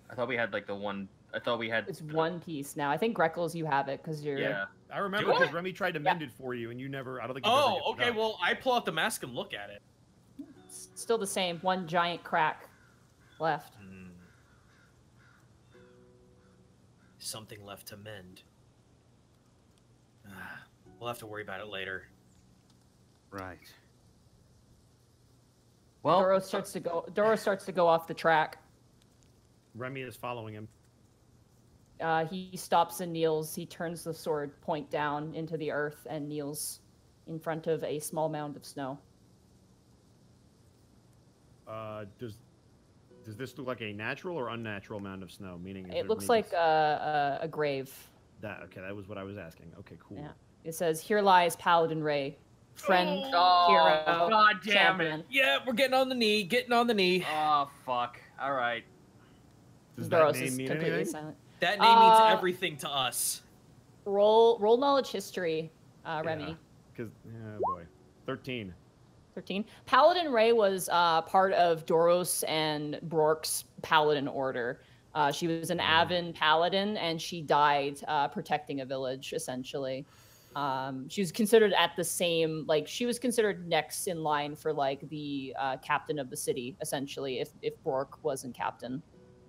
I thought we had like the one. I thought we had. It's one piece now. I think Greckles, you have it because you're. Yeah. I remember because Remy tried to mend it for you, and you never. I don't think. You Oh, ever okay. Well, I pull out the mask and look at it. It's still the same. One giant crack left. Something left to mend. We'll have to worry about it later. Right. Well, Doros starts to go off the track. Remy is following him. He stops and kneels. He turns the sword point down into the earth and kneels in front of a small mound of snow. Does this look like a natural or unnatural mound of snow? Meaning, It looks like a grave. That was what I was asking. Okay, cool. Yeah. It says, "Here lies Paladin Ray, friend, hero, God damn champion." it! Yeah, we're getting on the knee. Getting on the knee. Oh fuck! All right. Does Doros that is name mean completely anything? silent. That name means everything to us. Roll knowledge history, Remy. Because oh boy, 13. 13. Paladin Ray was part of Doros and Brork's Paladin Order. She was an Avon paladin, and she died protecting a village, essentially. She was considered at the same, like, she was considered next in line for, like, the captain of the city, essentially, if Bork wasn't captain.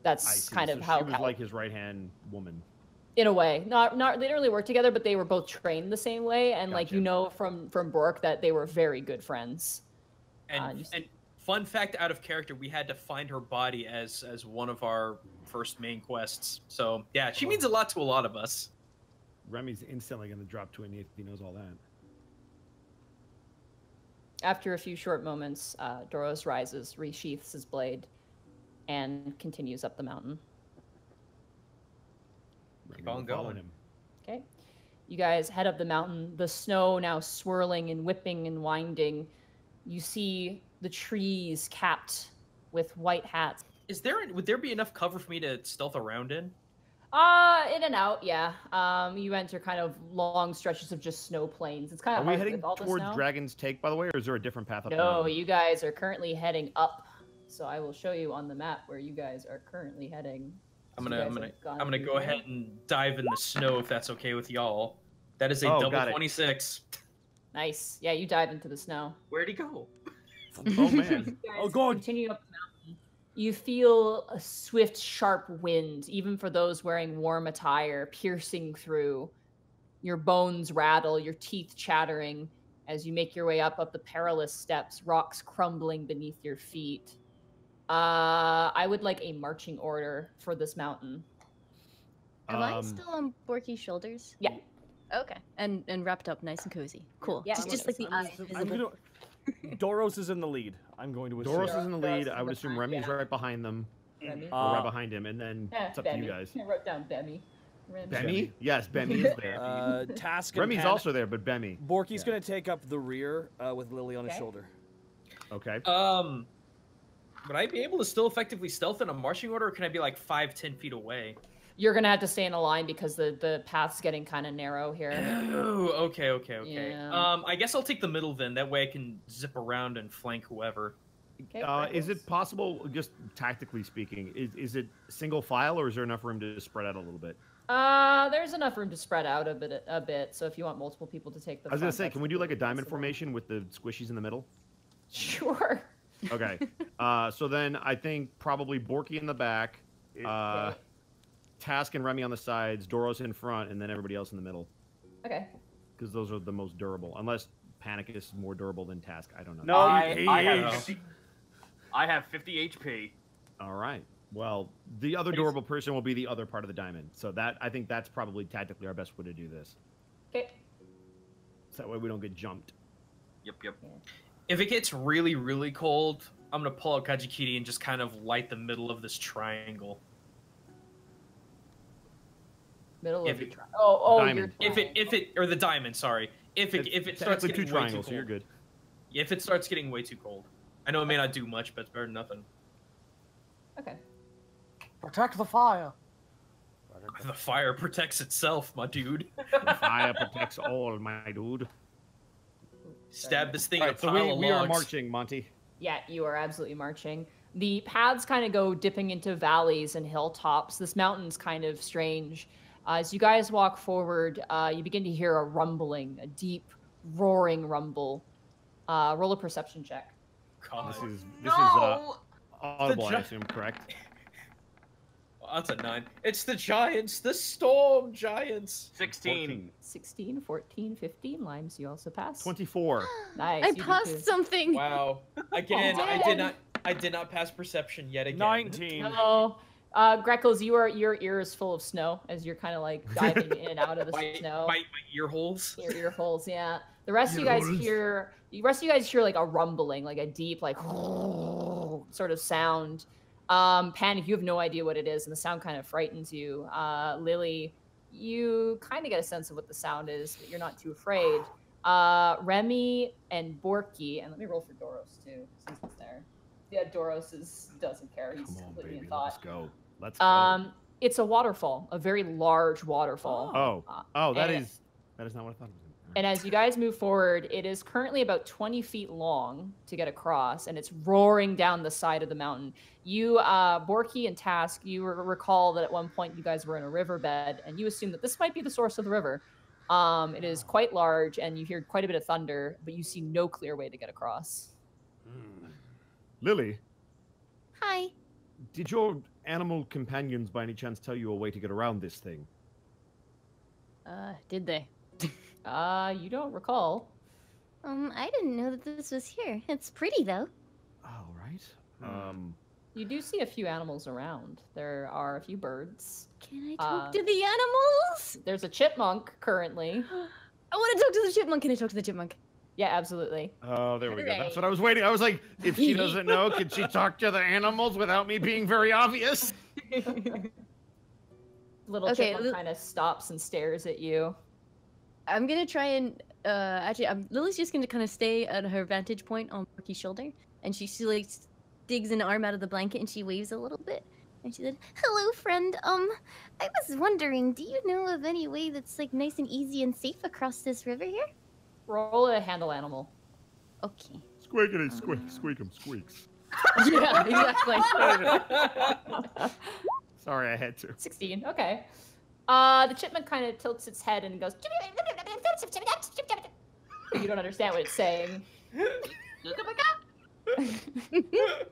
That's kind of how she was like his right-hand woman. In a way. Not they didn't really work together, but they were both trained the same way, and like, you know, from Bork that they were very good friends. And fun fact out of character, we had to find her body as one of our first main quests. So yeah, she means a lot to a lot of us. Remy's instantly going to drop to a knee if he knows all that. After a few short moments, Doros rises, resheaths his blade, and continues up the mountain. Keep on going. Him. Okay. You guys head up the mountain, the snow now swirling and whipping and winding. You see the trees capped with white hats. Would there be enough cover for me to stealth around in? In and out, yeah. You enter kind of long stretches of just snow plains. It's kind of Are we hard heading with all the towards snow. Dragon's Take, by the way, or is there a different path up? No, you guys are currently heading up. So I will show you on the map where you guys are currently heading. I'm gonna go ahead and dive in the snow if that's okay with y'all. That is a double 26. Nice. Yeah, you dive into the snow. Where'd he go? Oh man. Oh god. Continue up the mountain. You feel a swift, sharp wind, even for those wearing warm attire, piercing through. Your bones rattle, your teeth chattering as you make your way up the perilous steps, rocks crumbling beneath your feet. I would like a marching order for this mountain. Am I still on Borky's shoulders? Yeah. Okay. And wrapped up nice and cozy. Cool. Yeah, just like the eyes. Doros is in the lead. I'm going to assume. Doros is in the lead. I would assume Remy's right behind them. Right behind him, and then it's up to you guys. I wrote down Bemmy. Bemmy? Yes, Bemmy is there. Task. Remy's also there, but Bemmy. Borky's going to take up the rear with Lily on his shoulder. Okay. Would I be able to still effectively stealth in a marching order, or can I be like 5-10 feet away? You're gonna have to stay in a line because the path's getting kind of narrow here. Oh, okay. Yeah. I guess I'll take the middle then. That way I can zip around and flank whoever. Okay, is it possible, just tactically speaking, is it single file, or is there enough room to spread out a little bit? There's enough room to spread out a bit. So if you want multiple people to take the I was gonna say, can we do like a diamond formation with the squishies in the middle? Sure. Okay. So then I think probably Borky in the back, Task and Remy on the sides, Doros in front, and then everybody else in the middle. Okay. Because those are the most durable. Unless Panic is more durable than Task. I don't know. No, I have 50 HP. All right. Well, the other durable person will be the other part of the diamond. So I think that's probably tactically our best way to do this. Okay. So that way we don't get jumped. Yep. If it gets really, really cold, I'm gonna pull out Kajikiri and just kind of light the middle of this triangle. Middle of the triangle. Diamond. If it or the diamond, sorry. If it starts getting two way triangles, too so you're cold. good. If it starts getting way too cold, I know it may not do much, but it's better than nothing. Okay. Protect the fire. The fire protects itself, my dude. The fire protects all, my dude. Stab this thing All in a right, so pile of we are logs. marching, Monty. Yeah, you are absolutely marching. The paths kind of go dipping into valleys and hilltops. This mountain's kind of strange. As you guys walk forward, you begin to hear a rumbling, a deep, roaring rumble. Roll a perception check. God. This is audible, I assume, correct? That's a 9. It's the giants, the storm giants. 16. 16, 14, 15 limes. You also passed. 24. Nice. I you did too. passed something. Wow. Again, I did not pass perception yet again. 19. No. Greckles, your ear is full of snow as you're kind of like diving in and out of the snow. My ear holes. Your ear holes, yeah. The rest of you guys hear like a rumbling, like a deep, like sort of sound. Panic, you have no idea what it is, and the sound kind of frightens you. Lily, you kind of get a sense of what the sound is, but you're not too afraid. Remy and Borky, and let me roll for Doros too, since it's there. Yeah, Doros doesn't care. He's completely in thought. Let's go. It's a waterfall, a very large waterfall. That is not what I thought it was. And as you guys move forward, it is currently about 20 feet long to get across, and it's roaring down the side of the mountain. You, Borky and Task, you recall that at one point you guys were in a riverbed, and you assume that this might be the source of the river. It is quite large, and you hear quite a bit of thunder, but you see no clear way to get across. Lily, Hi. did your animal companions by any chance tell you a way to get around this thing? Did they? You don't recall. I didn't know that this was here. It's pretty though. All right. You do see a few animals around. There are a few birds. Can I talk to the animals? There's a chipmunk currently. I want to talk to the chipmunk. Can I talk to the chipmunk? Yeah, absolutely. Oh, there we go. That's what I was waiting. I was like, if she doesn't know, can she talk to the animals without me being very obvious? Little chipmunk kind of stops and stares at you. I'm gonna try and Lily's just gonna kind of stay at her vantage point on Borky's shoulder, and she like digs an arm out of the blanket and she waves a little bit, and she said, "Hello, friend. I was wondering, do you know of any way that's like nice and easy and safe across this river here?" Roll a handle animal. Okay. Squeakity squeak, squeakum squeaks. Yeah, exactly. Sorry, I had to. 16. Okay. The chipmunk kind of tilts its head and goes. You don't understand what it's saying.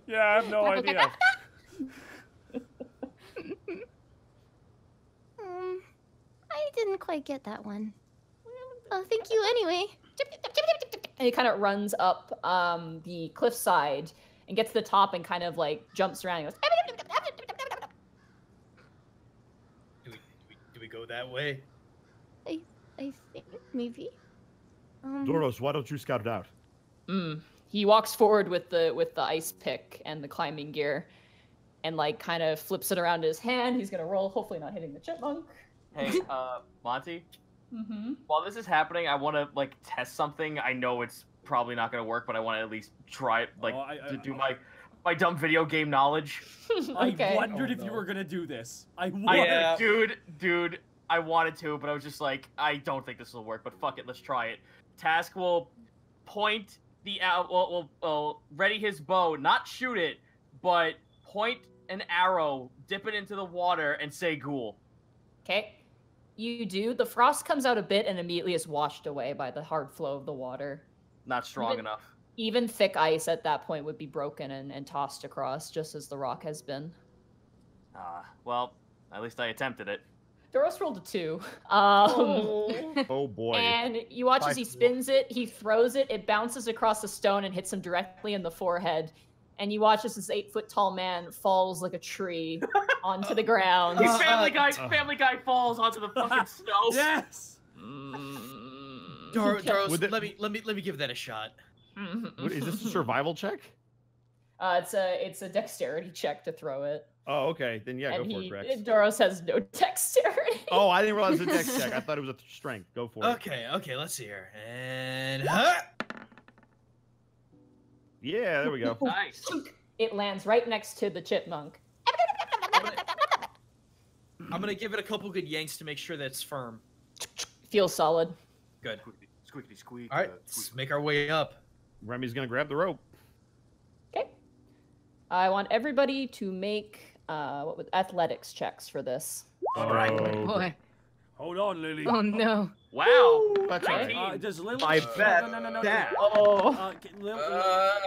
Yeah, I have no idea. I didn't quite get that one. Oh, thank you anyway. And he kind of runs up the cliffside and gets to the top and kind of like jumps around and goes. Do we go that way? I think maybe. Doros, why don't you scout it out? He walks forward with the ice pick and the climbing gear, and like kind of flips it around his hand. He's gonna roll, hopefully not hitting the chipmunk. Hey, Monty. While this is happening, I want to like test something. I know it's probably not gonna work, but I want to at least try it, like to do my dumb video game knowledge. Okay. I wondered if you were gonna do this. Dude, I wanted to, but I was just like, I don't think this will work. But fuck it, let's try it. Task will point the will ready his bow, not shoot it, but point an arrow, dip it into the water, and say "ghoul." Okay. You do. The frost comes out a bit and immediately is washed away by the hard flow of the water. Not strong enough. Even thick ice at that point would be broken and tossed across, just as the rock has been. Well, at least I attempted it. Doros rolled a 2. Oh boy. And you watch as he spins it, he throws it, it bounces across the stone and hits him directly in the forehead. And you watch as this 8-foot-tall man falls like a tree onto the ground. Family Guy falls onto the fucking snow. Yes. Doros, let me give that a shot. Is this a survival check? It's a dexterity check to throw it. Oh, okay. Then yeah, And go for it, Grex. Doros has no dexterity. Oh, I didn't realize it was a dex check. I thought it was a strength. Go for it. Okay, let's see here. And yeah, there we go. Nice. It lands right next to the chipmunk. I'm gonna give it a couple good yanks to make sure that it's firm. Feels solid. Good. Squeaky squeak. All right, let's make our way up. Remy's gonna grab the rope. Okay. I want everybody to make athletics checks for this. All right. Oh boy. Hold on, Lily. Oh no. Wow. That's right. Does Lily? I bet No. that. Oh.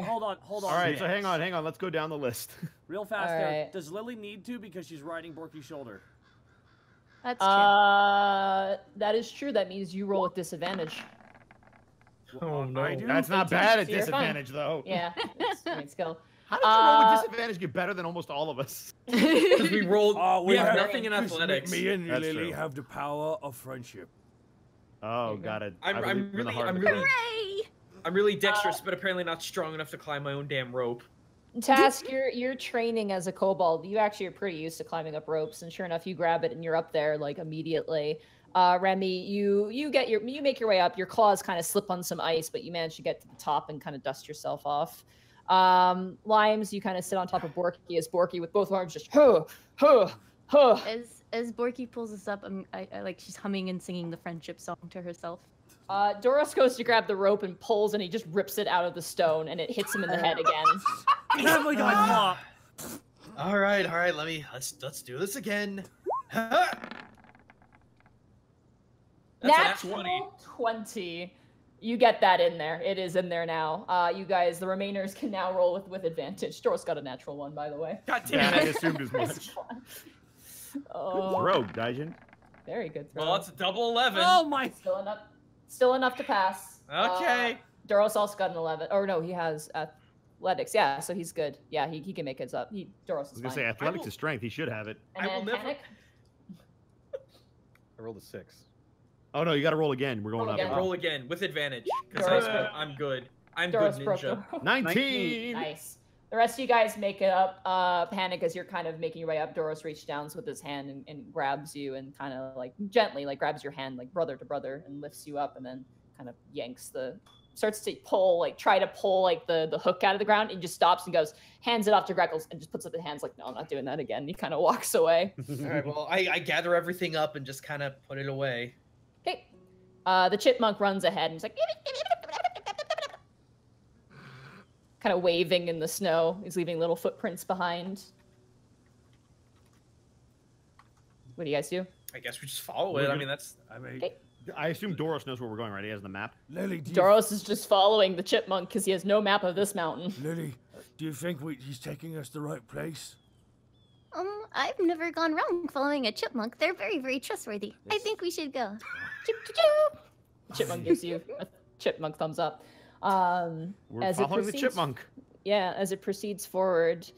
Hold on. All right, so hang on. Let's go down the list. Real fast All there. right. Does Lily need to because she's riding Borky's shoulder? That's true. That is true. That means you roll with disadvantage. Oh no. I do. That's not bad at So you're fine. disadvantage, though. Yeah. It's skill. How did you roll with disadvantage get better than almost all of us? Because we rolled. we have have- nothing in athletics. Me and That's Lily true. have the power of friendship. Oh, got it. I'm really dexterous, but apparently not strong enough to climb my own damn rope. Task, you're training as a kobold. You actually are pretty used to climbing up ropes, and sure enough, you grab it and you're up there like immediately. Remy, you make your way up. Your claws kind of slip on some ice, but you manage to get to the top and kind of dust yourself off. Limes, you kind of sit on top of Borky as Borky with both arms just As Borky pulls us up, I like she's humming and singing the friendship song to herself. Doros goes to grab the rope and pulls, and he just rips it out of the stone, and it hits him in the head again. Never got All right. Let's do this again. That's Natural 20. You get that in there. It is in there now. You guys, the remainers can now roll with advantage. Doros got a natural 1, by the way. God Yeah, damn I it. assumed as much. Oh, Rogue, Dajin. very good throw. Well, it's a double 11. Oh my! Still enough to pass. Okay. Doros also got an 11. Or no, he has athletics. Yeah, so he's good. Yeah, he can make it up. Doros is I was gonna fine. say athletics is strength. He should have it. And I will then never- Panic. I rolled a 6. Oh no, you got to roll again. We're going Roll up. again. Roll again with advantage. Doros Because broke. I'm good. I'm Doros good broke ninja. the 19. Nice. The rest of you guys make it up. Panic, as you're kind of making your way up, Doros reaches down with his hand and grabs you and kind of like gently like grabs your hand like brother to brother and lifts you up and then kind of starts to pull, like try to pull like the hook out of the ground and just stops and goes, hands it off to Greckles and just puts up his hands like, no, I'm not doing that again. He kind of walks away. All right, well, I gather everything up and just kind of put it away. Okay. The chipmunk runs ahead and he's like, kind of waving in the snow. He's leaving little footprints behind. What do you guys do? I guess we just follow it. I mean, that's... Okay. I assume Doros knows where we're going, right? He has the map. Lily, Doros is just following the chipmunk because he has no map of this mountain. Lily, do you think he's taking us the right place? I've never gone wrong following a chipmunk. They're very, very trustworthy. I think we should go. The chipmunk gives you a chipmunk thumbs up. We're As following the proceeds- chipmunk. Yeah, as it proceeds forward,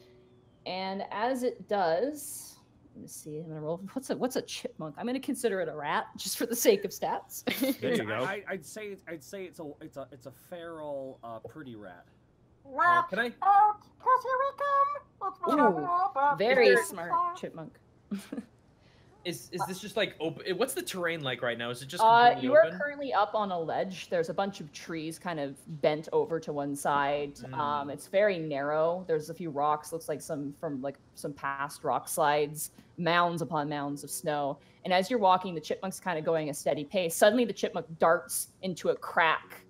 and as it does, let me see. I'm gonna roll. What's a chipmunk? I'm gonna consider it a rat just for the sake of stats. There you go. I'd say it's a feral pretty rat. Can I... Ooh, very smart chipmunk. Is this just like open? What's the terrain like right now? Is it just You completely are open? currently up on a ledge. There's a bunch of trees kind of bent over to one side. It's very narrow. There's a few rocks. Looks like some past rock slides. Mounds upon mounds of snow. And as you're walking, the chipmunk's kind of going a steady pace. Suddenly, the chipmunk darts into a crack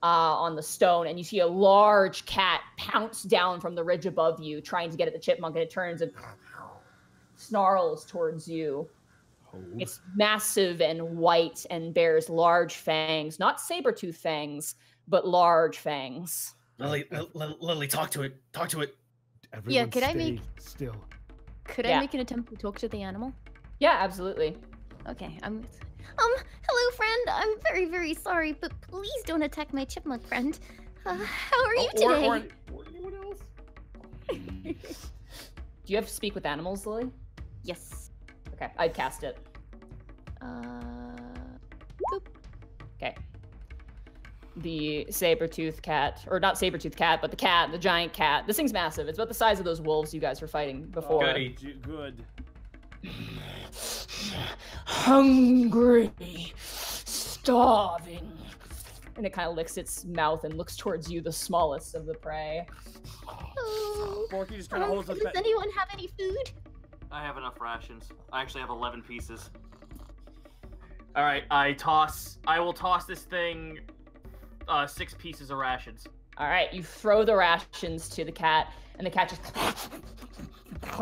on the stone, and you see a large cat pounce down from the ridge above you, trying to get at the chipmunk, and it turns and snarls towards you. Oh. It's massive and white and bears large fangs, not saber-tooth fangs, but large fangs. Lily, talk to it. Talk to it. Everyone could I stay make- still? Could Yeah. I make an attempt to talk to the animal? Yeah, absolutely. Okay, Hello, friend. I'm very, very sorry, but please don't attack my chipmunk friend. How are you today? Or anyone else? Do you have to speak with animals, Lily? yes. Okay, I'd cast it. Boop. Okay. The saber-tooth cat, or not saber-tooth cat, but the giant cat. This thing's massive. It's about the size of those wolves you guys were fighting before. Goody. Good. Hungry, starving. And it kind of licks its mouth and looks towards you, the smallest of the prey. Oh, Forky just kind of holds up. does anyone have any food? I have enough rations. I actually have 11 pieces. All right, I will toss this thing 6 pieces of rations. All right, you throw the rations to the cat, and the cat just...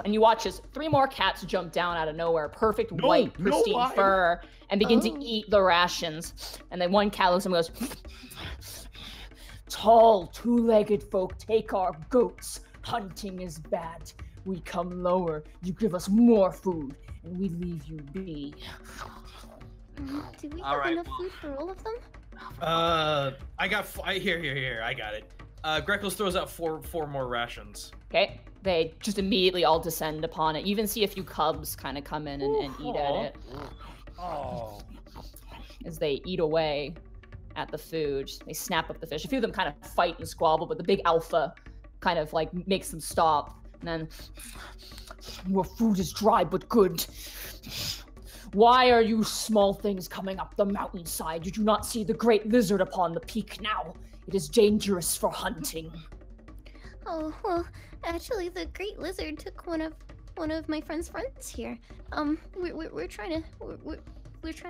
And you watch as 3 more cats jump down out of nowhere, perfect white, pristine fur, and begin to eat the rations. And then one cat looks and goes, "Tall, 2-legged folk take our goats. Hunting is bad. We come lower, you give us more food, and we leave you be." Do we All have right, enough well- food for all of them? Here, I got it. Greckles throws out four more rations. Okay, they just immediately all descend upon it. You even see a few cubs kind of come in and eat at it Oh. as they eat away at the food. They snap up the fish. A few of them kind of fight and squabble, but the big alpha kind of like makes them stop. And then, "Your food is dry but good. Why are you small things coming up the mountainside? You do not see the great lizard upon the peak now. It is dangerous for hunting." Oh, well, actually, the great lizard took one of my friend's friends here. We're trying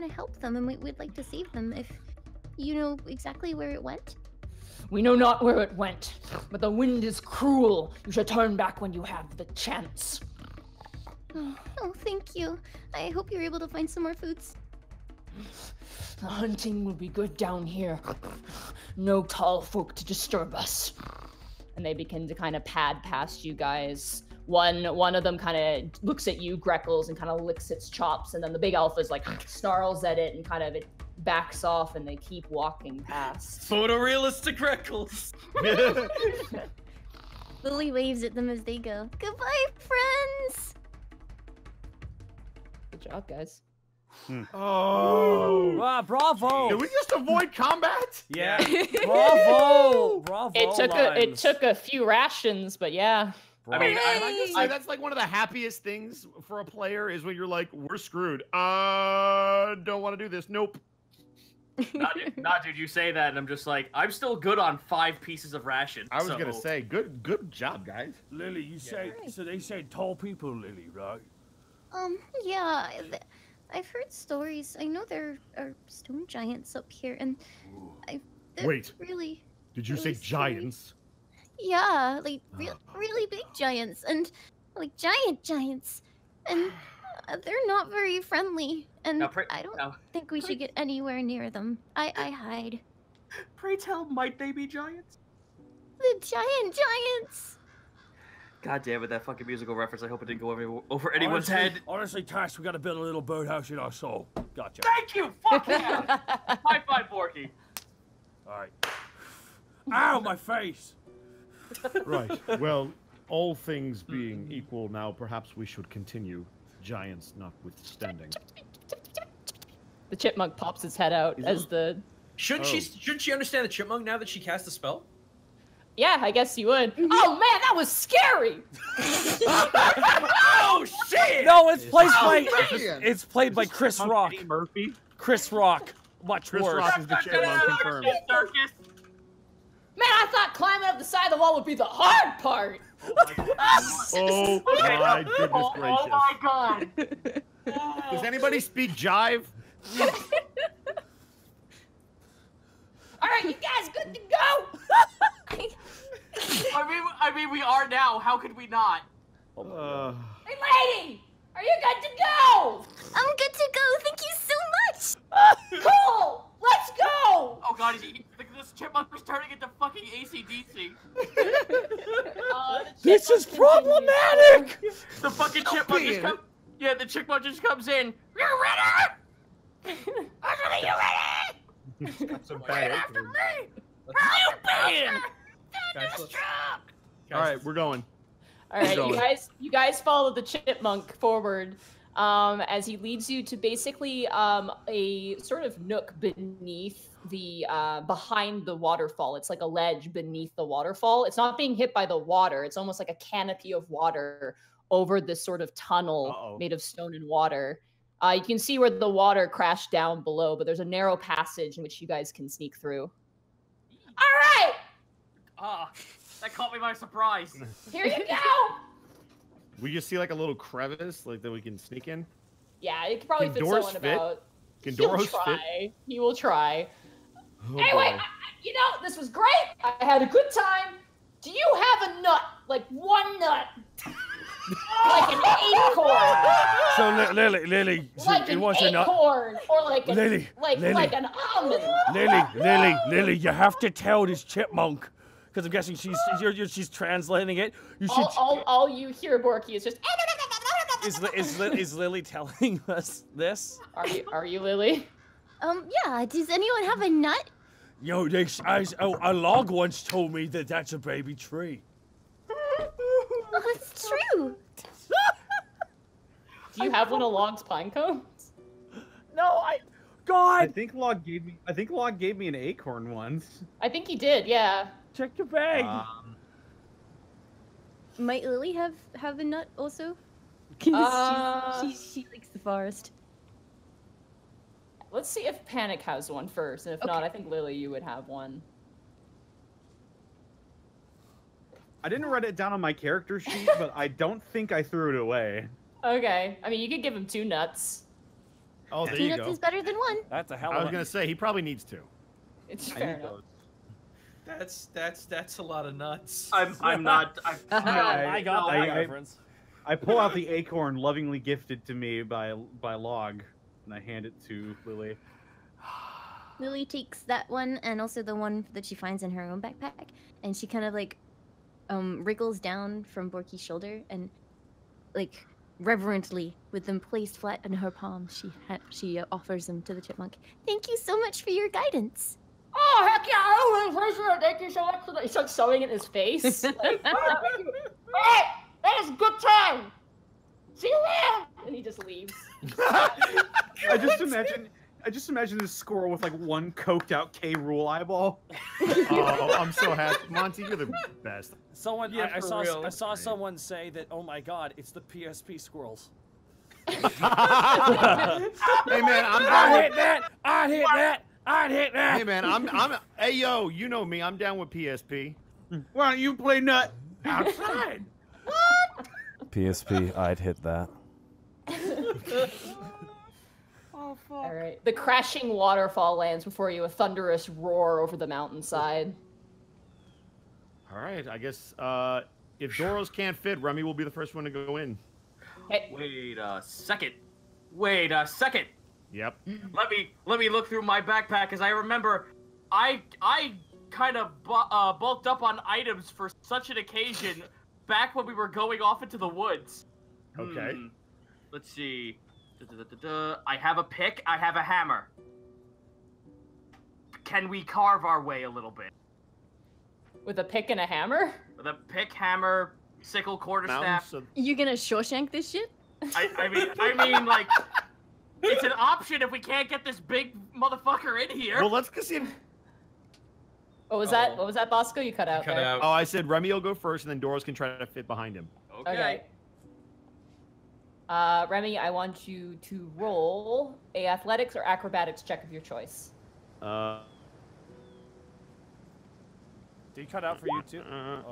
to help them, and we'd like to save them if you know exactly where it went? We know not where it went, but the wind is cruel. You should turn back when you have the chance. Oh, thank you. I hope you're able to find some more foods. The hunting will be good down here. No tall folk to disturb us. And they begin to kind of pad past you guys. One of them kind of looks at you, Greckles, and kind of licks its chops, and then the big alpha's like snarls at it and kind of it backs off, and they keep walking past. Photorealistic Greckles. Lily waves at them as they go. Goodbye, friends. Good job, guys. Oh. Ah, bravo! Did we just avoid combat? Yeah. Bravo! Bravo! It took a few rations, but yeah. I mean, I just say that's like one of the happiest things for a player is when you're like, we're screwed. Don't want to do this. Nope. Nah, dude, you say that, and I'm just like, I'm still good on 5 pieces of ration. I was gonna say, good job, guys. Lily, you say so? They say tall people, Lily, right? Yeah. I've heard stories. I know there are stone giants up here, and they're Wait. really. Did you really say scary. giants? Yeah, like really big giants, and like giants, and they're not very friendly. And I don't think we should get anywhere near them. I hide. Pray tell, might they be giants? The giants. God damn it, that fucking musical reference. I hope it didn't go over anyone's head. Honestly, Tash, we gotta build a little birdhouse in our soul. Gotcha. Thank you! Fuck yeah! High five, Borky. Alright. Ow, my face! Right. Well, all things being equal now, perhaps we should continue, giants notwithstanding. The chipmunk pops its head out as the... Shouldn't she understand the chipmunk now that she cast the spell? Yeah, I guess you would. Oh man, that was scary! Oh shit! No, it's played by Chris Rock. Murphy. Chris Rock. Much Chris worse. Rock is the chipmunk confirmed. Man, I thought climbing up the side of the wall would be the hard part! Oh my goodness gracious. Oh my god! Does anybody speak jive? Alright, you guys good to go? I mean, we are now. How could we not? Hey, lady! Are you good to go? I'm good to go. Thank you so much. Cool! Let's go! Oh god, this chipmunk is turning into fucking AC/DC. This is problematic! The fucking chipmunk just comes... Yeah, the chipmunk just comes in. You ready? I'm ready, you ready? Some bad after opening. me! How you been? All right, we're going. All right, you guys follow the chipmunk forward as he leads you to basically a sort of nook beneath the behind the waterfall. It's like a ledge beneath the waterfall. It's not being hit by the water. It's almost like a canopy of water over this sort of tunnel made of stone and water. You can see where the water crashed down below, but there's a narrow passage in which you guys can sneak through. All right! That caught me by surprise. Here you go! We just see like a little crevice like that we can sneak in. Yeah, it could probably fit Doors someone fit? about. Can He'll Doros try. fit? He will try. Oh, Anyway, boy. you know, this was great. I had a good time. Do you have a nut? Like one nut? Like an acorn? So Lily, so Like it an wasn't acorn? Or like an, Lily, like an almond? Lily, you have to tell this chipmunk. Because I'm guessing she's translating it. You should. All you hear, Borky, is just. Is Lily telling us this? Are you Lily? Yeah. Does anyone have a nut? Yo, a log once told me that that's a baby tree. Oh, it's true. Do you have one of Log's pine cones? No, God. I think Log gave me an acorn once. I think he did. Yeah. Check your bag. Might Lily have a nut also? She likes the forest. Let's see if Panic has one first, and if not, I think Lily, you would have one. I didn't write it down on my character sheet, but I don't think I threw it away. Okay. I mean, you could give him 2 nuts. Oh, there 2 you nuts go. is better than 1. That's a hell of I was gonna say he probably needs 2. It's fair enough. That's a lot of nuts. I'm not. I got that reference. I pull out the acorn lovingly gifted to me by Log, and I hand it to Lily. Lily takes that one and also the one that she finds in her own backpack, and she kind of like wriggles down from Borky's shoulder and like reverently, with them placed flat in her palm, she offers them to the chipmunk. Thank you so much for your guidance. Oh, heck yeah! I really appreciate it. Thank you so much for that. He starts sewing in his face. Like, hey, that is a good time. See you later. And he just leaves. I just imagine this squirrel with like one coked out K. Rool eyeball. Oh, I'm so happy, Monty. You're the best. Someone, Yeah, I saw real. someone say that. Oh my God, it's the PSP squirrels. Hey man, I'd hit that. I'd hit that. I'd hit that. Hey man, hey yo, you know me. I'm down with PSP. Why don't you play nut outside? PSP, I'd hit that. Oh, fuck. All right. The crashing waterfall lands before you, a thunderous roar over the mountainside. All right, I guess if Doros can't fit, Remy will be the first one to go in. Hey. Wait a second. Wait a second. Yep. Let me look through my backpack, as I remember, I kind of bulked up on items for such an occasion back when we were going off into the woods. Okay. Let's see. I have a pick. I have a hammer. Can we carve our way a little bit? With a pick and a hammer? With a pick, hammer, sickle, quarterstaff. You gonna Shawshank this shit? I mean, like, it's an option if we can't get this big motherfucker in here. Well, let's see. What was that? What was that, Bosco? You cut out there. Oh, I said Remy will go first, and then Doros can try to fit behind him. Okay. Remy, I want you to roll a athletics or acrobatics check of your choice. Did he cut out for you too?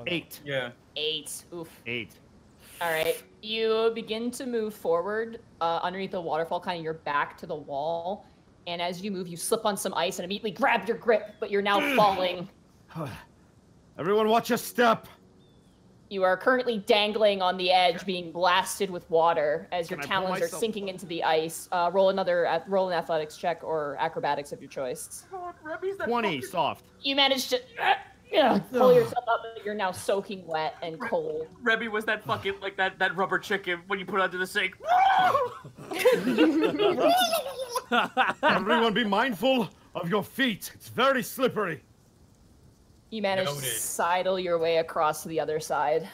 8. Yeah. 8. Oof. 8. All right. You begin to move forward underneath the waterfall, kind of your back to the wall. And as you move, you slip on some ice and immediately grab your grip, but you're now falling. Everyone watch your step. You are currently dangling on the edge, being blasted with water as your talons are sinking into the ice. Roll an athletics check or acrobatics of your choice. God, Remy's that 20, fucking... soft. You managed to pull yourself up, but you're now soaking wet and cold. Remy was that fucking, like, that rubber chicken when you put it under the sink. Everyone be mindful of your feet. It's very slippery. You manage to sidle your way across to the other side.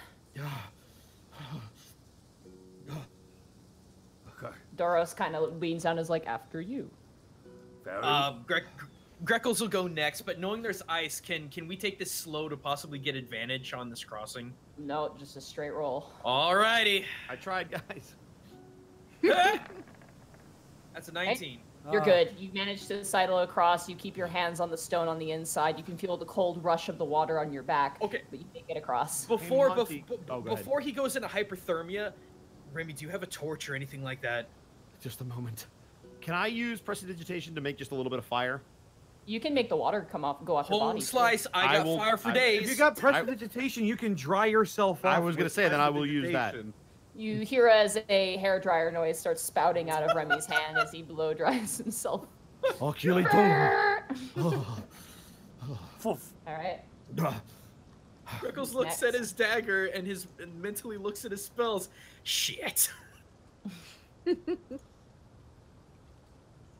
Okay. Doros kind of leans down and is like, after you. Greckles will go next, but knowing there's ice, can we take this slow to possibly get advantage on this crossing? No, just a straight roll. Alrighty. I tried, guys. That's a 19. You're good. You manage to sidle across. You keep your hands on the stone on the inside. You can feel the cold rush of the water on your back. Okay. But you can't get across. Before he goes into hyperthermia, Remy, do you have a torch or anything like that? Just a moment. Can I use prestidigitation to make just a little bit of fire? You can make the water go off your body. Holy slice, I got fire for days. If you got prestidigitation, you can dry yourself off. I was going to say, then I will use that. You hear as a hairdryer noise starts spouting out of Remy's hand as he blow dries himself. All right. Greckles looks at his dagger and mentally looks at his spells. Shit.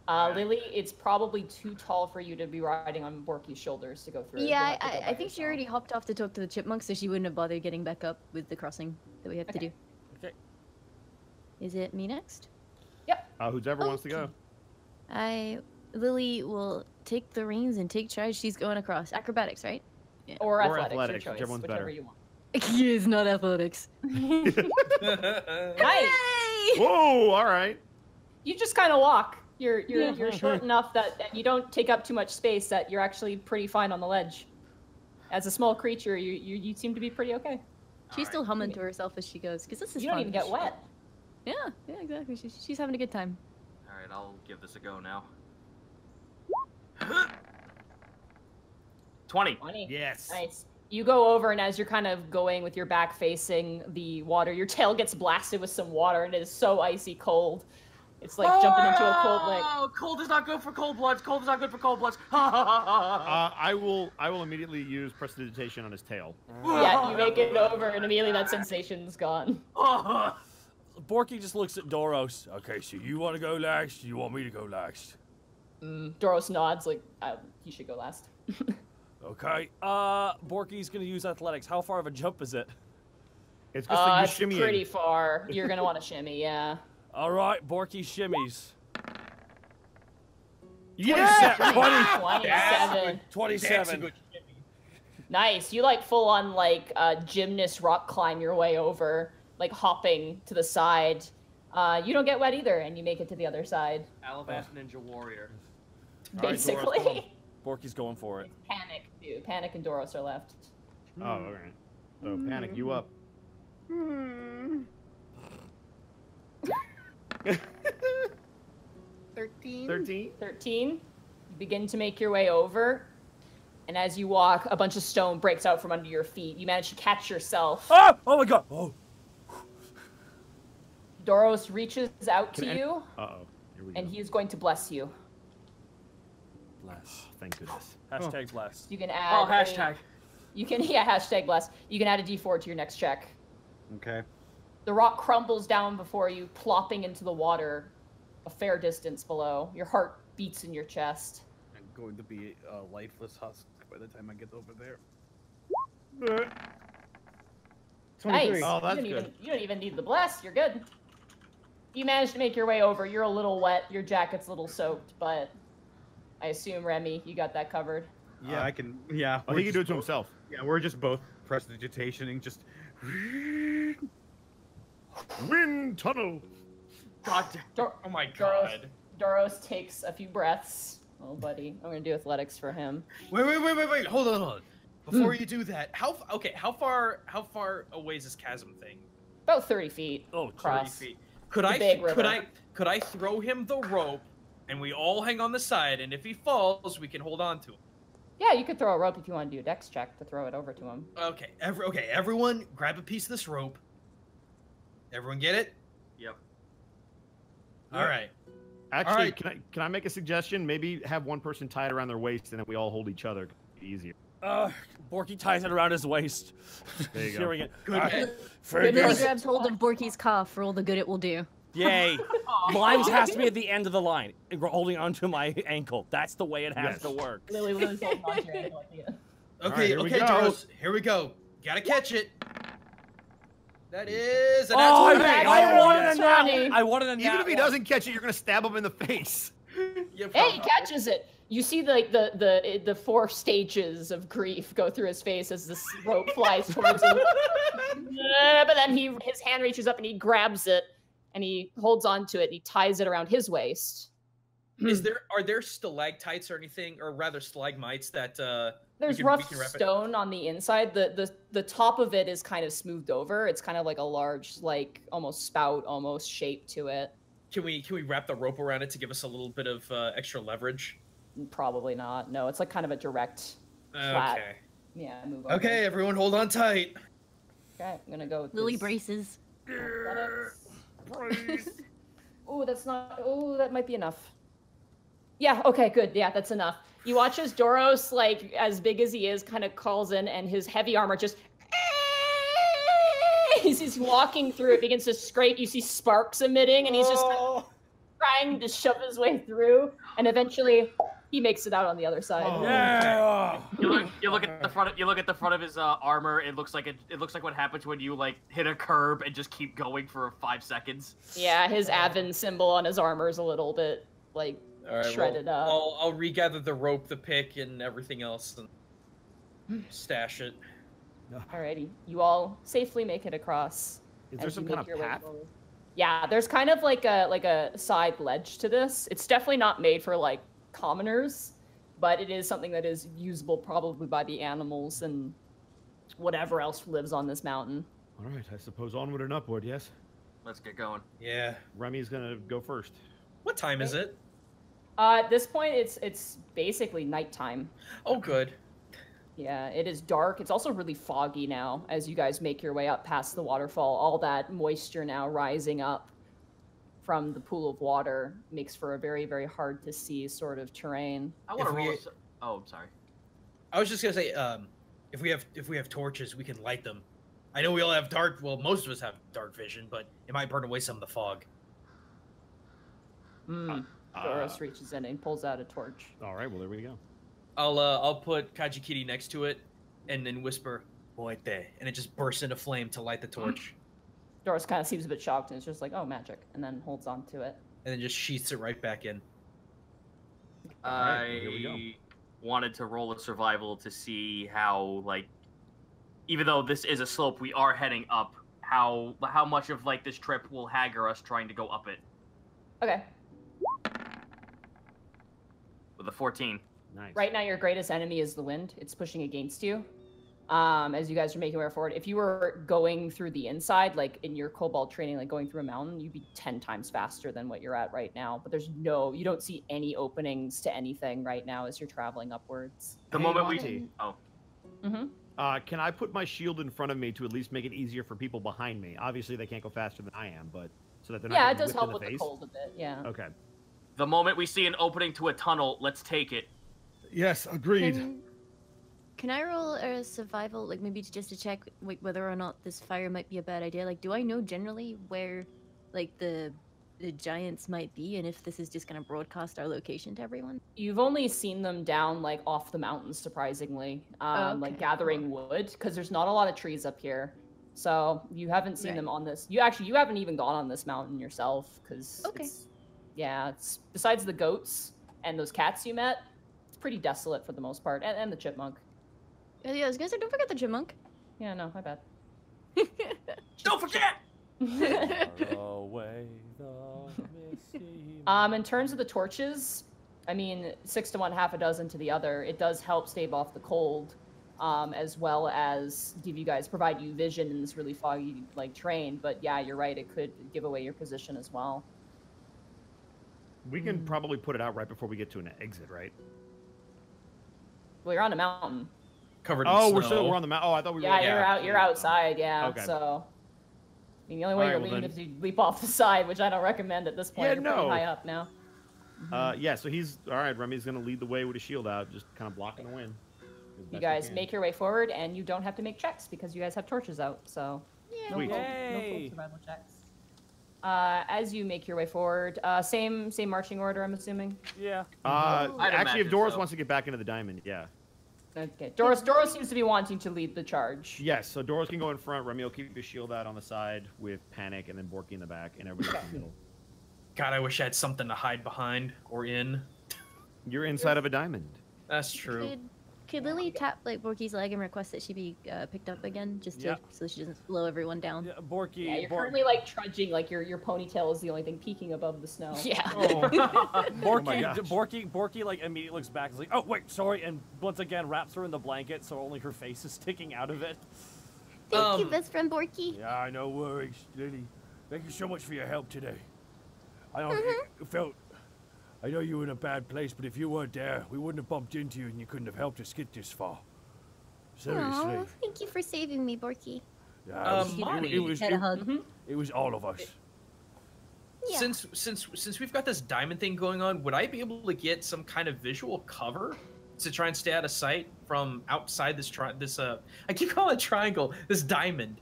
Lily, it's probably too tall for you to be riding on Borky's shoulders to go through. Yeah, I think she already hopped off to talk to the chipmunks, so she wouldn't have bothered getting back up with the crossing that we have to do. Okay. Is it me next? Yep. Whoever wants to go. Lily will take the reins and take charge. She's going across. Acrobatics, right? Yeah. Or athletics, your choice, whichever one's better. You want. It's not athletics. Nice. Whoa! All right. You just kind of walk. You're short enough that you don't take up too much space. That you're actually pretty fine on the ledge. As a small creature, you seem to be pretty okay. She's still humming to herself as she goes, because this is You fun. don't even get wet. Yeah, exactly. She's having a good time. Alright, I'll give this a go now. 20. 20. Yes. Nice. You go over, and as you're kind of going with your back facing the water, your tail gets blasted with some water, and it is so icy cold. It's like jumping into a cold lake. Oh, cold is not good for cold bloods. Cold is not good for cold bloods. I will immediately use prestidigitation on his tail. Yeah, you make it over, and immediately that sensation's gone. Borky just looks at Doros. Okay, so you want to go last? You want me to go last? Doros nods, like, he should go last. Okay. Borky's gonna use athletics. How far of a jump is it? It's just it's pretty far. You're gonna want to shimmy, yeah. All right, Borky shimmies. Yeah! 27. 27. Nice. You like full on like gymnast rock climb your way over, like hopping to the side. You don't get wet either, and you make it to the other side. Alivast Ninja Warrior. Basically. Right, Borky's going for it. Panic, dude. Panic and Doros are left. Oh, okay. So Panic, you up. 13. You begin to make your way over, and as you walk, a bunch of stone breaks out from under your feet. You manage to catch yourself. Oh! Oh my god! Oh! Doros reaches out to you, Uh-oh. Here we go. and he is going to bless you. Bless. Thank goodness. Hashtag bless. You can add. hashtag. Hashtag bless. You can add a D4 to your next check. Okay. The rock crumbles down before you, plopping into the water a fair distance below. Your heart beats in your chest. I'm going to be a lifeless husk by the time I get over there. 23. Nice. Oh, that's you good. You don't even need the bless. You're good. You managed to make your way over. You're a little wet. Your jacket's a little soaked, but I assume, Remy, you got that covered. Yeah, I can. Yeah. Oh, he can do it to himself. Yeah, we're just both prestidigitationing, just. Wind tunnel. God. Oh my god. Doros takes a few breaths. Oh, buddy. I'm gonna do athletics for him. Wait. Hold on. Before you do that, how far away is this chasm thing? About 30 feet. Oh, 30 feet. Could I throw him the rope, and we all hang on the side, and if he falls, we can hold on to him? Yeah, you could throw a rope if you want to do a dex check to throw it over to him. Okay. Everyone, grab a piece of this rope. Everyone get it? Yep. All right. Actually, can I make a suggestion? Maybe have one person tie it around their waist, and then we all hold each other. Easier. Borky ties it around his waist. There you go. Hearing it. Good. Billy grabs hold of Borky's cough for all the good it will do. Yay. Mine has to be at the end of the line, holding onto my ankle. That's the way it has to work. Lily's holding onto your ankle. Okay, Doros. Here we go. Gotta catch it. That is. I wanted a nat. Even if he doesn't catch it, you're gonna stab him in the face. Hey, he catches it. You see the 4 stages of grief go through his face as this rope flies towards him. But then his hand reaches up and he grabs it and he holds on to it and he ties it around his waist. Are there stalactites or anything, or rather stalagmites that there's rough stone on the inside. The top of it is kind of smoothed over. It's kind of like a large, like almost spout, almost shape to it. Can we wrap the rope around it to give us a little bit of extra leverage? Probably not. No, it's like kind of a direct flat. Okay. Yeah, move over. Okay, everyone hold on tight. Okay, I'm gonna go with Lily this. braces. Oh, that's not. Oh, that might be enough. Yeah. Okay. Good. Yeah, that's enough. You watch as Doros, like as big as he is, kind of calls in, and his heavy armor just. He's walking through it, begins to scrape. You see sparks emitting, and he's just kind of trying to shove his way through, and eventually he makes it out on the other side. Oh. Yeah. You look at the front. You look at the front of his armor. It looks like what happens when you like hit a curb and just keep going for 5 seconds. Yeah, his Avon symbol on his armor is a little bit like shredded up. I'll regather the rope, the pick, and everything else, and stash it. Alrighty, you all safely make it across. Is there some kind of path? Yeah, there's kind of like a side ledge to this. It's definitely not made for like commoners, but it is something that is usable probably by the animals and whatever else lives on this mountain. All right, I suppose onward and upward. Yes. Let's get going. Yeah. Remy's gonna go first. What time is it? At this point, it's basically nighttime. Oh, good. Yeah, it is dark. It's also really foggy now as you guys make your way up past the waterfall. All that moisture now rising up from the pool of water makes for a very, very hard to see sort of terrain. I want to roll. Oh, I'm sorry. I was just gonna say, if we have torches, we can light them. I know we all have dark. Well, most of us have dark vision, but it might burn away some of the fog. Doros reaches in and pulls out a torch. All right, well there we go. I'll put Kaji Kitty next to it, and then whisper "Moete," and it just bursts into flame to light the torch. Doros kind of seems a bit shocked and it's just like, "Oh, magic," and then holds on to it. And then just sheaths it right back in. Here we go. Wanted to roll a survival to see how, like, even though this is a slope, we are heading up. How much of like this trip will hagger us trying to go up it? Okay. With a 14. Nice. Right now, your greatest enemy is the wind. It's pushing against you. As you guys are making your way forward. If you were going through the inside, like in your kobold training, like going through a mountain, you'd be 10 times faster than what you're at right now. But you don't see any openings to anything right now as you're traveling upwards. The moment we... Oh. Mm-hmm. Can I put my shield in front of me to at least make it easier for people behind me? Obviously, they can't go faster than I am, but so that they're not. Yeah, it does whipped help in with the the face. cold a bit. Yeah. Okay. The moment we see an opening to a tunnel, let's take it. Yes, agreed. Can I roll a survival, like maybe just to check like whether or not this fire might be a bad idea? Like, do I know generally where, like the giants might be, and if this is just gonna broadcast our location to everyone? You've only seen them down like off the mountains, surprisingly, like gathering wood, because there's not a lot of trees up here. So you haven't seen them on this. You haven't even gone on this mountain yourself, because it's besides the goats and those cats you met, it's pretty desolate for the most part, and the chipmunk. Yeah, I was gonna say, don't forget the chipmunk. Yeah, no, my bad. Don't forget! In terms of the torches, I mean, 6 to 1, half a dozen to the other. It does help stave off the cold, as well as provide you vision in this really foggy like terrain. But yeah, you're right. It could give away your position as well. We can probably put it out right before we get to an exit, right? Well, you're on a mountain. Covered in snow. we're on the mountain. Oh, I thought we were. Yeah, you're outside. Yeah. Okay. So, I mean, the only way you're leaving is to leap off the side, which I don't recommend at this point. Yeah, you're pretty high up now. Yeah, so he's all right. Remy's gonna lead the way with a shield out, just kind of blocking the wind. You guys make your way forward, and you don't have to make checks because you guys have torches out. So, no full survival checks. As you make your way forward, same marching order, I'm assuming. Yeah. Actually, if Doros wants to get back into the diamond, yeah. Okay. Doros seems to be wanting to lead the charge. Yes, so Doros can go in front. Remy will keep his shield out on the side with Panic, and then Borky in the back, and everybody in the middle. God, I wish I had something to hide behind or in. You're inside of a diamond. That's true. Could Lily tap like Borky's leg and request that she be picked up again, just to, so she doesn't slow everyone down? Yeah, Borky. Yeah, you're currently like trudging, like your ponytail is the only thing peeking above the snow. Yeah. Borky like immediately looks back and is like, oh wait, sorry, and once again wraps her in the blanket so only her face is sticking out of it. Thank you, best friend Borky. Yeah, no worries, Lily. Thank you so much for your help today. I know you were in a bad place, but if you weren't there, we wouldn't have bumped into you and you couldn't have helped us get this far. Seriously. Aww, thank you for saving me, Borky. Yeah, it was all of us. Yeah. Since we've got this diamond thing going on, would I be able to get some kind of visual cover to try and stay out of sight from outside this I keep calling it triangle, this diamond?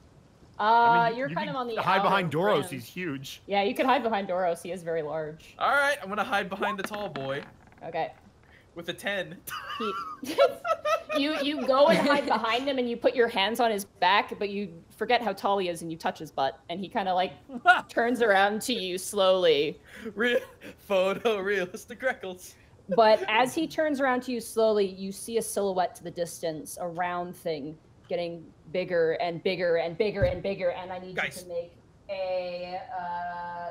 You're kind of on the hide behind Doros. rim. He's huge. Yeah, you can hide behind Doros. He is very large. All right, I'm gonna hide behind the tall boy. Okay. With a 10. You go and hide behind him, and you put your hands on his back, but you forget how tall he is, and you touch his butt, and he kind of like turns around to you slowly. Photorealistic Greckles. But as he turns around to you slowly, you see a silhouette to the distance, a round thing, getting bigger and bigger and bigger and bigger, and I need you to make a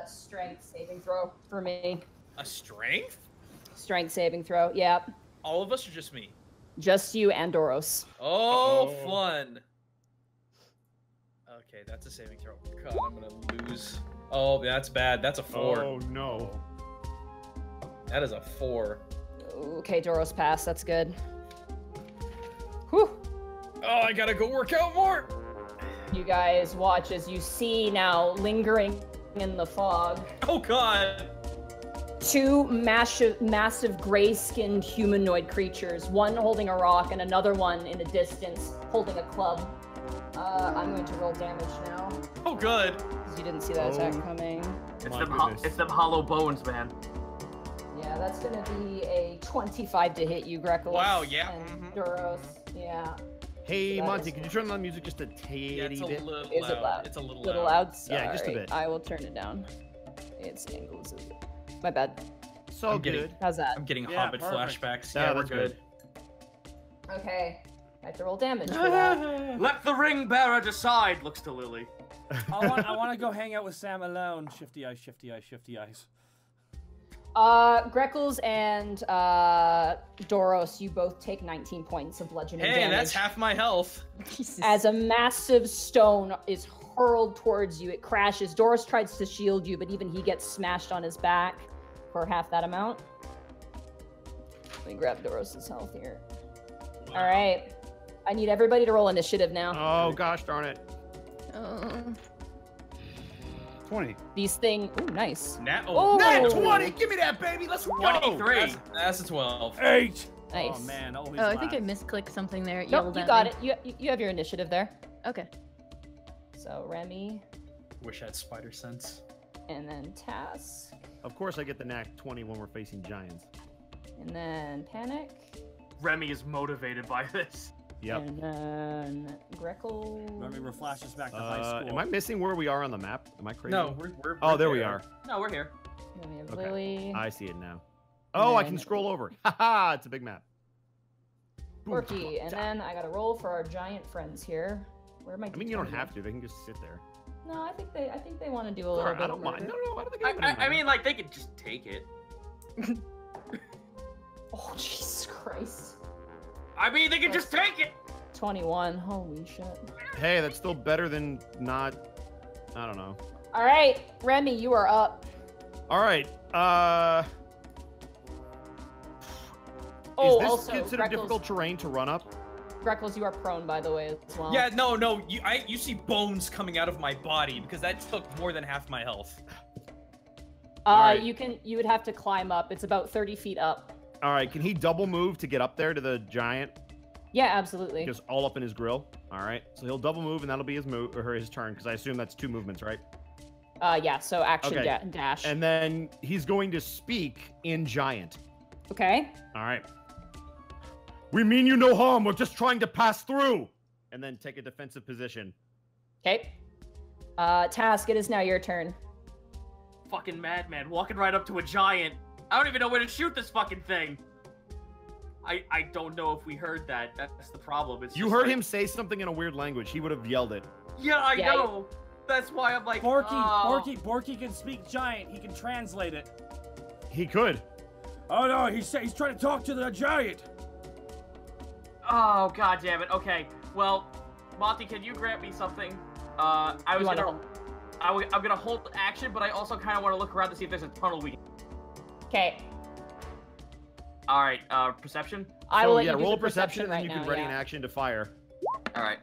strength saving throw for me. A strength? Strength saving throw, yep. All of us or just me? Just you and Doros. Oh, fun. Okay, that's a saving throw. God, I'm gonna lose. Oh, that's bad. That's a 4. Oh, no. That is a 4. Okay, Doros passed. That's good. Whew. Oh, I gotta go work out more. You guys watch as you see now, lingering in the fog. Oh God. Two massive gray-skinned humanoid creatures, one holding a rock and another one in the distance holding a club. I'm going to roll damage now. Oh, good. Because you didn't see that attack coming. It's them hollow bones, man. Yeah, that's going to be a 25 to hit you, Greckles. Wow, yeah. And Duros, yeah. Hey, Monty, can you turn on the music just a teeny bit? Is it loud? It's a little loud. Yeah, just a bit. I will turn it down. It's angles. My bad. So good. How's that? I'm getting Hobbit flashbacks. Yeah, we're that's good. Okay. I have to roll damage for that. Let the ring bearer decide. Looks to Lily. I want to go hang out with Sam alone. Shifty eyes, shifty eyes, shifty eyes. Greckles and Doros, you both take 19 points of bludgeoning damage. Hey, that's half my health. As a massive stone is hurled towards you, it crashes. Doros tries to shield you, but even he gets smashed on his back for half that amount. Let me grab Doros's health here. All right. I need everybody to roll initiative now. Oh, gosh darn it. 20. These things... Ooh, nice. Nat 20! Give me that, baby! Let's go! 23. That's a 12. 8! Nice. Oh, man. Always I think I misclicked something there. It Nope, yelled you at got me. it. You have your initiative there. Okay. So, Remy. Wish I had spider sense. And then Task. Of course I get the nat 20 when we're facing giants. And then Panic. Remy is motivated by this. Yep. And then Greckles. Remember, flashes back to high school. Am I missing where we are on the map? Am I crazy? No, we're Oh, there we are. No, we're here. Then we have Okay. Lily. I see it now. Oh, I can scroll over. Haha, it's a big map. Borky. And then I got to roll for our giant friends here. Where am I? I mean, you don't have to. They can just sit there. No, I think they want to do a little bit. I don't mind. No, I don't think I mean, like, they could just take it. Oh, Jesus Christ. I mean, they could just take it. 21. Holy shit. Hey, that's still better than not. I don't know. All right, Remy, you are up. All right. Is this also, considered Greckles, difficult terrain to run up? Greckles, you are prone, by the way, as well. Yeah, no. You see bones coming out of my body because that took more than half my health. Right. You would have to climb up. It's about 30 feet up. All right. Can he double move to get up there to the giant? Yeah, absolutely. Just all up in his grill. All right. So he'll double move, and that'll be his move or his turn, because I assume that's 2 movements, right? Yeah. So action, Okay. dash. And then he's going to speak in giant. Okay. All right. We mean you no harm. We're just trying to pass through. And then take a defensive position. Okay. Task, it is now your turn. Fucking madman walking right up to a giant. I don't even know where to shoot this fucking thing. I don't know if we heard that. That's the problem. It's You heard him say something in a weird language. He would have yelled it. Yeah, I know. That's why I'm like, Borky can speak giant. He can translate it. He could. Oh no, he's trying to talk to the giant. Oh, god damn it. Okay, well, Monty, can you grant me something? I'm gonna hold action, but I also kind of want to look around to see if there's a tunnel we can... Okay. All right, perception? I will let you roll do perception, and then right you can now, ready an action to fire. All right.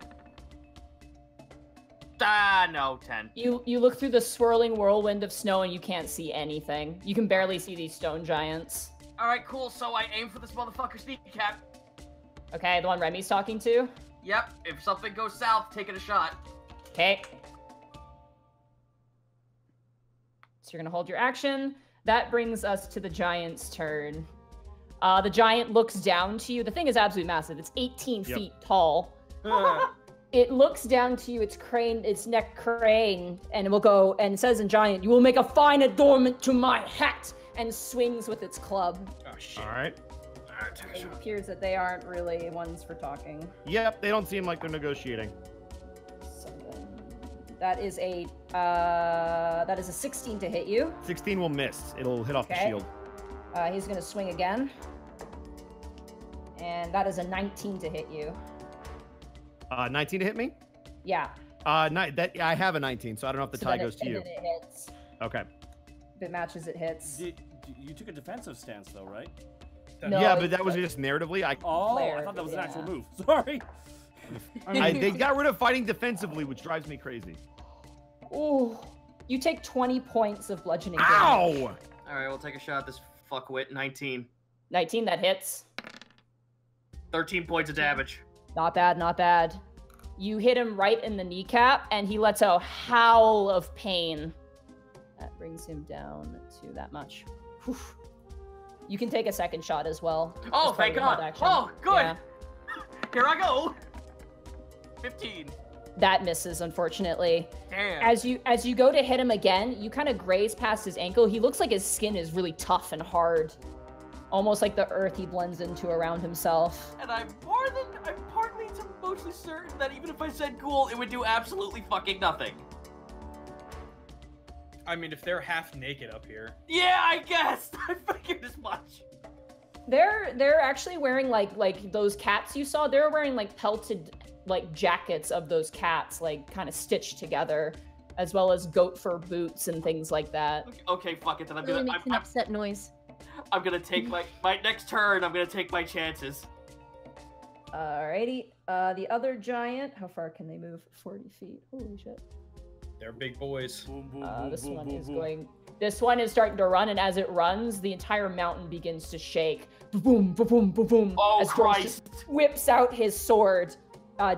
No, 10. You look through the swirling whirlwind of snow and you can't see anything. You can barely see these stone giants. All right, cool. So I aim for this motherfucker's kneecap. Okay, the one Remy's talking to? Yep. If something goes south, taking a shot. Okay. So you're gonna hold your action. That brings us to the giant's turn. The giant looks down to you. The thing is absolutely massive. It's 18 feet tall. It looks down to you. Its neck crane, and it will go and says in giant, "You will make a fine adornment to my hat," and swings with its club. Oh shit! All right. It appears that they aren't really ones for talking. Yep, they don't seem like they're negotiating. So that is a 16 to hit you. 16 will miss. It'll hit off the shield. He's gonna swing again, and that is a 19 to hit you. 19 to hit me? Yeah. I have a 19, so I don't know if the tie goes to you. Then it hits. Okay. If it matches, it hits. You took a defensive stance, though, right? No, yeah, but that was just narratively. I thought that was an actual move. Sorry. They got rid of fighting defensively, which drives me crazy. Ooh. You take 20 points of bludgeoning damage. Ow! All right, we'll take a shot at this fuckwit. 19. 19, that hits. 13 points of damage. Not bad, not bad. You hit him right in the kneecap, and he lets out a howl of pain. That brings him down to that much. Whew. You can take a second shot as well. Oh, thank God. Oh, good. Yeah. Here I go. 15. That misses, unfortunately. Damn. As you go to hit him again, you kind of graze past his ankle. He looks like his skin is really tough and hard. Almost like the earth he blends into around himself. And I'm partly to mostly certain that even if I said cool, it would do absolutely fucking nothing. I mean, if they're half naked up here. Yeah, I guess. I figured as much. They're actually wearing like those cats you saw. They're wearing like pelted like jackets of those cats, like kind of stitched together, as well as goat fur boots and things like that. Okay, fuck it. Then I'm really gonna. makes an upset noise. I'm gonna take my next turn. I'm gonna take my chances. Alrighty. The other giant. How far can they move? 40 feet. Holy shit. They're big boys. This one is starting to run, and as it runs, the entire mountain begins to shake. Boom, boom, boom, boom, boom. Oh, as Christ! Whips out his sword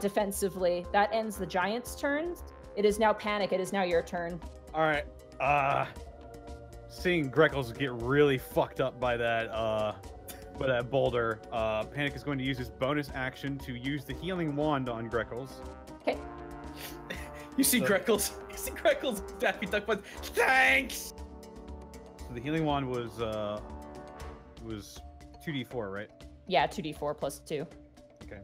defensively. That ends the giant's turn. It is now Panic. It is now your turn. All right. Seeing Greckles get really fucked up by that boulder, Panic is going to use his bonus action to use the healing wand on Greckles. Okay. You see Greckles. You see Greckles. Daffy Duck was thanks. So the healing wand was 2d4, right? Yeah, 2d4 plus 2. Okay.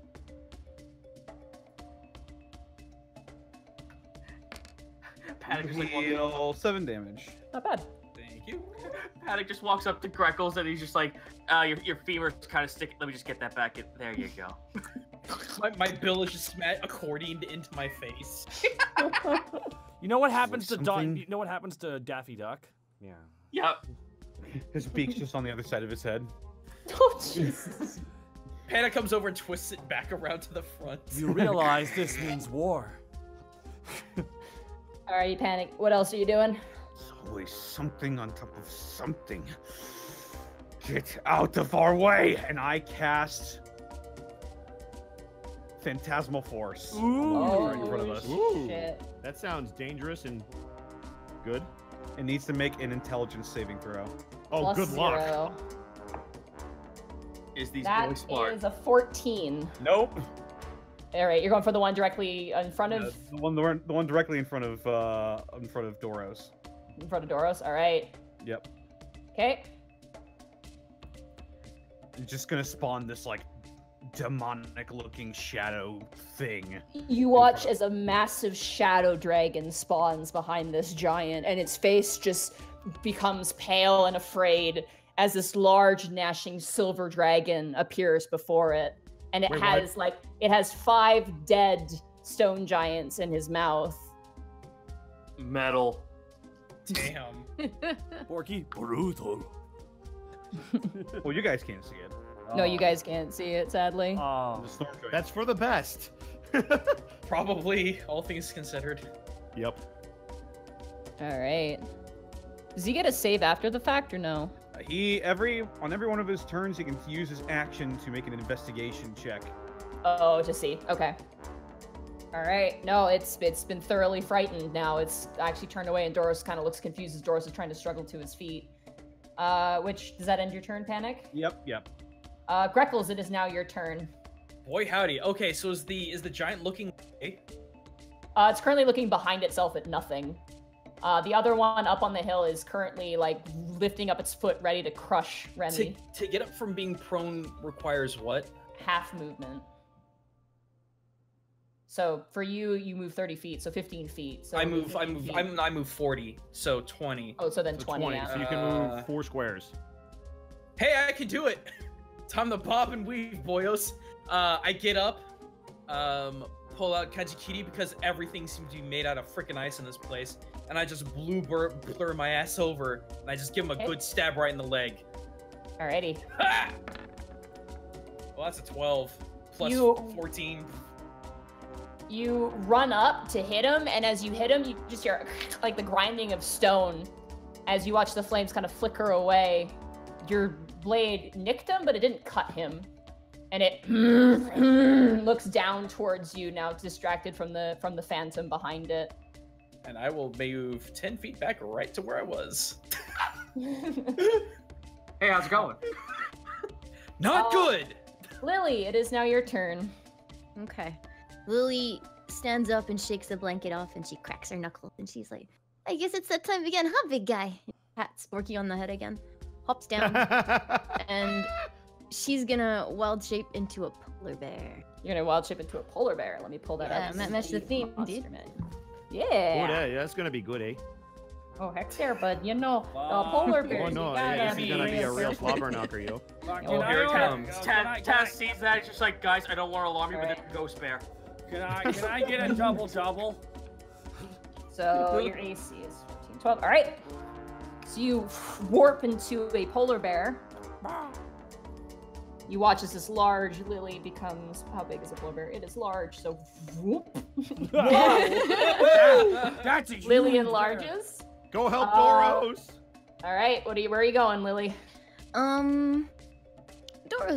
Panic just like heal 7 damage. Not bad. Thank you. Panic just walks up to Greckles and he's just like, your femur's kind of sticking. Let me just get that back. There you go. My bill is just accordioned into my face. You know what happens to You know what happens to Daffy Duck? Yeah. Yep. His beak's just on the other side of his head. Oh Jesus. Panic comes over and twists it back around to the front. You realize this means war. Alright, Panic. What else are you doing? There's always something on top of something. Get out of our way! And I cast Phantasmal Force. Ooh, Right in front of us. Ooh. Shit. That sounds dangerous and good. It needs to make an intelligence saving throw. Oh, Plus good luck. 0. Is these That boys smart? is a 14. Nope. All right, you're going for the one directly in front of. The one directly in front of Doros. In front of Doros. All right. Yep. Okay. It's just gonna spawn this like demonic-looking shadow thing. You watch as a massive shadow dragon spawns behind this giant, and its face just becomes pale and afraid as this large, gnashing silver dragon appears before it. And it has 5 dead stone giants in his mouth. Metal. Damn. Borky, brutal. Well, you guys can't see it. No, you guys can't see it, sadly. Oh. That's for the best. Probably, all things considered. Yep. All right. Does he get a save after the fact or no? On every one of his turns, he can use his action to make an investigation check. Oh, to see. Okay. All right. No, it's been thoroughly frightened now. It's actually turned away, and Doros kind of looks confused as Doros is trying to struggle to his feet. Which does that end your turn, Panic? Yep. Greckles, it is now your turn. Boy, howdy. Okay, so is the giant looking? It's currently looking behind itself at nothing. The other one up on the hill is currently like lifting up its foot, ready to crush Remy. To get up from being prone requires what? Half movement. So for you, you move 30 feet, so 15 feet. So I move 40, so 20. Oh, so then 20. Yeah. So you can move 4 squares. Hey, I can do it. Time to pop and weave, boyos. I get up, pull out Kajikiri because everything seems to be made out of freaking ice in this place, and I just blur my ass over, and I just give him a good stab right in the leg. Alrighty. Ha! Well, that's a 12 plus 14. You run up to hit him, and as you hit him, you just hear like the grinding of stone. As you watch the flames kind of flicker away, your blade nicked him, but it didn't cut him. And it looks down towards you now, distracted from the phantom behind it. And I will move 10 feet back right to where I was. Hey, how's it going? Not good! Lily, it is now your turn. Okay. Lily stands up and shakes the blanket off, and she cracks her knuckles, and she's like, I guess it's that time again, huh, big guy? Pats Borky on the head again, hops down, and she's gonna wild shape into a polar bear. You're gonna wild shape into a polar bear. Let me pull that up. Match the theme, dude. Yeah. Oh, yeah, that's gonna be good, eh? Oh, heck there, bud. You know, polar bears. Oh, no, yeah, this is gonna be a real slobber knocker, yo. Oh, here it comes. Taz sees that, it's just like, guys, I don't want to alarm you, but it's a ghost bear. Can I get a double? So your AC is 14, 12. All right. So you warp into a polar bear. You watch as this large lily becomes, how big is a polar bear? It is large, so whoop. That's a Lily enlarges. Go help Doros. All right, where are you going, Lily? Doros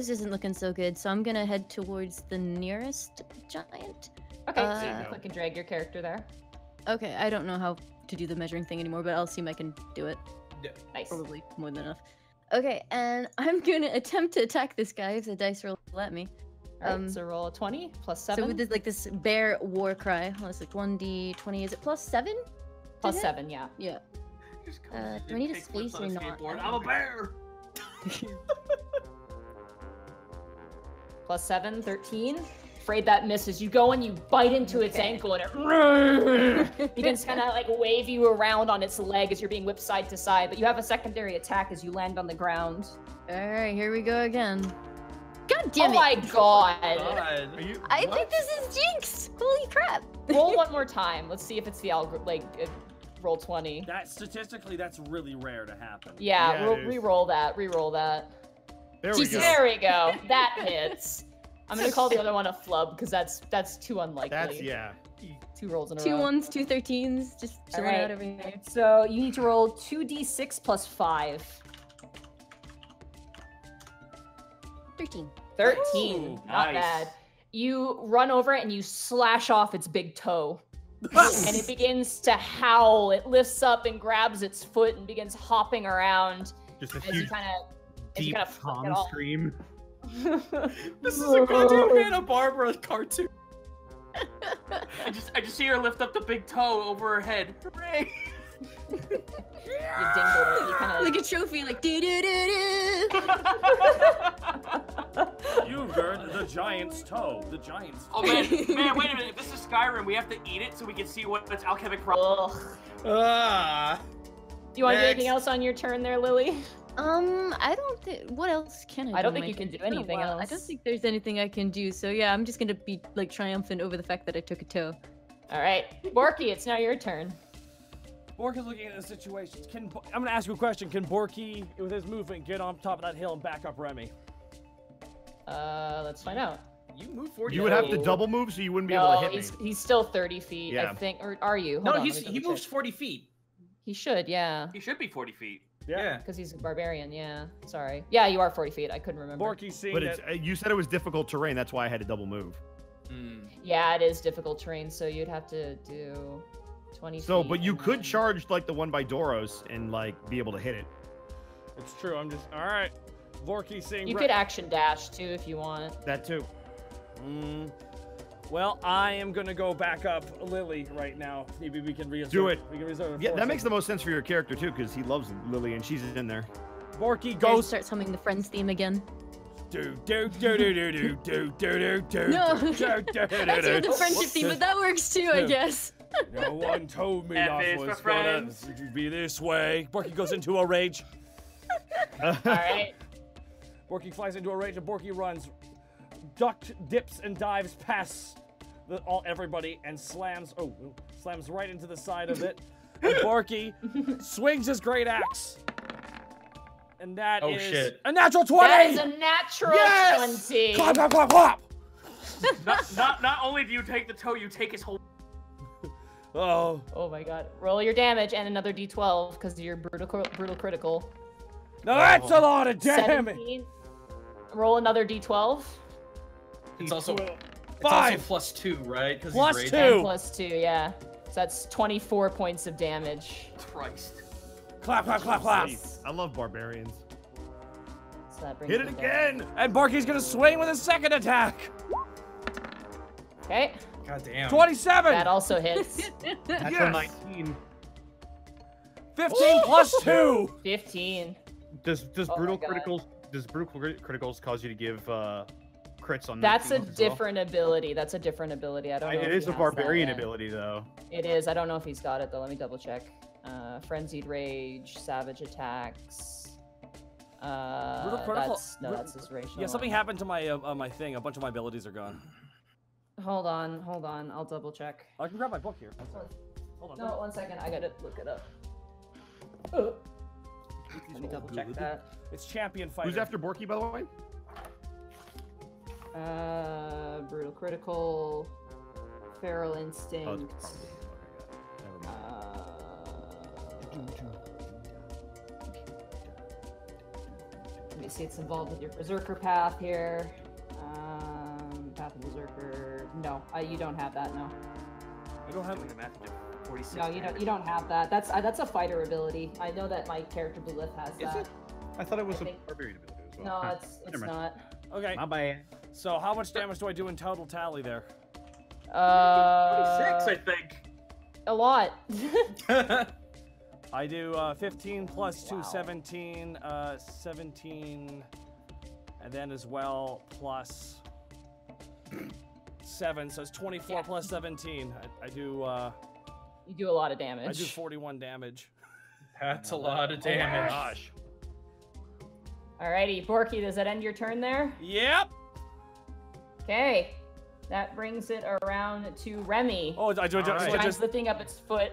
isn't looking so good, so I'm gonna head towards the nearest giant. Okay, so you can click and drag your character there. Okay, I don't know how to do the measuring thing anymore, but I'll see if I can do it. Yeah. Nice. Probably more than enough. Okay, and I'm gonna attempt to attack this guy if the dice roll let me. All right, so roll a 20 plus 7. So with this, like this bear war cry, it's like 1d20. Is it plus 7? Plus 7, yeah. Yeah. Do I need a space or not? I'm a bear. Plus 7, 13. Afraid that misses. You go and you bite into its ankle, and it begins to kind of like wave you around on its leg as you're being whipped side to side. But you have a secondary attack as you land on the ground. All right, here we go again. God damn it! Oh my god! I think this is jinx. Holy crap! Roll one more time. Let's see if it's the roll 20. That statistically, that's really rare to happen. Yeah, re-roll that. Re-roll that. There we go. There we go. That hits. I'm gonna call the other one a flub because that's too unlikely. That's 2 rolls in a row. 2 1s, 2 13s, just chilling out over here. So you need to roll 2d6 plus 5. 13. 13. Ooh, Not nice. bad. You run over it and you slash off its big toe. And it begins to howl. It lifts up and grabs its foot and begins hopping around. Just a as huge, you kind deep of Tom scream. This is a goddamn Hanna-Barbera cartoon. I just see her lift up the big toe over her head. Hooray! You dingle it. You kind of like a trophy, like do do do do. You heard the giant's toe. The giant's toe. Oh man, wait a minute. If this is Skyrim, we have to eat it so we can see what its alchemic problem. You want to do anything else on your turn there, Lily? I don't think. What else can I do? I don't think you can do anything else. I don't think there's anything I can do. So yeah, I'm just gonna be like triumphant over the fact that I took a toe. All right, Borky, it's now your turn. Borky's looking at the situation. I'm gonna ask you a question. Can Borky, with his movement, get on top of that hill and back up Remy? Let's find out. You move 40. You would have to double move, so you wouldn't be able to hit me. He's still 30 feet, Yeah. I think. Or are you? No, Hold on, he moves 40 feet. He should, yeah. He should be 40 feet. Yeah. Because he's a barbarian, yeah. Sorry. Yeah, you are 40 feet. I couldn't remember. Borky's seeing But that. you said it was difficult terrain. That's why I had to double move. Yeah, it is difficult terrain, so you'd have to do 20 So, feet but you and could then- charge like the one by Doros and like be able to hit it. It's true. I'm just all right. Borky's seeing. You could action dash too if you want. That too. Well, I am gonna go back up Lily right now. Maybe we can reserve. Do it. We can reserve. Yeah, that makes the most sense for your character too, because he loves Lily and she's in there. Borky Goes goes. starts humming the Friends theme again. Do do do do do do do do do. No, that's with the friendship theme, but that works too, I guess. No one told me F I is was for gonna friends. be this way. Borky goes into a rage. All right. Borky flies into a rage and Borky runs, dips and dives past everybody and slams right into the side of it. And Borky swings his great axe. And that is shit. a natural 20! That is a natural 20. Clap, clap, clap, clap! Not only do you take the toe, you take his whole. Oh. Oh my god. Roll your damage and another d12 because of your brutal critical. No, that's a lot of damage. 17. Roll another d12. It's also 5 plus 2, right? Plus he's 2. And plus 2, yeah. So that's 24 points of damage. Christ. Clap, clap, clap, clap. I love barbarians. So that brings Hit it him again! down. And Borky's gonna swing with a second attack. Okay. God damn. 27. That also hits. That's a 19. 15 plus 2. 15. Does Oh brutal my God. criticals cause you to give crits on? That's a 19 as well? different ability. That's a different ability. I don't know. It if is he a has barbarian that yet. ability though. It is. I don't know if he's got it though. Let me double check. Frenzied rage, savage attacks. Brutal critical. That's his racial. Yeah, something happened to my my thing. A bunch of my abilities are gone. Hold on. I'll double check. I can grab my book here. Hold on. No, 1 second. I gotta look it up. Oh. Let me double check that. It's champion fighter. Who's after Borky, by the way? Brutal critical, feral instinct. Oh, it's probably- okay, Let me see. It's involved with your berserker path here. Path of berserker. No, you don't have that. No. I don't have. Doing the math, 46 No, you damage. don't have that. That's a fighter ability. I know that my character Blue has that. Is it? I thought it was I a think- barbarian ability as well. No, Huh. it's Never mind. not. Okay. My bad. So how much damage do I do in total tally there? 26, I think. A lot. I do 15 plus 2, Wow. 17, 17, and then as well plus 7, so it's 24 Yeah. plus 17. I do You do a lot of damage. I do 41 damage. That's a lot of damage. Gosh. Alrighty, Borky, does that end your turn there? Yep. Okay. That brings it around to Remy. Oh, I do. All right. So Giant's just lifting up its foot.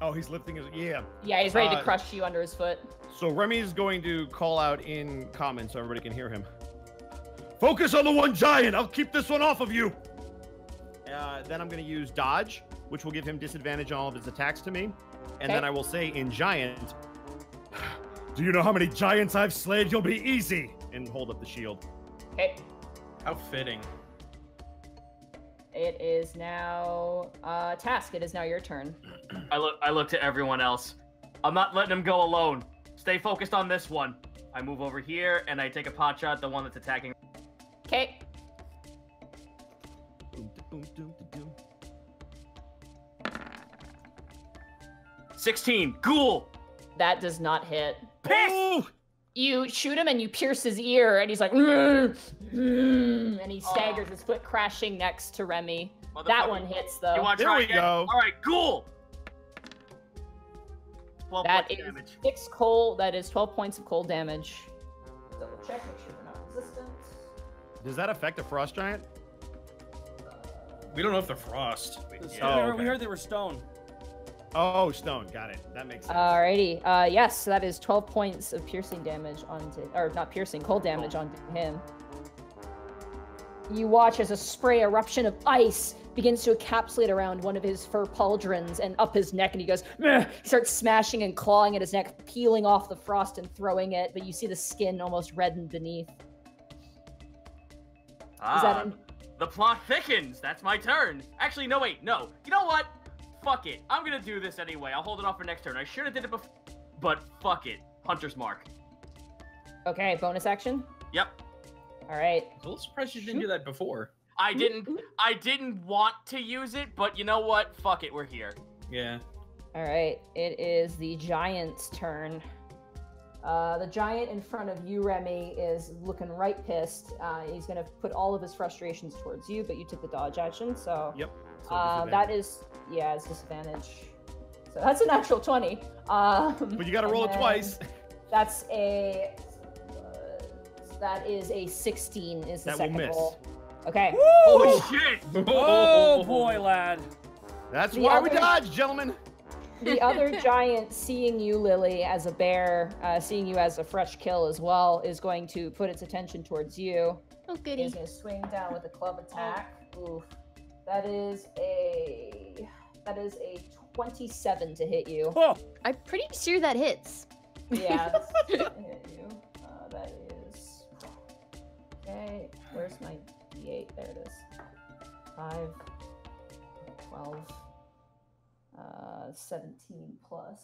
Oh, he's lifting his. Yeah. Yeah, he's ready to crush you under his foot. So Remy's going to call out in common so everybody can hear him. Focus on the one giant. I'll keep this one off of you. Then I'm going to use dodge, which will give him disadvantage on all of his attacks to me. And Okay. then I will say in giant, do you know how many giants I've slayed? You'll be easy. And hold up the shield. Okay. How fitting. It is now Task. It is now your turn. I look to everyone else. I'm not letting him go alone. Stay focused on this one. I move over here and I take a pot shot at the one that's attacking. Okay. 16. Ghoul. That does not hit. Piss. You shoot him and you pierce his ear, and he's like, and he staggers, his foot crashing next to Remy. That one hits though. You want to There try we again? go. All right, Ghoul. 12 That points is of damage. 6 cold. That is 12 points of cold damage. Double check, make sure we're not resistant. Does that affect a frost giant? We don't know if they're frost. Oh, we heard they were stone. Oh, stone. Got it. That makes sense. Alrighty. Yes, so that is 12 points of piercing damage onto, or not piercing, cold damage onto him. You watch as a spray eruption of ice begins to encapsulate around one of his fur pauldrons and up his neck, and he goes, "Meh!" He starts smashing and clawing at his neck, peeling off the frost and throwing it, but you see the skin almost reddened beneath. Is that in- The plot thickens. That's my turn. Actually, no, wait, no. You know what? Fuck it. I'm gonna do this anyway. I'll hold it off for next turn. I should have did it before, but fuck it. Hunter's Mark. Okay, bonus action? Yep. Alright. I'm a little surprised you didn't do that before. I didn't want to use it, but you know what? Fuck it. We're here. Yeah. Alright, it is the giant's turn. The giant in front of you, Remy, is looking right pissed. He's gonna put all of his frustrations towards you, but you took the dodge action, so... Yep. That is... Yeah, it's disadvantage. So that's a natural 20. But you gotta roll it twice. That's a... that is a 16 is the That will second miss. roll. Okay. Holy shit! Oh boy, lad. That's The why we other- dodge, gentlemen. The other giant, seeing you, Lily, as a bear, seeing you as a fresh kill as well, is going to put its attention towards you. Oh, goody. He's going to swing down with a club attack. Oof. That is a 27 to hit you. Oh. I'm pretty sure that hits. Yeah, that's gonna hit you. That is... Okay, where's my D8? There it is. 5, 12, 17 plus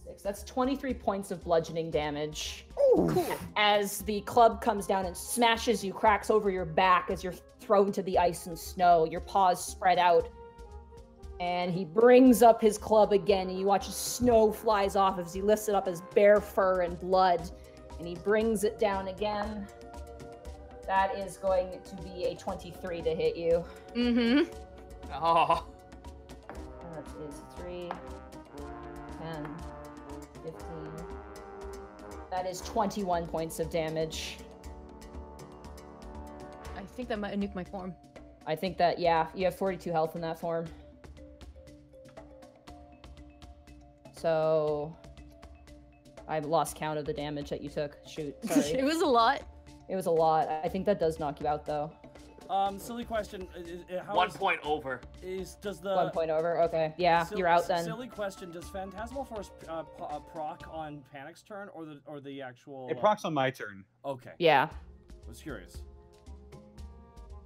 6. That's 23 points of bludgeoning damage. Cool. As the club comes down and smashes you, cracks over your back as you're thrown to the ice and snow, your paws spread out. And he brings up his club again, and you watch snow flies off as he lifts it up as bare fur and blood. And he brings it down again. That is going to be a 23 to hit you. Mm-hmm. Oh. That is 3, 10, 15. That is 21 points of damage. I think that might nuke my form. I think that, yeah, you have 42 health in that form. So, I've lost count of the damage that you took. Shoot, sorry. It was a lot. It was a lot. I think that does knock you out, though. Silly question. How 1 point over. Does the 1 point over? Okay, yeah, you're out then. Silly question. Does Phantasmal Force proc on Panic's turn, or the actual? It procs on my turn. Okay. Yeah. I was curious.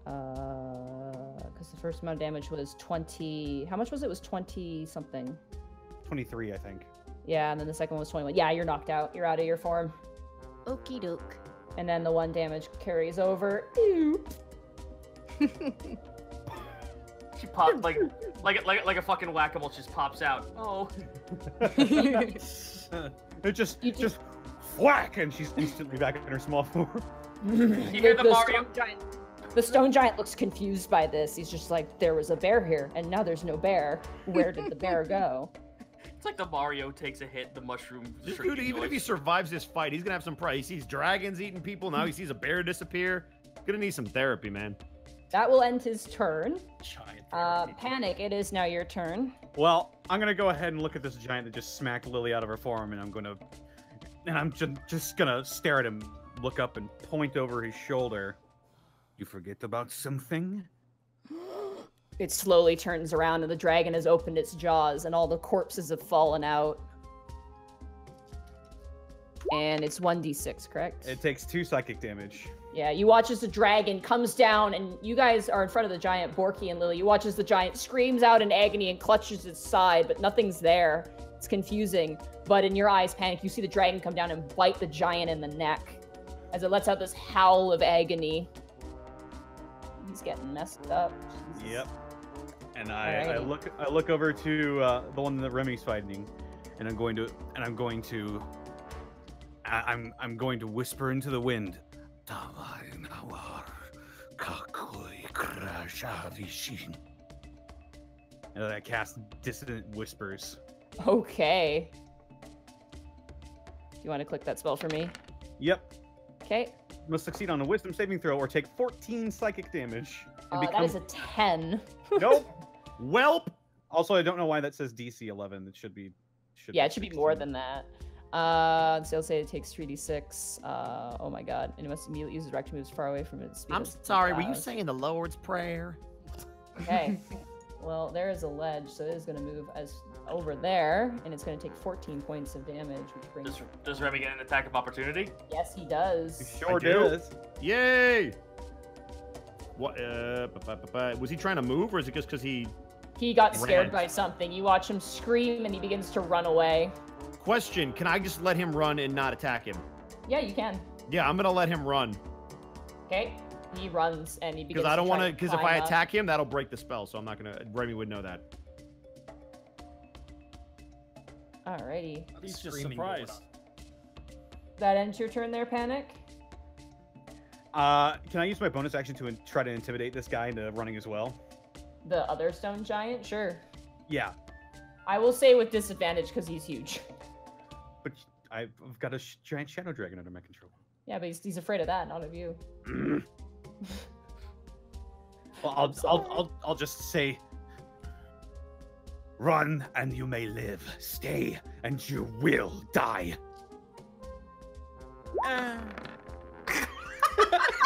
Because the first amount of damage was 20. How much was it? It was 20 something. 23, I think. Yeah, and then the second one was 21. Yeah, you're knocked out. You're out of your form. Okie doke. And then the 1 damage carries over. She popped like a fucking whack-a-mole. Just pops out. Oh. It just whack, and she's instantly back in her small form. You hear the Mario? The stone giant looks confused by this. He's just like, there was a bear here, and now there's no bear. Where did the bear go? It's like the Mario takes a hit, the mushroom. Dude, even if he survives this fight, he's gonna have some pride. He sees dragons eating people. Now he sees a bear disappear. Gonna need some therapy, man. That will end his turn. Giant Panic, it is now your turn. Well, I'm gonna go ahead and look at this giant that just smacked Lily out of her form, and I'm just gonna stare at him, look up, and point over his shoulder. You forget about something? It slowly turns around, and the dragon has opened its jaws, and all the corpses have fallen out. And it's 1d6, correct? It takes 2 psychic damage. Yeah, you watch as the dragon comes down, and you guys are in front of the giant, Borky and Lily. You watch as the giant screams out in agony and clutches its side, but nothing's there. It's confusing. But in your eyes, Panic, you see the dragon come down and bite the giant in the neck as it lets out this howl of agony. He's getting messed up. Jesus. Yep. And I look over to the one that Remy's fighting, and I'm going to whisper into the wind. And I cast Dissonant Whispers. Okay. Do you want to click that spell for me? Yep. Okay. Must succeed on a Wisdom saving throw or take 14 psychic damage. That is a 10. Nope. Welp. Also, I don't know why that says DC 11. It should be. It should be more than that. So I'll say it takes 3d6. Oh my god. And it must immediately use direct moves far away from its speed. I'm sorry, were you saying the Lord's Prayer? Okay. Well, there is a ledge, so it is going to move as over there, and it's going to take 14 points of damage, which brings... Does Remy get an attack of opportunity? Yes, he does. He sure does. Yay! What? Was he trying to move, or is it just because he got scared by something? You watch him scream, and he begins to run away. Question, can I just let him run and not attack him? Yeah, you can. Yeah, I'm gonna let him run. Okay. He runs and he begins because I don't want to. Because if I attack him, that'll break the spell. So I'm not gonna. Remy would know that. Alrighty. He's just surprised. That ends your turn there, Panic. Can I use my bonus action to try to intimidate this guy into running as well? The other stone giant, sure. Yeah. I will say with disadvantage because he's huge. But I've got a giant shadow dragon under my control. Yeah, but he's afraid of that, not of you. Well, I'll just say, Run and you may live. Stay and you will die.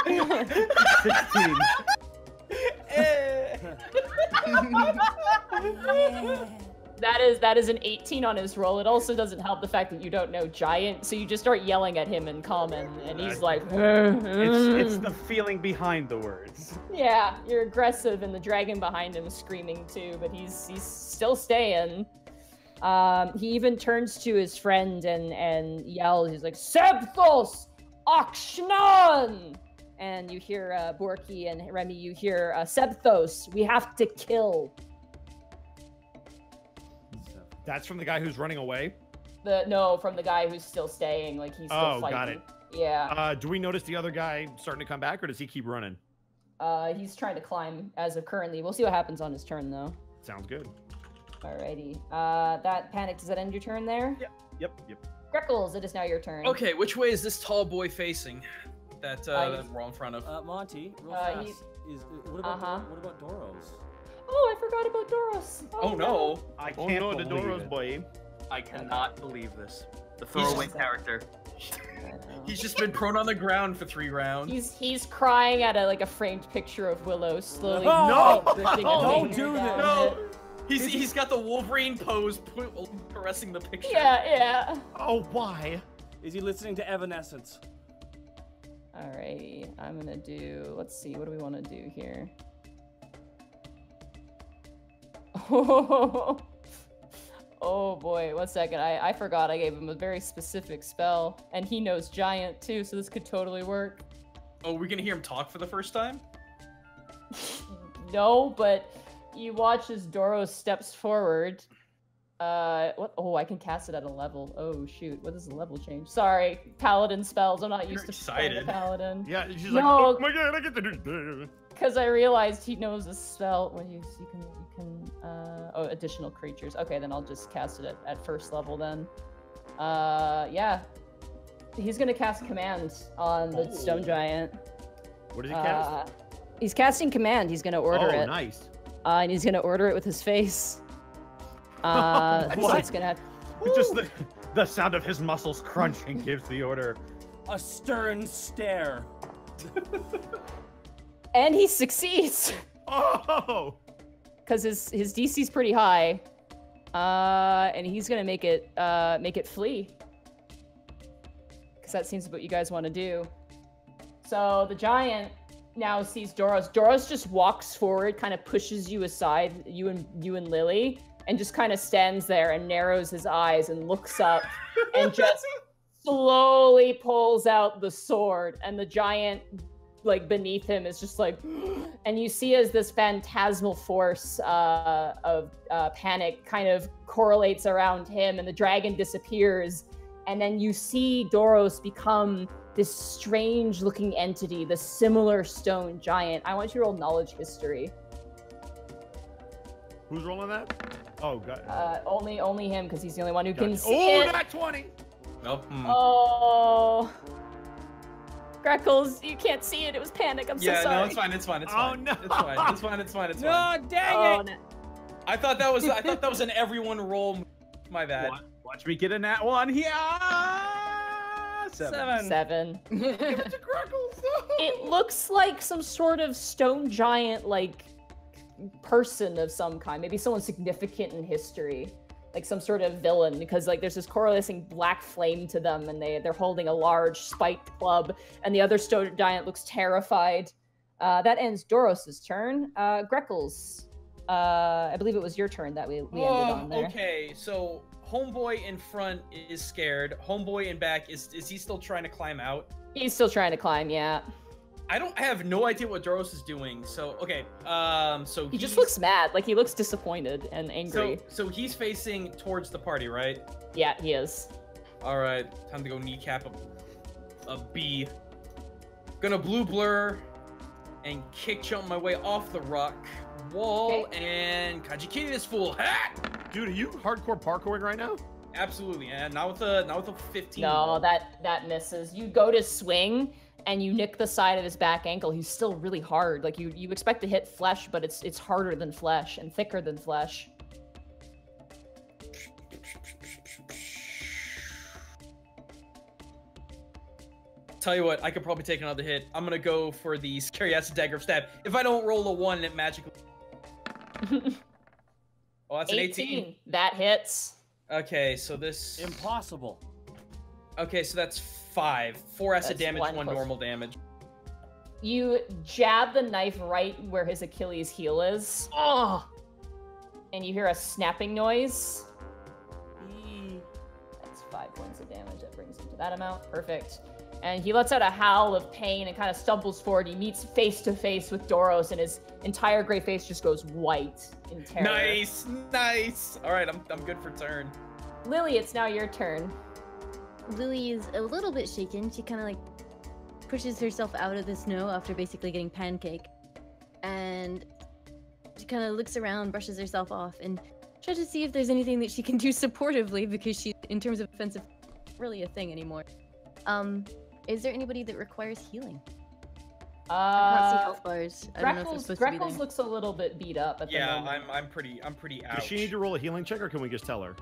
16. That is an 18 on his roll. It also doesn't help the fact that you don't know giant, so you just start yelling at him in common, and he's like, it's the feeling behind the words. Yeah, you're aggressive, and the dragon behind him is screaming too, but he's still staying. He even turns to his friend and yells. He's like, Sebthos Akshnan! And you hear Borky and Remy, you hear Sebthos, we have to kill. That's from the guy who's running away? No, from the guy who's still staying, like he's still fighting. Got it. Yeah. Do we notice the other guy starting to come back, or does he keep running? He's trying to climb as of currently. We'll see what happens on his turn, though. Sounds good. Alrighty. That panic, does that end your turn there? Yep. Greckles, it is now your turn. Okay, which way is this tall boy facing? That we're all in front of. Monty, real fast. What about Doros? Oh, I forgot about Doros. Oh no. I can't believe the Doros it. boy. I cannot believe this. The throwaway character. He's just been prone on the ground for 3 rounds. He's crying at a framed picture of Willow slowly. Don't do that. No. He's got the Wolverine pose, caressing the picture. Yeah. Oh, why? Is he listening to Evanescence? Alrighty, I'm gonna do. Let's see. What do we want to do here? Oh boy, 1 second. I forgot I gave him a very specific spell, and he knows giant too, so this could totally work. Oh, we're gonna hear him talk for the first time? No, but you watch as Doros steps forward. What? Oh, I can cast it at a level. Oh shoot, what is the level change? Sorry, paladin spells. I'm not used to playing a paladin. Yeah, she's no, like, oh my god, I get to do this. Because I realized he knows a spell. When you can additional creatures. Okay, then I'll just cast it at first level then. Yeah. He's gonna cast command on the stone giant. What does he cast? He's casting command. He's gonna order it. Oh, nice. And he's gonna order it with his face. So it's gonna. Just the sound of his muscles crunching gives the order. A stern stare. And he succeeds. Oh! Because his DC's pretty high. And he's gonna make it flee. Because that seems what you guys want to do. So the giant now sees Doros. Doros just walks forward, kind of pushes you aside, you and Lily, and just kind of stands there and narrows his eyes and looks up and just slowly pulls out the sword. And the giant, like, beneath him is just like, and you see as this phantasmal force of panic kind of correlates around him, and the dragon disappears. And then you see Doros become this strange looking entity, the similar stone giant. I want you to roll knowledge history. Who's rolling that? Oh, God. Only him, because he's the only one who can see it. Oh, that 20! Nope. Oh. Greckles, you can't see it. It was panic. I'm so sorry. Yeah, no, it's fine. It's fine. No. It's fine. It's fine. No, dang it! No. I thought that was an everyone roll. My bad. Watch me get a nat 1 here. 7. Give it to Greckles. It looks like some sort of stone giant, like, person of some kind. Maybe someone significant in history. Like some sort of villain, because like there's this correlating black flame to them, and they're holding a large spiked club, and the other stone giant looks terrified. That ends Doros's turn. Greckles, I believe it was your turn that we ended on there. Okay, so homeboy in front is scared. Homeboy in back is he still trying to climb out? He's still trying to climb, yeah. I have no idea what Doros is doing. So okay, so he just looks mad, like he looks disappointed and angry. So he's facing towards the party, right? Yeah, he is. All right, time to go kneecap a bee. Gonna blue blur and kick jump my way off the rock wall and Kajikiri this fool. Ha! Dude, are you hardcore parkouring right now? Absolutely, and not with a 15. No, that misses. You go to swing, and you nick the side of his back ankle. He's still really hard. Like you expect to hit flesh, but it's harder than flesh and thicker than flesh. Tell you what, I could probably take another hit. I'm gonna go for the scary ass dagger stab. If I don't roll a 1, it magically. Oh, that's an 18. That hits. Okay, so this. Impossible. Okay, so that's 5. 4 acid damage, 1 normal damage. You jab the knife right where his Achilles heel is. Oh! And you hear a snapping noise. That's 5 points of damage. That brings him to that amount. Perfect. And he lets out a howl of pain and kind of stumbles forward. He meets face to face with Doros, and his entire gray face just goes white in terror. Nice, nice. All right, I'm good for turn. Lily, it's now your turn. Lily is a little bit shaken. She kind of like pushes herself out of the snow after basically getting pancake, and she kind of looks around, brushes herself off, and tries to see if there's anything that she can do supportively, because she, in terms of offensive, not really a thing anymore. Is there anybody that requires healing? I can't see health bars. I don't know if they're supposed to be there. Greckles looks a little bit beat up at the moment. I'm pretty ouch. Does she need to roll a healing check, or can we just tell her?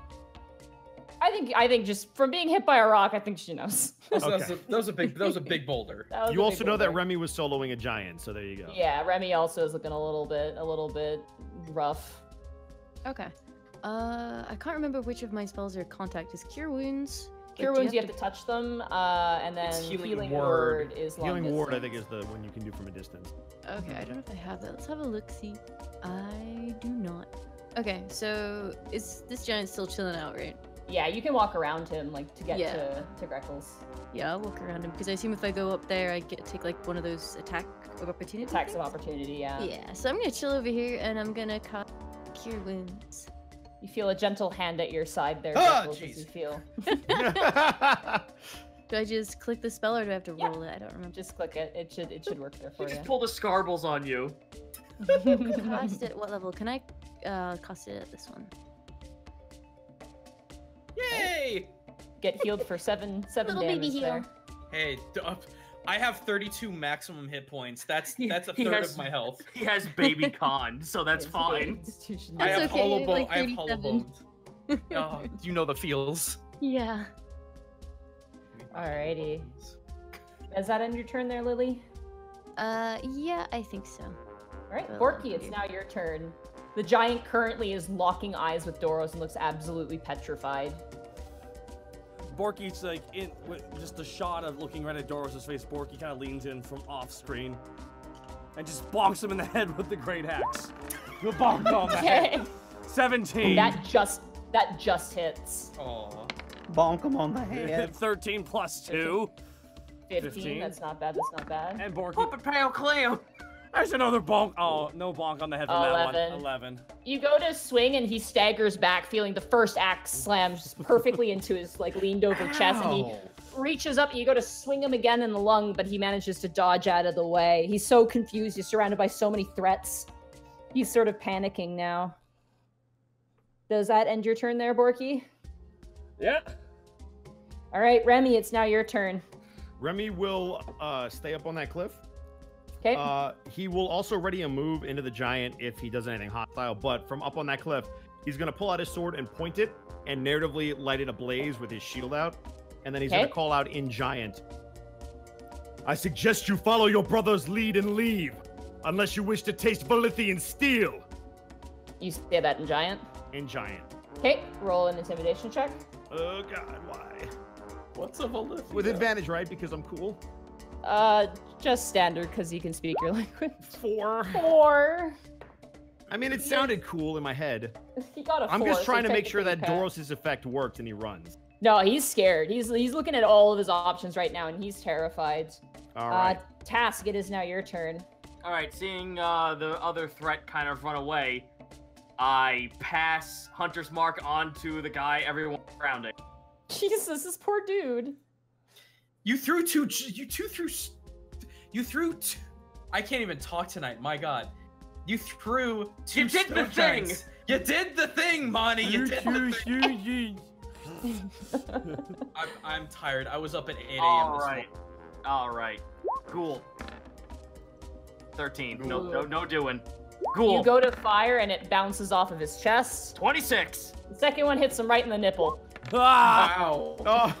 I think just from being hit by a rock, I think she knows. That was a big boulder. You also know that Remy was soloing a giant, so there you go. Yeah, Remy also is looking a little bit rough. Okay. I can't remember which of my spells are contact. Is Cure Wounds? Cure Wounds, you have to touch them, and then Healing Word is long Healing Ward, I distance. think, is the one you can do from a distance. Okay, I don't know if I have that. Let's have a look-see. I do not. Okay, so is this giant still chilling out, right? Yeah, you can walk around him, like, to get to Greckles. Yeah, I'll walk around him, because I assume if I go up there, I get to take, like, one of those attack of opportunity. Attacks of opportunity, yeah. Yeah, so I'm gonna chill over here, and I'm gonna cast Cure Wounds. You feel a gentle hand at your side there, Greckles, as you feel. Do I just click the spell, or do I have to roll it? I don't remember. Just click it. It should work there for you. Just pull the Scarbles on you. Cast it. What level? Can I cast it at this one? Yay! Get healed for seven Little baby damage heal. there. Hey, I have 32 maximum hit points. That's a third of my health. He has baby con, so that's fine. I have okay, hollow like I have hollow 37. bones. Oh, you know the feels. Yeah. Alrighty. Does that end your turn there, Lily? Yeah, I think so. Alright, Borky, it's now your turn. The giant currently is locking eyes with Doros and looks absolutely petrified. Borky's like in with just a shot of looking right at Doros' face. Borky kind of leans in from off screen and just bonks him in the head with the great axe. You bonk on the head. 17. That just hits. Aw. Bonk him on the head. 13 plus 2. 15. That's not bad. That's not bad. And Borky. Pop a pale clam. There's another bonk. Oh, no bonk on the head from that one. 11. You go to swing and he staggers back, feeling the first axe slams perfectly into his leaned over chest, and he reaches up and you go to swing him again in the lung, but he manages to dodge out of the way. He's so confused. He's surrounded by so many threats. He's sort of panicking now. Does that end your turn there, Borky? Yeah. All right, Remy, it's now your turn. Remy will stay up on that cliff. Okay. He will also ready a move into the giant if he does anything hostile, but from up on that cliff, he's going to pull out his sword and point it and narratively light it ablaze with his shield out. And then he's going to call out in giant. I suggest you follow your brother's lead and leave, unless you wish to taste Volithian steel. You say that in giant? In giant. Okay, roll an intimidation check. Oh god, why? What's a Volithian? With advantage, right? Because I'm cool. Just standard, because you can speak your language. 4. 4. I mean, it sounded cool in my head. He got a 4. I'm just trying so to make sure that technically Doros' effect works and he runs. No, he's scared. He's looking at all of his options right now, and he's terrified. All right. Task, it is now your turn. All right, seeing the other threat kind of run away, I pass Hunter's Mark onto the guy everyone surrounding. Jesus, this poor dude. You threw two. I can't even talk tonight. My God, you threw two. You did the thing. You did the thing, Monty. You did the thing. I'm tired. I was up at 8 a.m. All right. Cool. 13. Cool. No doing. Cool. You go to fire and it bounces off of his chest. 26. The second one hits him right in the nipple. Ah! Wow. Oh.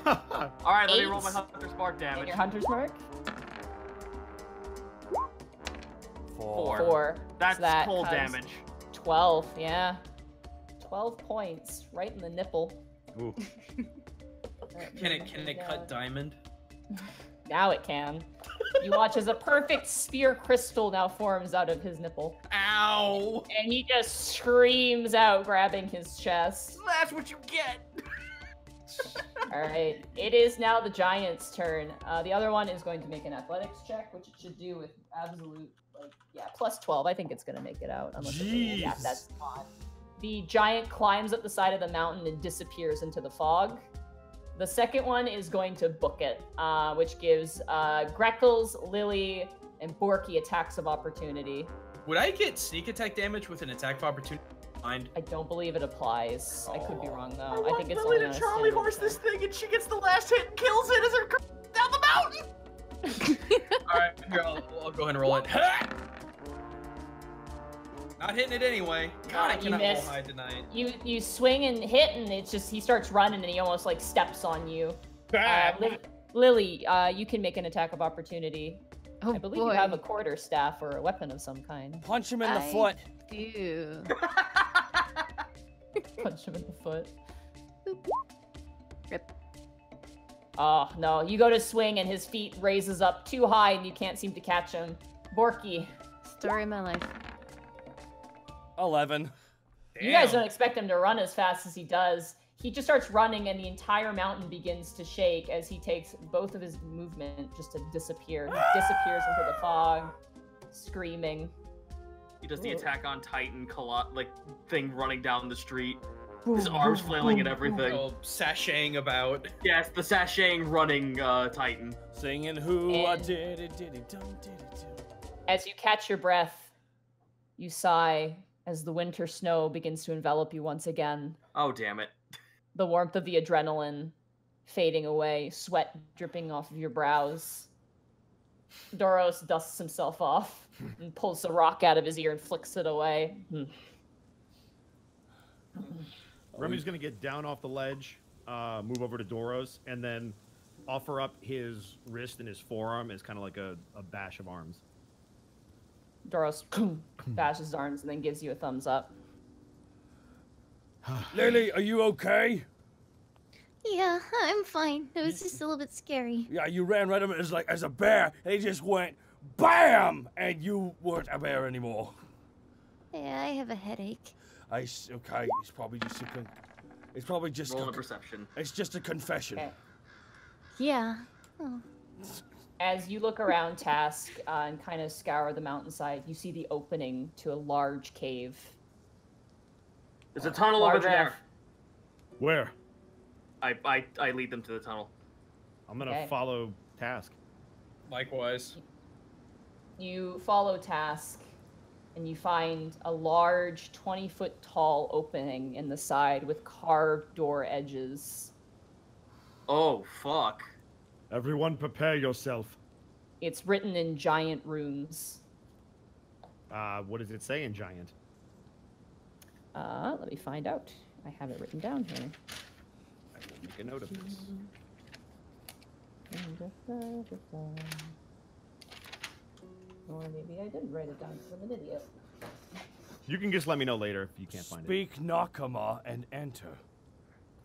All right, let me roll my Hunter's Mark And damage. your Hunter's Mark? 4. 4. That's So that cold comes damage. 12, yeah. 12 points, right in the nipple. Ooh. Can it cut diamond? Now it can. You watch as a perfect sphere crystal now forms out of his nipple. Ow! And he just screams out, grabbing his chest. That's what you get. Alright, it is now the giant's turn. The other one is going to make an athletics check, which it should do with absolute, plus 12. I think it's going to make it out. Yeah, that's fine. The giant climbs up the side of the mountain and disappears into the fog. The second one is going to book it, which gives Greckles, Lily, and Borky attacks of opportunity. Would I get sneak attack damage with an attack of opportunity? I don't believe it applies. I could be wrong though. I think it's Lily only on to a Charlie standard horse check. this thing, and she gets the last hit and kills it as it comes down the mountain. All right, here I'll go ahead and roll it. Not hitting it anyway. God, I cannot roll high tonight. You swing and hit, and it's just he starts running, and he almost like steps on you. Lily, you can make an attack of opportunity. Oh, I believe you have a quarterstaff or a weapon of some kind. Punch him in the foot. Do. Punch him in the foot. Boop. Rip. Oh no! You go to swing, and his feet raises up too high, and you can't seem to catch him. Borky. Story of my life. 11. You guys don't expect him to run as fast as he does. He just starts running, and the entire mountain begins to shake as he takes both of his movement just to disappear. He disappears into the fog, screaming. He does the Attack on Titan thing running down the street. His arms flailing and everything. Oh, sashaying about. Yes, the sashaying running Titan. Singing who I did it. As you catch your breath, you sigh as the winter snow begins to envelop you once again. Oh, damn it. The warmth of the adrenaline fading away, sweat dripping off of your brows. Doros dusts himself off and pulls the rock out of his ear and flicks it away. Remy's gonna get down off the ledge, move over to Doros, and then offer up his wrist and his forearm as kind of like a bash of arms. Doros bashes his arms and then gives you a thumbs up. Lily, are you okay? Yeah, I'm fine. It was just a little bit scary. Yeah, you ran right at him as a bear, and he just went BAM! And you weren't a bear anymore. Yeah, I have a headache. Okay, it's probably just Roll a perception. It's just a confession. Okay. Yeah. Oh. As you look around Task and kind of scour the mountainside, you see the opening to a large cave. There's a tunnel over there. Where? I lead them to the tunnel. I'm gonna follow Task. Likewise. You follow Task, and you find a large 20-foot tall opening in the side with carved door edges. Oh, fuck. Everyone prepare yourself. It's written in giant runes. What does it say in giant? Let me find out. I have it written down here. I will make a note of this. Or maybe I didn't write it down because I'm an idiot. You can just let me know later if you can't find it. Speak Nakama and enter.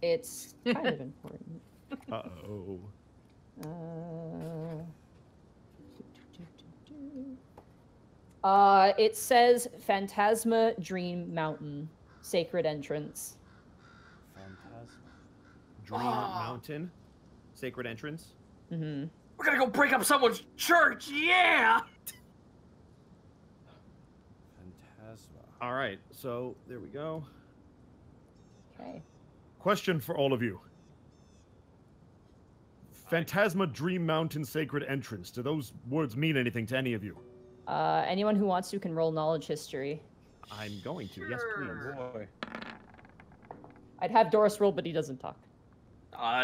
It's kind of important. Uh-oh. It says Phantasma Dream Mountain, Sacred Entrance. Dream Mountain, Sacred Entrance. Mm-hmm. We're gonna go break up someone's church, yeah! Phantasma. All right, so there we go. Okay. Question for all of you. Phantasma Dream Mountain Sacred Entrance. Do those words mean anything to any of you? Anyone who wants to can roll knowledge history. I'm going to. Yes, please. Boy. I'd have Doris roll, but he doesn't talk.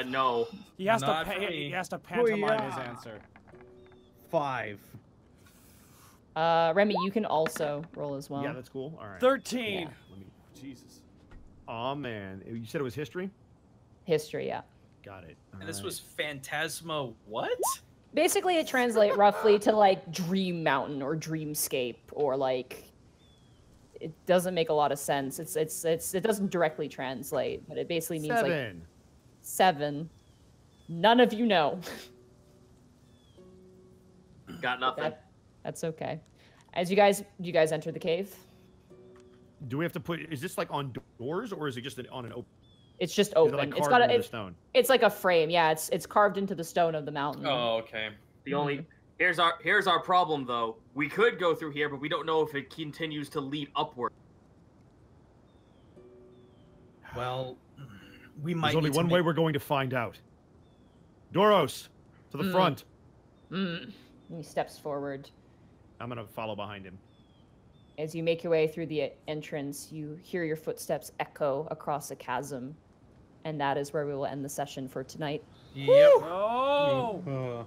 No. He has Not to for me. he has to pantomime his Booyah. answer. 5. Remy, you can also roll as well. Yeah, that's cool. All right. 13. Yeah. Let me... Jesus. Oh man, you said it was history? History, yeah. Got it. And this was Phantasma what? Basically, it translates roughly to like Dream Mountain or Dreamscape, or like it doesn't make a lot of sense. It doesn't directly translate, but it basically means like 7. None of you know. Got nothing. That's okay. As you guys enter the cave. Do we have to put? Is this like on doors, or is it just on an open? It's just open. Like it's got a stone. It's like a frame. Yeah, it's carved into the stone of the mountain. Oh, okay. Here's our problem though. We could go through here, but we don't know if it continues to lead upward. Well, we might. There's only one way we're going to find out. Doros, to the front. He steps forward. I'm gonna follow behind him. As you make your way through the entrance, you hear your footsteps echo across a chasm, and that is where we will end the session for tonight. Yep. Oh!